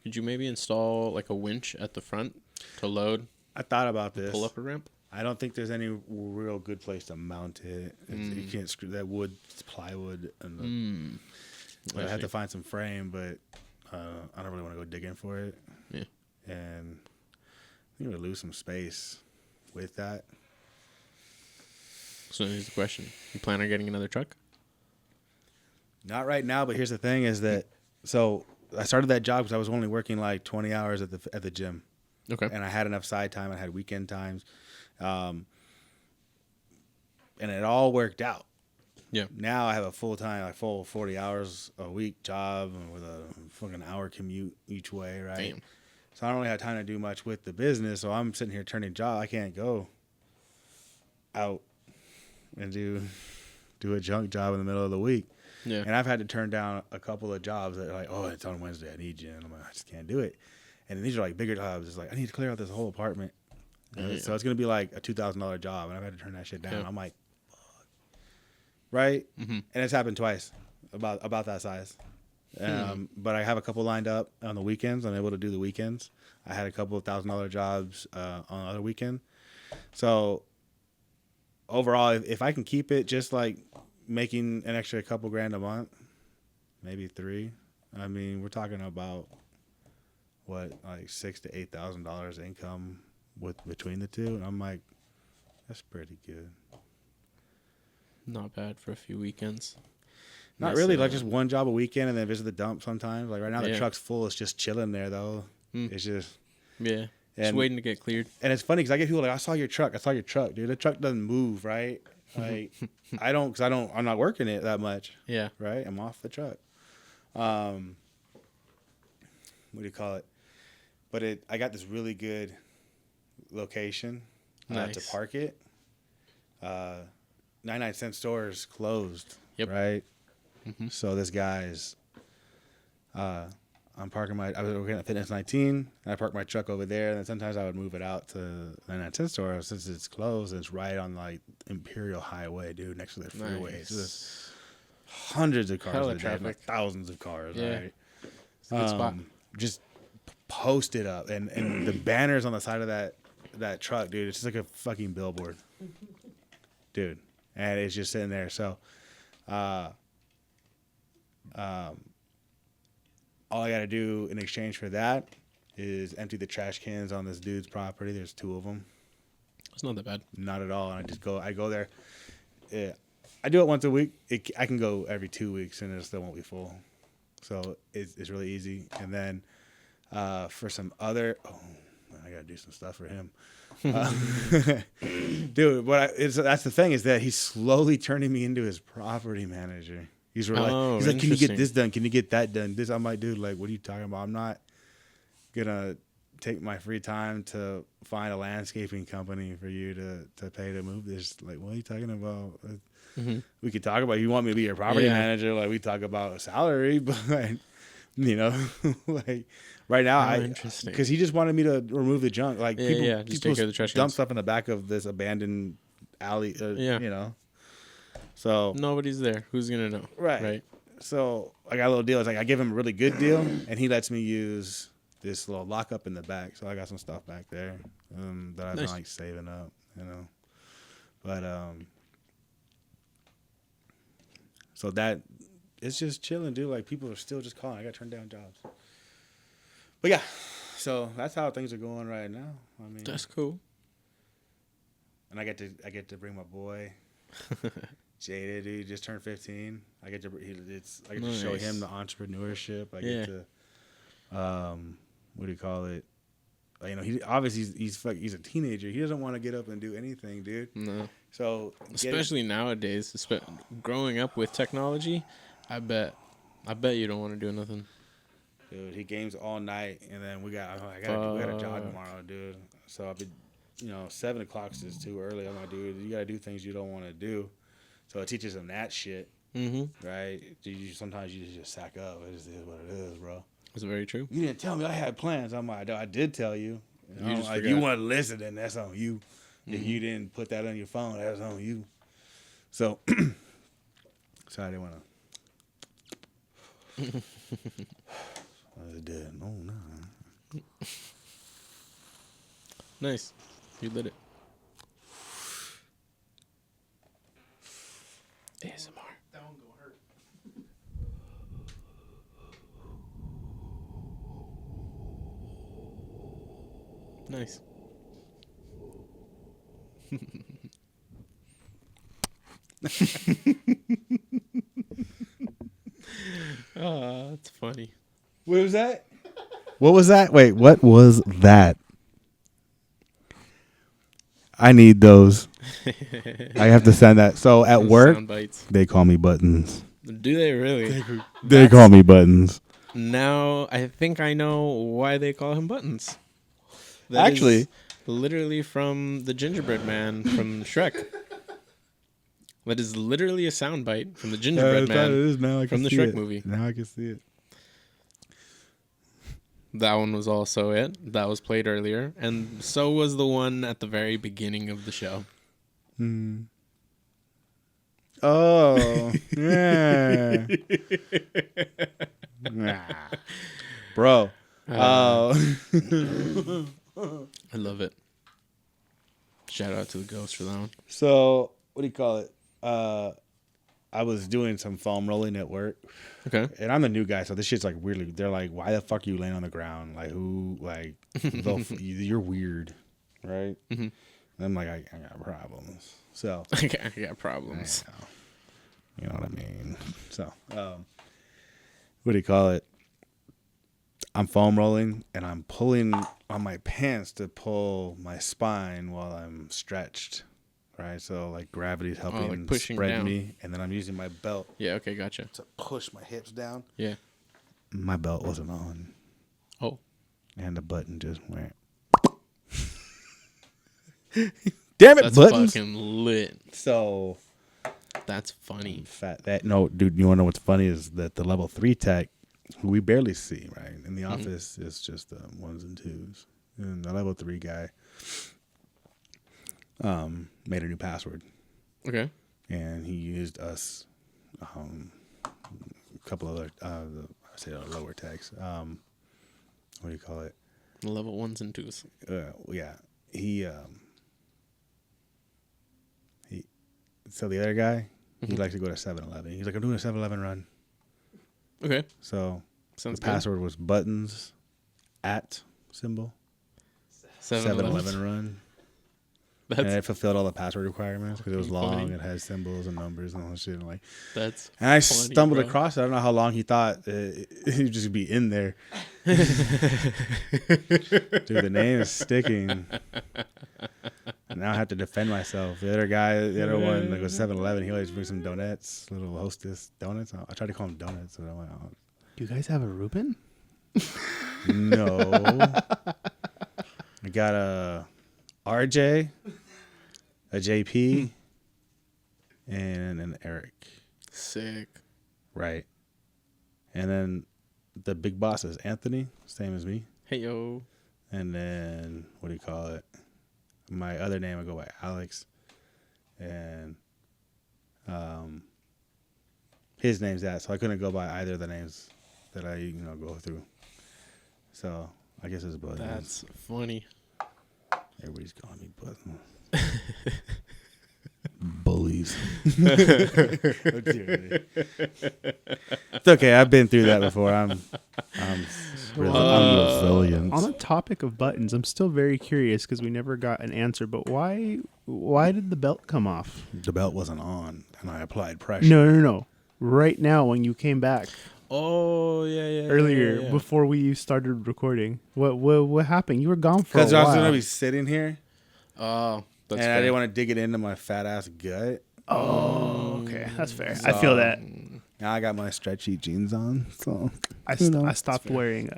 [SPEAKER 2] Could you maybe install like a winch at the front to load?
[SPEAKER 1] I thought about this.
[SPEAKER 2] Pull up a ramp?
[SPEAKER 1] I don't think there's any real good place to mount it. You can't screw that wood, it's plywood, and I have to find some frame, but I don't really want to go digging for it.
[SPEAKER 2] Yeah.
[SPEAKER 1] And I think we'll lose some space with that.
[SPEAKER 2] So here's the question: you plan on getting another truck?
[SPEAKER 1] Not right now, but here's the thing: is that so I started that job because I was only working like 20 hours at the gym.
[SPEAKER 2] Okay.
[SPEAKER 1] And I had enough side time. I had weekend times. And it all worked out.
[SPEAKER 2] Yeah.
[SPEAKER 1] Now I have a full-time, like full 40 hours a week job with a fucking hour commute each way, right?
[SPEAKER 2] Damn.
[SPEAKER 1] So I don't really have time to do much with the business. So I'm sitting here turning job. I can't go out and do a junk job in the middle of the week.
[SPEAKER 2] Yeah.
[SPEAKER 1] And I've had to turn down a couple of jobs that are like, oh, it's on Wednesday. I need you. And I'm like, I just can't do it. And these are like bigger jobs. It's like, I need to clear out this whole apartment.
[SPEAKER 2] Yeah.
[SPEAKER 1] So it's going to be like a $2,000 job. And I've had to turn that shit down.
[SPEAKER 2] Yeah.
[SPEAKER 1] I'm like, fuck. Right?
[SPEAKER 2] Mm-hmm.
[SPEAKER 1] And it's happened twice about that size. But I have a couple lined up on the weekends. I'm able to do the weekends. I had a couple of $1,000 jobs on the other weekend. So overall, if I can keep it just like making an extra couple grand a month, maybe $3,000. I mean, we're talking about what, like $6,000 to $8,000 income between the two. And I'm like, that's pretty good.
[SPEAKER 2] Not bad for a few weekends.
[SPEAKER 1] Not really, like just one job a weekend and then visit the dump sometimes. Like right now the truck's full. It's just chilling there though. It's just
[SPEAKER 2] just waiting to get cleared.
[SPEAKER 1] And it's funny because I get people like, I saw your truck, dude. The truck doesn't move, right? Like I'm not working it that much.
[SPEAKER 2] Yeah.
[SPEAKER 1] Right? I'm off the truck. What do you call it? But I got this really good location to park it. 99-cent stores closed.
[SPEAKER 2] Yep.
[SPEAKER 1] Right? Mm-hmm. So this guy's I was working at Fitness 19, and I parked my truck over there, and then sometimes I would move it out to the 99-cent store since it's closed, and it's right on like Imperial Highway, dude, next to the freeway.
[SPEAKER 2] Nice.
[SPEAKER 1] It's just hundreds of cars
[SPEAKER 2] Hella
[SPEAKER 1] a day, like
[SPEAKER 2] traffic.
[SPEAKER 1] thousands of cars, right?
[SPEAKER 2] It's a good spot.
[SPEAKER 1] Just posted up, and the banners on the side of that truck, dude, it's just like a fucking billboard, dude, and it's just sitting there. So Uh, um, all I got to do in exchange for that is empty the trash cans on this dude's property. There's 2 of them.
[SPEAKER 2] It's not that bad.
[SPEAKER 1] Not at all. And I go there. Yeah, I do it once a week. I can go every 2 weeks and it still won't be full. So it's really easy. And then for some other, I gotta do some stuff for him, dude. That's the thing is that he's slowly turning me into his property manager. He's like, can you get this done? Can you get that done? I'm like, dude, like, what are you talking about? I'm not gonna take my free time to find a landscaping company for you to pay to move this. Like, what are you talking about? We could talk about, you want me to be your property manager, like we talk about a salary, but you know, like right now, because he just wanted me to remove the junk. Like people
[SPEAKER 2] just take care of the trash
[SPEAKER 1] dump
[SPEAKER 2] cans.
[SPEAKER 1] stuff in the back of this abandoned alley, you know. So
[SPEAKER 2] nobody's there. Who's gonna know? Right.
[SPEAKER 1] So I got a little deal. It's like I give him a really good deal, and he lets me use this little lockup in the back. So I got some stuff back there that I've been like saving up, you know. But so that it's just chilling, dude. Like people are still just calling. I got turned down jobs. But yeah, so that's how things are going right now. I mean,
[SPEAKER 2] that's cool.
[SPEAKER 1] And I get to bring my boy. Jada, dude, just turned 15. I get to show him the entrepreneurship. I get to, what do you call it? You know, he obviously he's a teenager. He doesn't want to get up and do anything, dude.
[SPEAKER 2] No.
[SPEAKER 1] So
[SPEAKER 2] especially nowadays, growing up with technology, I bet you don't want to do nothing.
[SPEAKER 1] Dude, he games all night, and then we got a job tomorrow, dude. So I'll be, 7 o'clock is too early. I'm like, dude, you gotta do things you don't want to do. So it teaches him that shit, right? Sometimes you just sack up. It just is what it is, bro.
[SPEAKER 2] That's very true.
[SPEAKER 1] You didn't tell me I had plans. I'm like, I did tell you. You weren't listening. That's on you. If you didn't put that on your phone, that's on you. So, sorry, I didn't want to. I did. Oh, no.
[SPEAKER 2] Nice. You lit it. ASMR.
[SPEAKER 3] That one gonna hurt.
[SPEAKER 2] Nice. That's funny.
[SPEAKER 1] What was that? What was that? Wait, what was that? I need those. I have to send that. So at work, they call me Buttons.
[SPEAKER 2] Do they really?
[SPEAKER 1] They call me Buttons.
[SPEAKER 2] Now I think I know why they call him Buttons.
[SPEAKER 1] Actually,
[SPEAKER 2] literally from the Gingerbread Man from Shrek. That is literally a soundbite from the Gingerbread Man from the Shrek movie.
[SPEAKER 1] Now I can see it.
[SPEAKER 2] That one was also it. That was played earlier. And so was the one at the very beginning of the show.
[SPEAKER 1] Oh, yeah. Bro.
[SPEAKER 2] I love it. Shout out to the ghost for that one.
[SPEAKER 1] So, what do you call it? I was doing some foam rolling at work.
[SPEAKER 2] Okay.
[SPEAKER 1] And I'm the new guy, so this shit's like weirdly. They're like, "Why the fuck are you laying on the ground? Like, who? Like, you're weird, right?" Mm-hmm. And I'm like, I got problems. So
[SPEAKER 2] I got problems.
[SPEAKER 1] You know what I mean? So, what do you call it? I'm foam rolling and I'm pulling on my pants to pull my spine while I'm stretched. Right, so like gravity's helping
[SPEAKER 2] like pushing
[SPEAKER 1] spread
[SPEAKER 2] down.
[SPEAKER 1] me, and then I'm using my belt.
[SPEAKER 2] Yeah, okay, gotcha.
[SPEAKER 1] To push my hips down.
[SPEAKER 2] Yeah.
[SPEAKER 1] My belt wasn't on.
[SPEAKER 2] Oh.
[SPEAKER 1] And the button just went. Damn it,
[SPEAKER 2] that's
[SPEAKER 1] buttons.
[SPEAKER 2] Fucking lit.
[SPEAKER 1] So.
[SPEAKER 2] That's funny.
[SPEAKER 1] No, dude, you want to know what's funny is that the level 3 tech, who we barely see, right? In the office, it's just ones and twos. And the level 3 guy made a new password.
[SPEAKER 2] Okay.
[SPEAKER 1] And he used us, a couple other, I say lower techs. What do you call it?
[SPEAKER 2] Level 1s and 2s.
[SPEAKER 1] Yeah. So the other guy, He likes to go to 7-Eleven. He's like, I'm doing a 7-Eleven run.
[SPEAKER 2] Okay.
[SPEAKER 1] So
[SPEAKER 2] Sounds
[SPEAKER 1] the
[SPEAKER 2] good.
[SPEAKER 1] password was buttons at symbol 7-Eleven run. And it fulfilled all the password requirements because it was long.
[SPEAKER 2] funny.
[SPEAKER 1] It had symbols and numbers and all that shit. And like,
[SPEAKER 2] That's
[SPEAKER 1] and I
[SPEAKER 2] funny,
[SPEAKER 1] stumbled
[SPEAKER 2] bro.
[SPEAKER 1] across it. I don't know how long he thought he'd just be in there. Dude, the name is sticking. And now I have to defend myself. The other one, like was 7-Eleven. He always brings some donuts, little Hostess donuts. I tried to call them donuts, and I went, oh,
[SPEAKER 3] Do you guys have a Reuben?
[SPEAKER 1] no. I got a RJ, a JP, and an Eric.
[SPEAKER 2] Sick.
[SPEAKER 1] Right. And then the big boss is Anthony, same as me.
[SPEAKER 2] Hey, yo.
[SPEAKER 1] And then, what do you call it? My other name I go by Alex. And his name's that. So I couldn't go by either of the names that I go through. So I guess it's both.
[SPEAKER 2] That's funny.
[SPEAKER 1] Everybody's calling me bullies. It's okay. I've been through that before. I'm resilient.
[SPEAKER 3] On the topic of buttons, I'm still very curious because we never got an answer. But why did the belt come off?
[SPEAKER 1] The belt wasn't on, and I applied pressure.
[SPEAKER 3] No. Right now, when you came back
[SPEAKER 2] Oh, yeah.
[SPEAKER 3] earlier, before we started recording, what happened? You were gone for a
[SPEAKER 1] Because I was
[SPEAKER 3] while.
[SPEAKER 1] gonna be sitting here,
[SPEAKER 2] Oh, that's
[SPEAKER 1] and
[SPEAKER 2] fair.
[SPEAKER 1] I didn't want to dig it into my fat ass gut.
[SPEAKER 3] Oh, okay, that's fair. I feel that.
[SPEAKER 1] Now I got my stretchy jeans on, so
[SPEAKER 3] I stopped wearing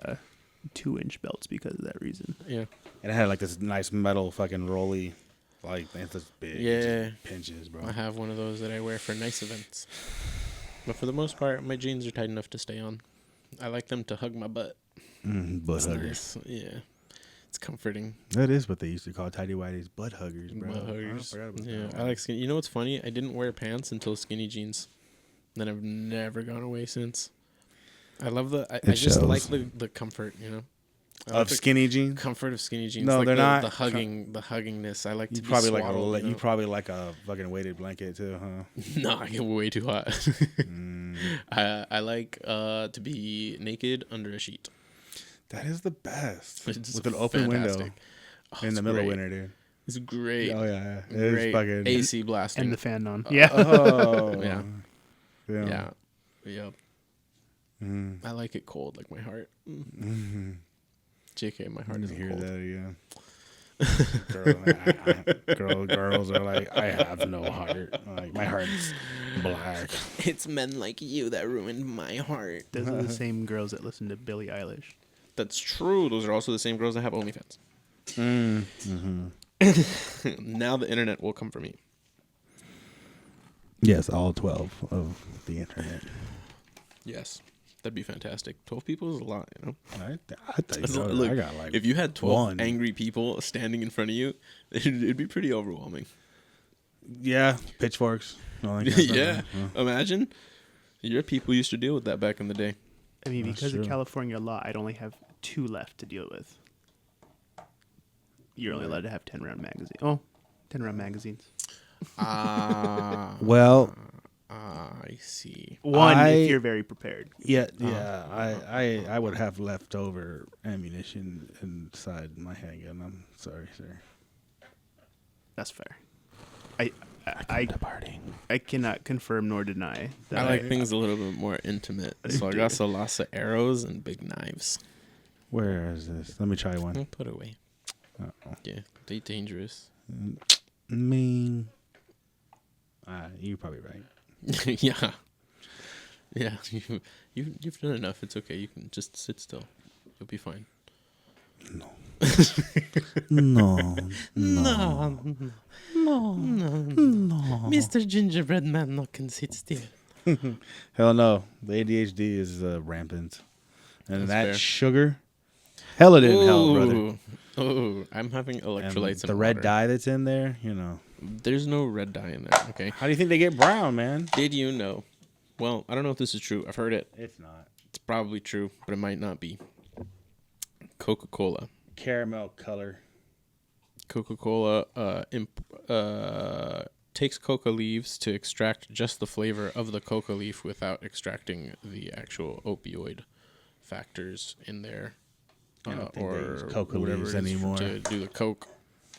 [SPEAKER 3] 2-inch belts because of that reason.
[SPEAKER 2] Yeah.
[SPEAKER 1] and it had like this nice metal fucking rolly, like it's this big.
[SPEAKER 2] Yeah.
[SPEAKER 1] It just pinches, bro.
[SPEAKER 2] I have one of those that I wear for nice events. But for the most part, my jeans are tight enough to stay on. I like them to hug my butt.
[SPEAKER 1] Butt
[SPEAKER 2] It's
[SPEAKER 1] huggers.
[SPEAKER 2] nice. Yeah. It's comforting.
[SPEAKER 1] That is what they used to call tighty whities, butt huggers, bro.
[SPEAKER 2] Butt
[SPEAKER 1] I
[SPEAKER 2] huggers.
[SPEAKER 1] forgot about
[SPEAKER 2] Yeah.
[SPEAKER 1] that
[SPEAKER 2] I like skinny. You know what's funny? I didn't wear pants until skinny jeans. Then I've never gone away since. I love I just
[SPEAKER 1] shows.
[SPEAKER 2] like the comfort, I like
[SPEAKER 1] Of
[SPEAKER 2] the
[SPEAKER 1] skinny jeans.
[SPEAKER 2] comfort of skinny jeans.
[SPEAKER 1] No,
[SPEAKER 2] like
[SPEAKER 1] they're not.
[SPEAKER 2] the hungingness. I like to
[SPEAKER 1] You
[SPEAKER 2] be
[SPEAKER 1] probably
[SPEAKER 2] swaddled,
[SPEAKER 1] you probably like a fucking weighted blanket too, huh?
[SPEAKER 2] No, I get way too hot. I like to be naked under a sheet.
[SPEAKER 1] That is the best.
[SPEAKER 2] It's
[SPEAKER 1] With an open window
[SPEAKER 2] fantastic. Oh,
[SPEAKER 1] in
[SPEAKER 2] it's
[SPEAKER 1] the middle of
[SPEAKER 2] great.
[SPEAKER 1] winter, dude.
[SPEAKER 2] It's great.
[SPEAKER 1] Oh yeah, it
[SPEAKER 2] Great.
[SPEAKER 1] is fucking.
[SPEAKER 2] AC blasting.
[SPEAKER 3] And the fan on. Yeah.
[SPEAKER 1] Oh
[SPEAKER 2] Yeah.
[SPEAKER 1] yeah.
[SPEAKER 2] Yep.
[SPEAKER 1] Mm.
[SPEAKER 2] I like it cold, like my heart.
[SPEAKER 1] Mm-hmm.
[SPEAKER 2] JK, my heart
[SPEAKER 1] You
[SPEAKER 2] isn't
[SPEAKER 1] hear
[SPEAKER 2] cold.
[SPEAKER 1] that, yeah. Girls are like, I have no heart. Like my heart's black.
[SPEAKER 2] It's men like you that ruined my heart.
[SPEAKER 3] Those are the same girls that listen to Billie Eilish.
[SPEAKER 2] That's true. Those are also the same girls that have OnlyFans. Now the internet will come for me.
[SPEAKER 1] Yes, all 12 of the internet.
[SPEAKER 2] Yes. That'd be fantastic. 12 people is a lot,
[SPEAKER 1] I
[SPEAKER 2] That's
[SPEAKER 1] think
[SPEAKER 2] a- look,
[SPEAKER 1] I got like
[SPEAKER 2] if you had 12
[SPEAKER 1] one.
[SPEAKER 2] angry people standing in front of you, it'd be pretty overwhelming.
[SPEAKER 1] Yeah, pitchforks. all that kind of stuff,
[SPEAKER 2] Yeah.
[SPEAKER 1] huh?
[SPEAKER 2] Imagine. Your people used to deal with that back in the day.
[SPEAKER 3] I mean,
[SPEAKER 1] That's
[SPEAKER 3] because
[SPEAKER 1] true.
[SPEAKER 3] of California law, I'd only have 2 left to deal with. You're only allowed to have 10 round magazines. Oh, 10 round magazines.
[SPEAKER 1] Well,
[SPEAKER 2] I see.
[SPEAKER 3] One
[SPEAKER 1] I-
[SPEAKER 3] if you're very prepared.
[SPEAKER 1] yeah. I would have leftover ammunition inside my handgun. I'm sorry, sir.
[SPEAKER 3] That's fair. I cannot confirm nor deny that.
[SPEAKER 2] I like things a little bit more intimate. So I got
[SPEAKER 3] do.
[SPEAKER 2] some lots of arrows and big knives.
[SPEAKER 1] Where is this? Let me try one.
[SPEAKER 2] I'll put away.
[SPEAKER 1] Uh-oh.
[SPEAKER 2] Yeah, they dangerous.
[SPEAKER 1] Mean. You're probably right.
[SPEAKER 2] Yeah. Yeah, you've done enough. It's okay. You can just sit still. You'll be fine.
[SPEAKER 1] No. No.
[SPEAKER 2] No. Mr. Gingerbread Man no can sit still.
[SPEAKER 1] Hell no. The ADHD is rampant. And
[SPEAKER 2] That's
[SPEAKER 1] that
[SPEAKER 2] fair.
[SPEAKER 1] sugar, hell it didn't help, brother.
[SPEAKER 2] Oh, I'm having
[SPEAKER 1] And
[SPEAKER 2] electrolytes
[SPEAKER 1] the
[SPEAKER 2] in
[SPEAKER 1] red
[SPEAKER 2] water.
[SPEAKER 1] dye that's in there,
[SPEAKER 2] There's no red dye in there, okay?
[SPEAKER 1] How do you think they get brown, man?
[SPEAKER 2] Did you know? Well, I don't know if this is true. I've heard it.
[SPEAKER 1] It's not.
[SPEAKER 2] It's probably true, but it might not be. Coca-Cola.
[SPEAKER 1] Caramel color.
[SPEAKER 2] Coca-Cola takes coca leaves to extract just the flavor of the coca leaf without extracting the actual opioid factors in there.
[SPEAKER 1] I don't think they use
[SPEAKER 2] or
[SPEAKER 1] coca
[SPEAKER 2] whatever
[SPEAKER 1] leaves
[SPEAKER 2] it is
[SPEAKER 1] anymore.
[SPEAKER 2] to do the coke.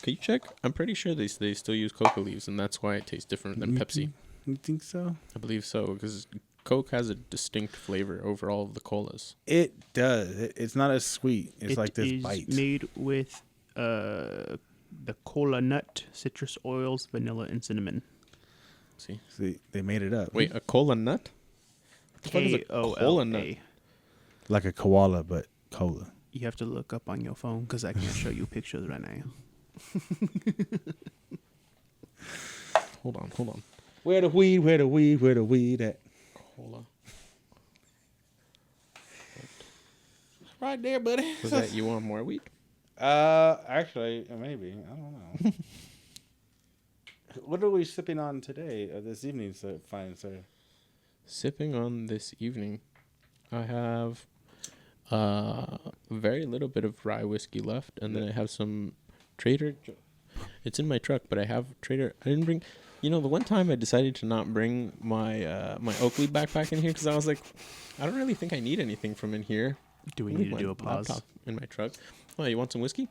[SPEAKER 2] Can you check? I'm pretty sure they still use coca leaves, and that's why it tastes different than Pepsi.
[SPEAKER 1] You think so?
[SPEAKER 2] I believe so, because Coke has a distinct flavor over all of the colas.
[SPEAKER 1] It does. It's not as sweet. It's like this
[SPEAKER 3] is
[SPEAKER 1] bite.
[SPEAKER 3] made with the cola nut, citrus oils, vanilla, and cinnamon.
[SPEAKER 2] See,
[SPEAKER 1] they made it up.
[SPEAKER 2] wait, a cola nut? What the fuck is a cola nut?
[SPEAKER 3] K-O-L-A.
[SPEAKER 1] Like a koala, but cola.
[SPEAKER 3] You have to look up on your phone because I can't show you pictures right now.
[SPEAKER 2] Hold on.
[SPEAKER 1] Where the weed at?
[SPEAKER 2] Cola.
[SPEAKER 1] Right there, buddy.
[SPEAKER 2] Was that you want more weed?
[SPEAKER 1] Actually, maybe. I don't know. What are we sipping on today, this evening, sir? Fine, sir.
[SPEAKER 2] Sipping on this evening, I have very little bit of rye whiskey left, and then I have some Trader. It's in my truck, but I have Trader. I didn't bring. You know, the one time I decided to not bring my my Oakley backpack in here because I was like, I don't really think I need anything from in here.
[SPEAKER 3] Do we
[SPEAKER 2] I'll
[SPEAKER 3] need
[SPEAKER 2] leave
[SPEAKER 3] to
[SPEAKER 2] my
[SPEAKER 3] do a pause?
[SPEAKER 2] laptop in my truck? Oh, you want some whiskey?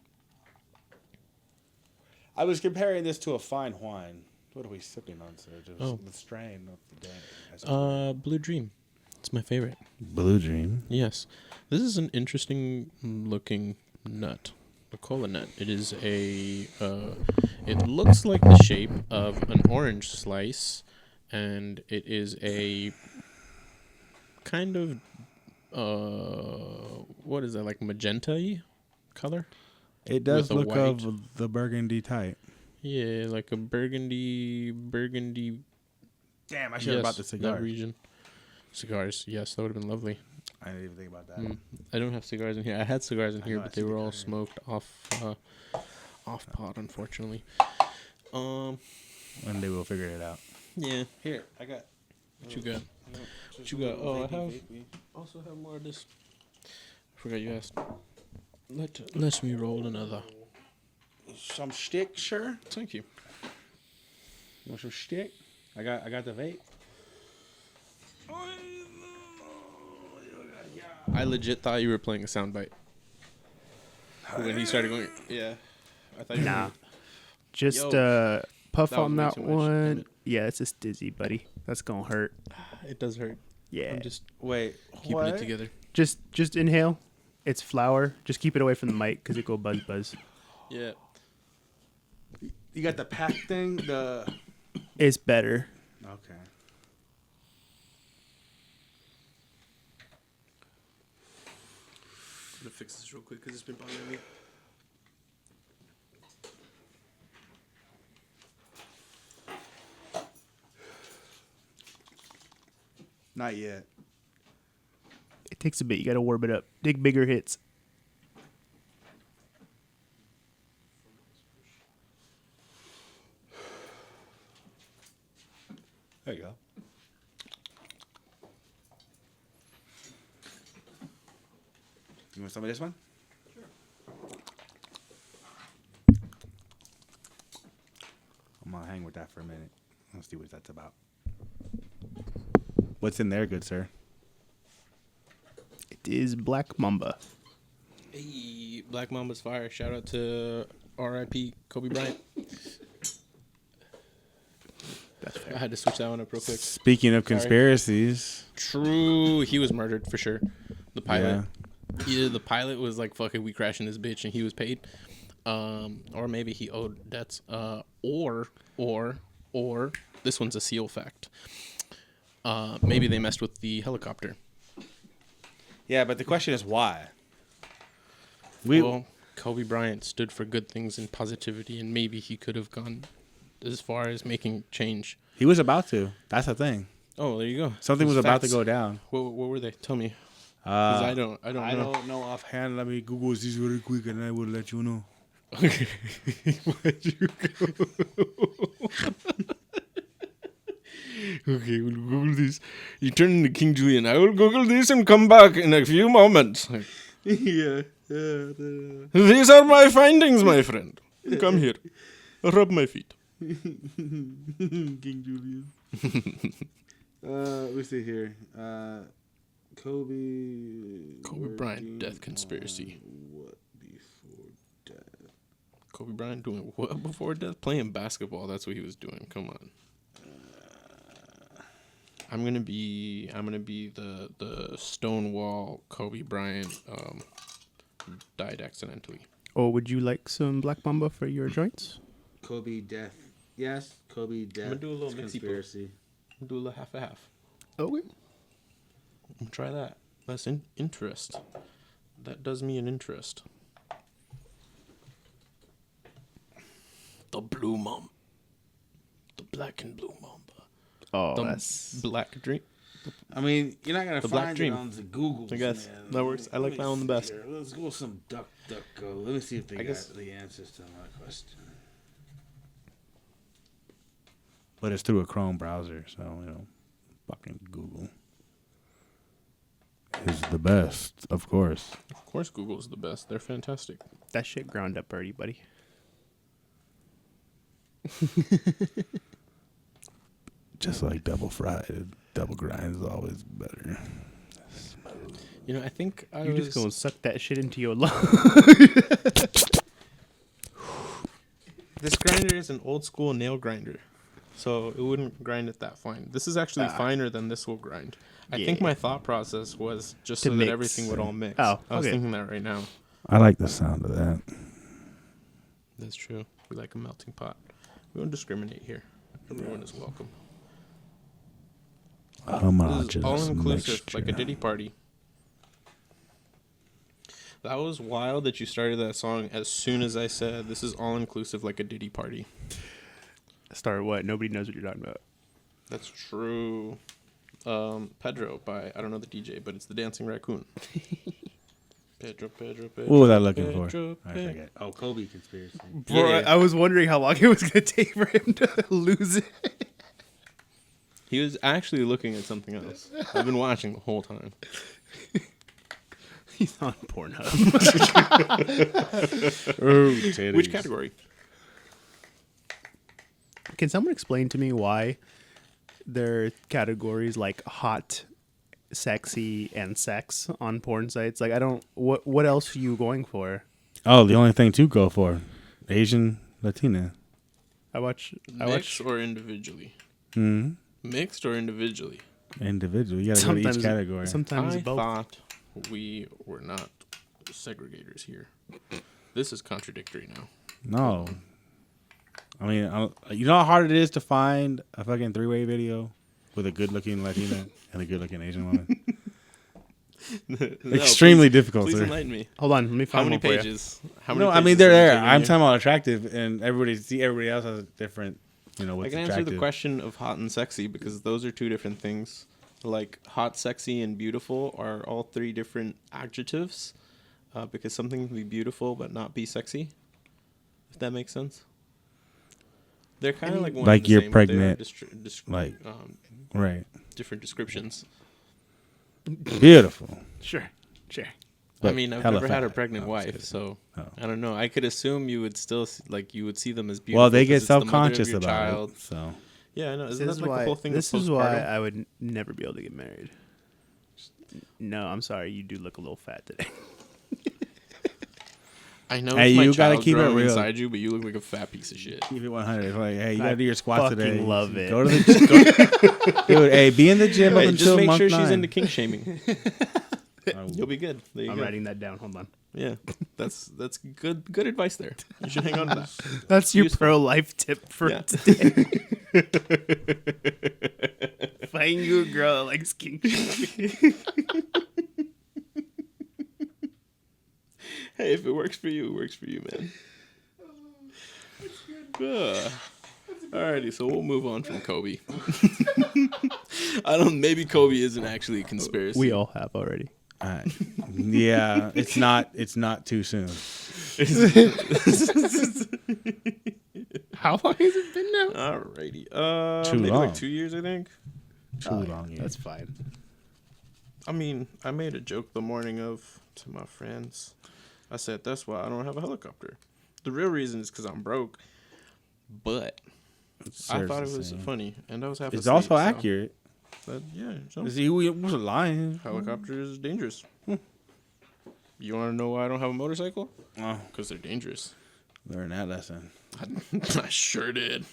[SPEAKER 1] I was comparing this to a fine wine. What are we sipping on, sir? Just
[SPEAKER 2] Oh.
[SPEAKER 1] the strain of the day.
[SPEAKER 2] Blue Dream. It's my favorite.
[SPEAKER 1] Blue Dream.
[SPEAKER 2] Yes. This is an interesting looking nut. A cola nut. It is a it looks like the shape of an orange slice, and it is a kind of what is that, like magenta-y color?
[SPEAKER 1] It does
[SPEAKER 2] With a
[SPEAKER 1] look
[SPEAKER 2] white.
[SPEAKER 1] of the burgundy type.
[SPEAKER 2] Yeah, like a burgundy.
[SPEAKER 1] Damn, I should have bought the
[SPEAKER 2] That
[SPEAKER 1] cigar.
[SPEAKER 2] region. Cigars, yes, that would have been lovely.
[SPEAKER 1] I didn't even think about that.
[SPEAKER 2] I don't have cigars in here. I had cigars in
[SPEAKER 1] I
[SPEAKER 2] here,
[SPEAKER 1] know, I
[SPEAKER 2] but
[SPEAKER 1] see
[SPEAKER 2] they
[SPEAKER 1] the
[SPEAKER 2] were all
[SPEAKER 1] color.
[SPEAKER 2] smoked off pot, unfortunately.
[SPEAKER 1] One day we'll figure it out.
[SPEAKER 2] Yeah.
[SPEAKER 1] Here, I got.
[SPEAKER 2] What you got? What you got? Oh, I have. Also have more of this. I forgot you asked. Let me roll another.
[SPEAKER 1] Some stick, sure.
[SPEAKER 2] Thank you.
[SPEAKER 1] You want some stick? I got the vape.
[SPEAKER 2] I legit thought you were playing a soundbite. When he started going, yeah. I thought you were
[SPEAKER 3] Nah.
[SPEAKER 2] going,
[SPEAKER 3] Just
[SPEAKER 2] Yo,
[SPEAKER 3] puff
[SPEAKER 2] that was
[SPEAKER 3] on
[SPEAKER 2] way
[SPEAKER 3] that
[SPEAKER 2] too much, damn
[SPEAKER 3] one.
[SPEAKER 2] it.
[SPEAKER 3] Yeah, it's just dizzy, buddy. That's gonna hurt.
[SPEAKER 2] it does hurt.
[SPEAKER 3] Yeah.
[SPEAKER 2] I'm just
[SPEAKER 1] Wait,
[SPEAKER 2] keeping
[SPEAKER 1] what?
[SPEAKER 2] it together.
[SPEAKER 3] Just inhale. It's flour. Just keep it away from the mic because it go buzz buzz.
[SPEAKER 2] Yeah.
[SPEAKER 1] You got the pack thing. The
[SPEAKER 3] It's better.
[SPEAKER 1] okay.
[SPEAKER 2] I'm gonna fix this real quick because it's been bothering me.
[SPEAKER 1] Not yet.
[SPEAKER 3] It takes a bit. You gotta warm it up. Dig bigger hits.
[SPEAKER 1] There you go. You want some of this one? Sure. I'm gonna hang with that for a minute. Let's see what that's about. What's in there, good sir?
[SPEAKER 3] It is Black Mamba.
[SPEAKER 2] Hey, Black Mamba's fire. Shout out to R.I.P. Kobe Bryant.
[SPEAKER 3] That's
[SPEAKER 2] I
[SPEAKER 3] fair.
[SPEAKER 2] had to switch that one up real quick.
[SPEAKER 1] Speaking of
[SPEAKER 2] Sorry.
[SPEAKER 1] conspiracies,
[SPEAKER 2] True. He was murdered for sure. The pilot.
[SPEAKER 1] yeah.
[SPEAKER 2] Either the pilot was like, fuck it, we crashing this bitch, and he was paid. Or maybe he owed debts. Or this one's a SEAL fact. Maybe they messed with the helicopter.
[SPEAKER 1] Yeah, but the question is why?
[SPEAKER 2] Well, Kobe Bryant stood for good things and positivity, and maybe he could have gone as far as making change.
[SPEAKER 1] He was about to. That's the thing.
[SPEAKER 2] Oh, there you go.
[SPEAKER 1] Something
[SPEAKER 2] Those
[SPEAKER 1] was about to
[SPEAKER 2] facts.
[SPEAKER 1] go down.
[SPEAKER 2] What were they? Tell me. 'Cause I don't
[SPEAKER 1] I
[SPEAKER 2] know.
[SPEAKER 1] don't know offhand. Let me Google this really quick, and I will let you know.
[SPEAKER 2] Okay. Where'd you go? Okay, we'll Google this. You turn into King Julian. I will Google this and come back in a few moments.
[SPEAKER 1] yeah.
[SPEAKER 2] These are my findings, my friend. Come here. Rub my feet.
[SPEAKER 1] King Julius. Let me see here. Kobe
[SPEAKER 2] Bryant death conspiracy.
[SPEAKER 1] What before death?
[SPEAKER 2] Kobe Bryant doing what before death? Playing basketball. That's what he was doing. Come on. I'm gonna be the Stonewall Kobe Bryant died accidentally.
[SPEAKER 3] Oh, would you like some Black Mamba for your joints?
[SPEAKER 1] Kobe death. Yes, Kobe death.
[SPEAKER 2] I'm gonna do a little
[SPEAKER 1] conspiracy.
[SPEAKER 2] Do a little half a half.
[SPEAKER 3] Okay.
[SPEAKER 2] I'm gonna try that. That's interest. That does me an interest. The blue mom. The black and blue mamba.
[SPEAKER 3] Oh,
[SPEAKER 2] The
[SPEAKER 3] that's
[SPEAKER 2] black dream.
[SPEAKER 1] I mean, you're not gonna
[SPEAKER 2] The Black
[SPEAKER 1] find
[SPEAKER 2] Dream.
[SPEAKER 1] it on the Google.
[SPEAKER 2] I guess that works. I like that one the best.
[SPEAKER 1] Let's go with some DuckDuckGo. Let me see if they
[SPEAKER 2] guess-
[SPEAKER 1] got the answers to my question. But it's through a Chrome browser, so fucking Google is the best, of course.
[SPEAKER 2] Of course, Google's the best. They're fantastic.
[SPEAKER 3] that shit ground up already, buddy.
[SPEAKER 1] Just like double fried, double grind is always better.
[SPEAKER 2] You know, I think I
[SPEAKER 3] You
[SPEAKER 2] was.
[SPEAKER 3] just gonna suck that shit into your lung.
[SPEAKER 2] This grinder is an old school nail grinder, so it wouldn't grind it that fine. This is actually finer than this will grind. I think
[SPEAKER 3] Yeah.
[SPEAKER 2] my thought process was just
[SPEAKER 3] To
[SPEAKER 2] so
[SPEAKER 3] mix.
[SPEAKER 2] that everything would all mix.
[SPEAKER 3] Oh,
[SPEAKER 2] I was
[SPEAKER 3] okay.
[SPEAKER 2] thinking that right now.
[SPEAKER 1] I like the sound of that.
[SPEAKER 2] That's true. We like a melting pot. We don't discriminate here. Everyone is welcome. This
[SPEAKER 1] Homogeneous
[SPEAKER 2] is all inclusive,
[SPEAKER 1] mixture.
[SPEAKER 2] like a Diddy party. That was wild that you started that song as soon as I said this is all inclusive, like a Diddy party.
[SPEAKER 3] Start what? Nobody knows what you're talking about.
[SPEAKER 2] That's true. Pedro by, I don't know the DJ, but it's the Dancing Raccoon. Pedro.
[SPEAKER 1] What was I looking
[SPEAKER 2] Pedro,
[SPEAKER 1] for? I
[SPEAKER 2] Pedro.
[SPEAKER 1] forget. Oh, Kobe conspiracy.
[SPEAKER 3] Bro,
[SPEAKER 2] Yeah.
[SPEAKER 3] I was wondering how long it was gonna take for him to lose it.
[SPEAKER 2] He was actually looking at something else. I've been watching the whole time.
[SPEAKER 3] He's on Pornhub.
[SPEAKER 2] Which category?
[SPEAKER 3] Can someone explain to me why there are categories like hot, sexy, and sex on porn sites? Like, I don't. What else are you going for?
[SPEAKER 1] Oh, the only thing to go for, Asian, Latina.
[SPEAKER 3] I watch.
[SPEAKER 2] Mixed or individually?
[SPEAKER 1] Hmm.
[SPEAKER 2] Mixed or individually?
[SPEAKER 1] Individual. You gotta go to each category.
[SPEAKER 3] Sometimes
[SPEAKER 2] I
[SPEAKER 3] both.
[SPEAKER 2] thought we were not segregators here. This is contradictory now.
[SPEAKER 1] No. I mean, you know how hard it is to find a fucking three-way video with a good-looking Latina and a good-looking Asian woman? Extremely difficult,
[SPEAKER 2] Please
[SPEAKER 1] sir.
[SPEAKER 2] enlighten me.
[SPEAKER 3] Hold on, let me
[SPEAKER 2] How
[SPEAKER 3] find
[SPEAKER 2] many
[SPEAKER 3] one for you.
[SPEAKER 2] pages? How many
[SPEAKER 1] No, I mean
[SPEAKER 2] pages
[SPEAKER 1] they're
[SPEAKER 2] is it
[SPEAKER 1] there.
[SPEAKER 2] taking
[SPEAKER 1] I'm
[SPEAKER 2] you?
[SPEAKER 1] talking about attractive, and everybody else has a different,
[SPEAKER 2] I
[SPEAKER 1] what's
[SPEAKER 2] can answer
[SPEAKER 1] attractive.
[SPEAKER 2] the question of hot and sexy because those are two different things. Like hot, sexy, and beautiful are all three different adjectives because something can be beautiful but not be sexy. If that makes sense. They're kind of like one
[SPEAKER 1] Like
[SPEAKER 2] and the
[SPEAKER 1] you're
[SPEAKER 2] same, but they are
[SPEAKER 1] pregnant, like-
[SPEAKER 2] um,
[SPEAKER 1] Right.
[SPEAKER 2] different descriptions.
[SPEAKER 1] Beautiful.
[SPEAKER 3] Sure.
[SPEAKER 2] I
[SPEAKER 1] But
[SPEAKER 2] mean, I've
[SPEAKER 1] hella
[SPEAKER 2] never had a
[SPEAKER 1] fat.
[SPEAKER 2] pregnant
[SPEAKER 1] No, I'm just
[SPEAKER 2] wife,
[SPEAKER 1] kidding.
[SPEAKER 2] so
[SPEAKER 1] Oh.
[SPEAKER 2] I don't know. I could assume you would still you would see them as beautiful.
[SPEAKER 1] Well, they
[SPEAKER 2] 'cause
[SPEAKER 1] get
[SPEAKER 2] it's the mother of
[SPEAKER 1] self-conscious
[SPEAKER 2] your
[SPEAKER 1] about
[SPEAKER 2] child.
[SPEAKER 1] it. So
[SPEAKER 2] Yeah, I know. Isn't
[SPEAKER 3] This
[SPEAKER 2] that
[SPEAKER 3] is
[SPEAKER 2] like
[SPEAKER 3] why.
[SPEAKER 2] the whole thing?
[SPEAKER 3] This
[SPEAKER 2] of
[SPEAKER 3] is why
[SPEAKER 2] postpartum?
[SPEAKER 3] I would never be able to get married. No, I'm sorry. You do look a little fat today.
[SPEAKER 2] I know
[SPEAKER 1] Hey,
[SPEAKER 2] it's my
[SPEAKER 1] you gotta
[SPEAKER 2] child
[SPEAKER 1] keep it
[SPEAKER 2] growing
[SPEAKER 1] real.
[SPEAKER 2] inside you, but you look like a fat piece of shit.
[SPEAKER 1] keep it 100. It's like, hey, you
[SPEAKER 3] I
[SPEAKER 1] gotta do your squats
[SPEAKER 3] fucking
[SPEAKER 1] today.
[SPEAKER 3] love it.
[SPEAKER 1] Go to the dude. Hey, be in the gym up
[SPEAKER 2] Hey,
[SPEAKER 1] until
[SPEAKER 2] just make
[SPEAKER 1] month
[SPEAKER 2] sure
[SPEAKER 1] 9.
[SPEAKER 2] she's into kink shaming.
[SPEAKER 1] Oh,
[SPEAKER 2] You'll be good. There you
[SPEAKER 3] I'm
[SPEAKER 2] go.
[SPEAKER 3] writing that down. Hold on.
[SPEAKER 2] Yeah, that's good advice there. You should hang on to that.
[SPEAKER 3] That's your
[SPEAKER 2] Useful.
[SPEAKER 3] pro life tip for
[SPEAKER 2] Yeah.
[SPEAKER 3] today. Find you a girl that likes kink shaming.
[SPEAKER 2] Hey, if it works for you, it works for you, man. Alrighty, so we'll move on from Kobe. Maybe Kobe isn't actually a conspiracy.
[SPEAKER 3] We all have already.
[SPEAKER 1] yeah, it's not too soon.
[SPEAKER 3] How long has it been now?
[SPEAKER 2] Alrighty.
[SPEAKER 1] Too
[SPEAKER 2] maybe
[SPEAKER 1] long.
[SPEAKER 2] like 2 years, I think.
[SPEAKER 1] Too long. Yeah.
[SPEAKER 3] That's fine.
[SPEAKER 2] I mean, I made a joke the morning of to my friends. I said, that's why I don't have a helicopter. The real reason is because I'm broke. But I thought it was funny, and I was half
[SPEAKER 1] It's
[SPEAKER 2] asleep,
[SPEAKER 1] also
[SPEAKER 2] so-
[SPEAKER 1] accurate.
[SPEAKER 2] But yeah, so
[SPEAKER 1] He wasn't lying.
[SPEAKER 2] helicopter is dangerous. You want to know why I don't have a motorcycle?
[SPEAKER 1] Oh,
[SPEAKER 2] Because they're dangerous.
[SPEAKER 1] learn that lesson.
[SPEAKER 2] I sure did.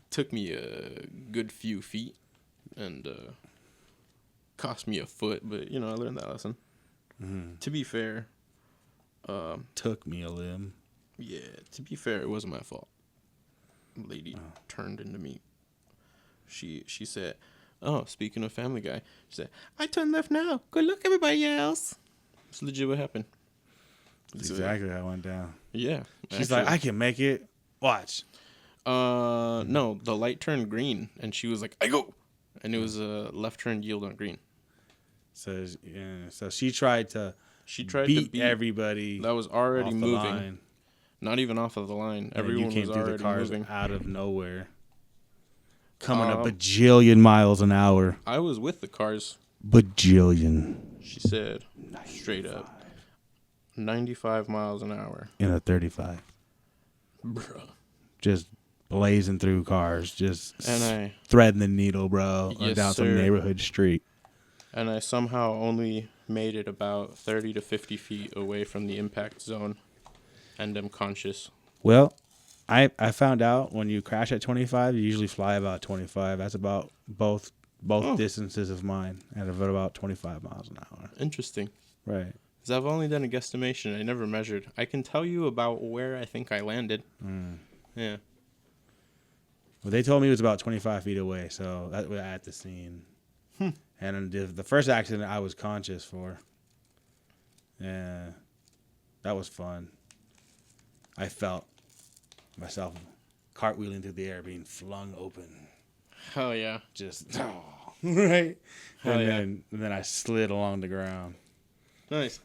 [SPEAKER 2] Took me a good few feet and cost me a foot, but I learned that lesson. To be fair,
[SPEAKER 1] Took me a limb.
[SPEAKER 2] yeah, to be fair, it wasn't my fault. Lady turned into me. She said, "Oh, speaking of Family Guy," she said, "I turn left now. Good luck, everybody else." It's legit what happened.
[SPEAKER 1] That's exactly how it went down.
[SPEAKER 2] Yeah.
[SPEAKER 1] She's like, I can make it. Watch.
[SPEAKER 2] No, the light turned green, and she was like, "I go," and it was a left turn yield on green.
[SPEAKER 1] So she tried to beat everybody
[SPEAKER 2] that was already
[SPEAKER 1] off the
[SPEAKER 2] moving.
[SPEAKER 1] line.
[SPEAKER 2] Not even off of the line.
[SPEAKER 1] And
[SPEAKER 2] Everyone
[SPEAKER 1] you came
[SPEAKER 2] was
[SPEAKER 1] through
[SPEAKER 2] already
[SPEAKER 1] the cars
[SPEAKER 2] moving.
[SPEAKER 1] out of nowhere, coming a bajillion miles an hour.
[SPEAKER 2] I was with the cars.
[SPEAKER 1] Bajillion.
[SPEAKER 2] She said, straight up, 95 miles an hour.
[SPEAKER 1] In a 35.
[SPEAKER 2] Bruh.
[SPEAKER 1] Just blazing through cars, just
[SPEAKER 2] And
[SPEAKER 1] threading the needle, bro,
[SPEAKER 2] Yes,
[SPEAKER 1] down some
[SPEAKER 2] sir.
[SPEAKER 1] neighborhood street.
[SPEAKER 2] I somehow only made it about 30 to 50 feet away from the impact zone, and am conscious.
[SPEAKER 1] Well, I found out when you crash at 25, you usually fly about 25. That's about both distances of mine at about 25 miles an hour.
[SPEAKER 2] Interesting.
[SPEAKER 1] Right.
[SPEAKER 2] Because I've only done a guesstimation. I never measured. I can tell you about where I think I landed. Yeah.
[SPEAKER 1] Well, they told me it was about 25 feet away, so that was at the scene. And the first accident I was conscious for. Yeah. That was fun. I felt myself cartwheeling through the air, being flung open.
[SPEAKER 2] Hell yeah.
[SPEAKER 1] Just, right?
[SPEAKER 2] Hell
[SPEAKER 1] And then I slid along the ground.
[SPEAKER 2] Nice.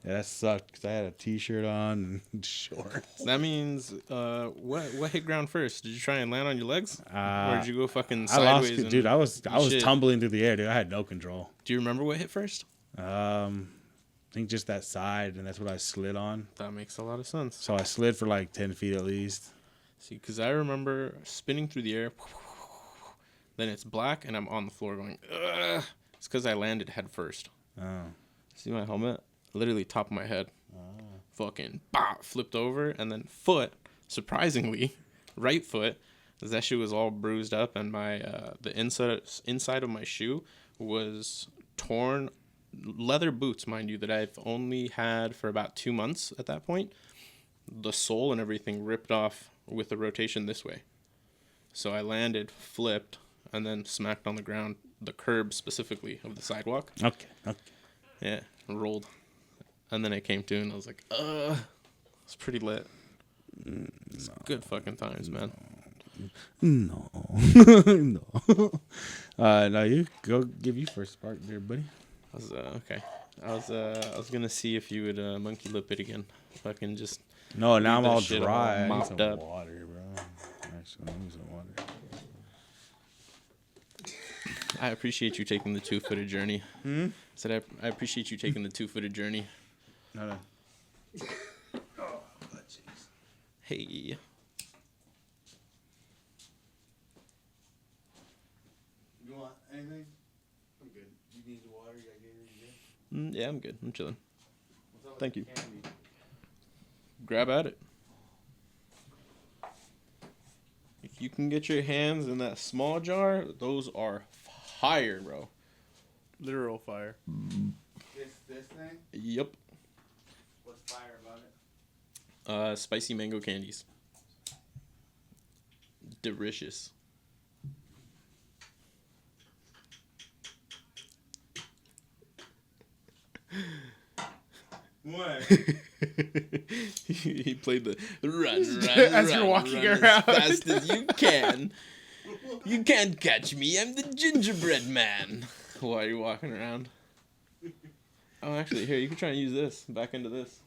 [SPEAKER 1] Yeah, that sucked because I had a T-shirt on and shorts.
[SPEAKER 2] That means, what hit ground first? Did you try and land on your legs? Or did you go fucking
[SPEAKER 1] I lost
[SPEAKER 2] sideways?
[SPEAKER 1] it, dude. I was
[SPEAKER 2] shit?
[SPEAKER 1] tumbling through the air, dude. I had no control.
[SPEAKER 2] Do you remember what hit first?
[SPEAKER 1] I think just that side, and that's what I slid on.
[SPEAKER 2] That makes a lot of sense.
[SPEAKER 1] So I slid for like 10 feet at least.
[SPEAKER 2] See, because I remember spinning through the air, then it's black, and I'm on the floor going, ugh. It's because I landed head first.
[SPEAKER 1] Oh.
[SPEAKER 2] See my helmet? Literally top of my head. Fucking flipped over, and then foot, surprisingly, right foot, because that shoe was all bruised up, and my the inside of my shoe was torn. Leather boots, mind you, that I've only had for about 2 months at that point. The sole and everything ripped off with the rotation this way. So I landed, flipped, and then smacked on the ground, the curb specifically of the sidewalk.
[SPEAKER 1] Okay.
[SPEAKER 2] Yeah, rolled. And then I came to, and I was like, it's pretty lit. It's good fucking times, man.
[SPEAKER 1] No. No. No, you go give you first spark there, buddy.
[SPEAKER 2] I was okay. I was gonna see if you would monkey lip it again. If I can just
[SPEAKER 1] No, now I'm
[SPEAKER 2] that
[SPEAKER 1] all
[SPEAKER 2] shit
[SPEAKER 1] dry.
[SPEAKER 2] all
[SPEAKER 1] I need
[SPEAKER 2] mopped
[SPEAKER 1] some
[SPEAKER 2] up.
[SPEAKER 1] water, bro. Actually, I need some water.
[SPEAKER 2] I appreciate you taking the 2-footed journey. Said I appreciate you taking the 2-footed journey.
[SPEAKER 1] No.
[SPEAKER 2] Hey.
[SPEAKER 1] You want anything? I'm good. You need the water? You good?
[SPEAKER 2] Yeah, I'm good. I'm chilling. Thank you. Grab at it. If you can get your hands in that small jar, those are fire, bro.
[SPEAKER 3] Literal fire.
[SPEAKER 1] This thing?
[SPEAKER 2] Yep.
[SPEAKER 1] What's fire about it?
[SPEAKER 2] Spicy mango candies. Delicious.
[SPEAKER 1] What?
[SPEAKER 2] He played the run
[SPEAKER 3] As you're walking around.
[SPEAKER 2] as fast as you can. You can't catch me. I'm the Gingerbread Man. While you're walking around. Oh, actually, here you can try and use this. Back into this.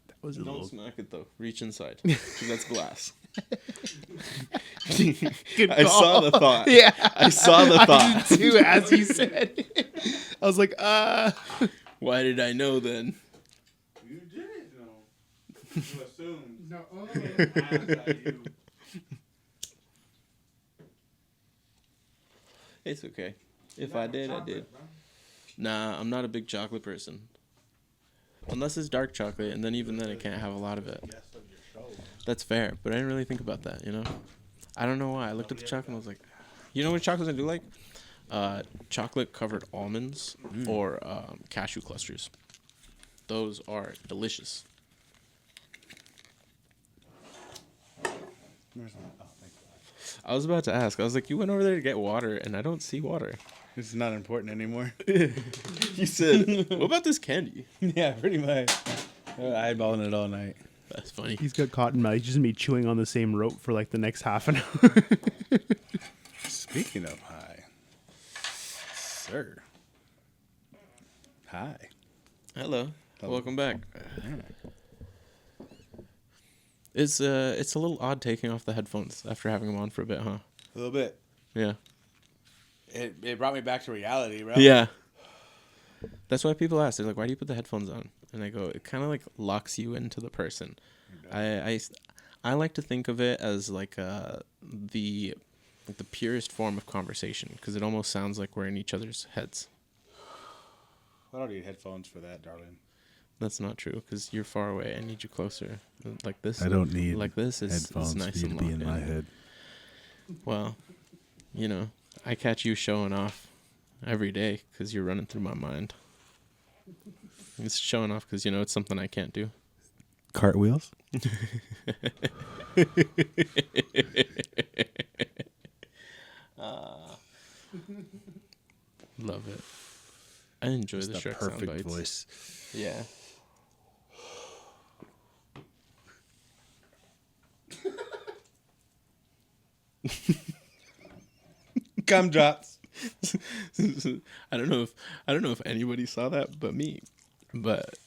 [SPEAKER 3] That was a
[SPEAKER 2] Don't
[SPEAKER 3] little
[SPEAKER 2] smack it though. Reach inside. 'Cause that's glass.
[SPEAKER 3] good
[SPEAKER 2] I saw the thought.
[SPEAKER 3] Yeah.
[SPEAKER 2] I saw the thought.
[SPEAKER 3] did too, as you said it. I was like,
[SPEAKER 2] Why did I know then?
[SPEAKER 1] You didn't know. You assumed.
[SPEAKER 3] No.
[SPEAKER 1] You.
[SPEAKER 2] It's okay. If I did, I did. Nah, I'm not a big chocolate person. Unless it's dark chocolate, and then even then I can't have a lot of it. That's fair, but I didn't really think about that, you know? I don't know why. I looked at the chocolate and I was like, you know what chocolates I do like? Chocolate-covered almonds or cashew clusters. Those are delicious. I was about to ask. I was like, you went over there to get water, and I don't see water.
[SPEAKER 1] It's not important anymore.
[SPEAKER 2] You said, what about this candy?
[SPEAKER 1] Yeah, pretty much. Eyeballing it all night.
[SPEAKER 2] That's funny.
[SPEAKER 3] He's got cotton mouth. He's just gonna be chewing on the same rope for like the next half an hour.
[SPEAKER 1] Speaking of high, sir. Hi.
[SPEAKER 2] Hello. Welcome back. It's a little odd taking off the headphones after having them on for a bit, huh?
[SPEAKER 1] A little bit.
[SPEAKER 2] Yeah.
[SPEAKER 1] It brought me back to reality, bro.
[SPEAKER 2] Yeah. That's why people ask. They're like, why do you put the headphones on? And I go, it kind of like locks you into the person. I like to think of it as like the purest form of conversation because it almost sounds like we're in each other's heads.
[SPEAKER 1] I don't need headphones for that, darling.
[SPEAKER 2] That's not true because you're far away. I need you closer. Like this.
[SPEAKER 1] I don't need
[SPEAKER 2] like this is
[SPEAKER 1] headphones
[SPEAKER 2] nice
[SPEAKER 1] for you
[SPEAKER 2] and
[SPEAKER 1] to be
[SPEAKER 2] locked
[SPEAKER 1] in my head.
[SPEAKER 2] Well, you know, I catch you showing off every day because you're running through my mind. It's showing off because, you know, it's something I can't do.
[SPEAKER 1] Cartwheels?
[SPEAKER 2] Love it. I enjoy
[SPEAKER 1] It's
[SPEAKER 2] the
[SPEAKER 1] the
[SPEAKER 2] Shrek
[SPEAKER 1] perfect
[SPEAKER 2] soundbites.
[SPEAKER 1] voice.
[SPEAKER 2] Yeah.
[SPEAKER 1] Gumdrops.
[SPEAKER 2] I don't know if anybody saw that but me. But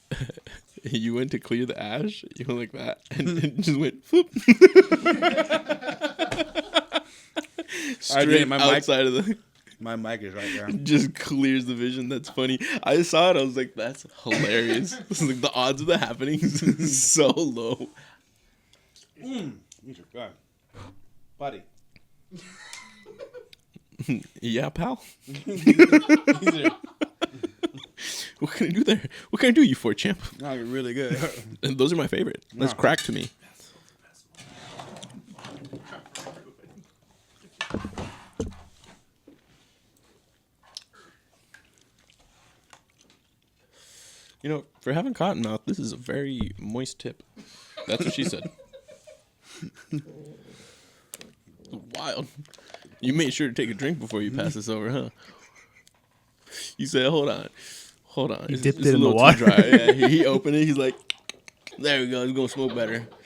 [SPEAKER 2] you went to clear the ash, you went like that, and it just went whoop. Straight outside of the.
[SPEAKER 1] My mic is right there.
[SPEAKER 2] Just clears the vision. That's funny. I saw it. I was like, that's hilarious. This is like the odds of that happening is so low.
[SPEAKER 1] These are good. Buddy.
[SPEAKER 2] Yeah, pal.
[SPEAKER 1] These are
[SPEAKER 2] What can I do there? What can I do you for, champ?
[SPEAKER 1] you're really good.
[SPEAKER 2] And those are my favorite. That's
[SPEAKER 1] No.
[SPEAKER 2] crack to me. You know, for having cotton mouth, this is a very moist tip. That's what she said. Wild. You made sure to take a drink before you pass this over, huh? You said, hold on.
[SPEAKER 3] He dipped it in the water.
[SPEAKER 2] Too dry. Yeah, he opened it. He's like, there we go. It's going to smoke better.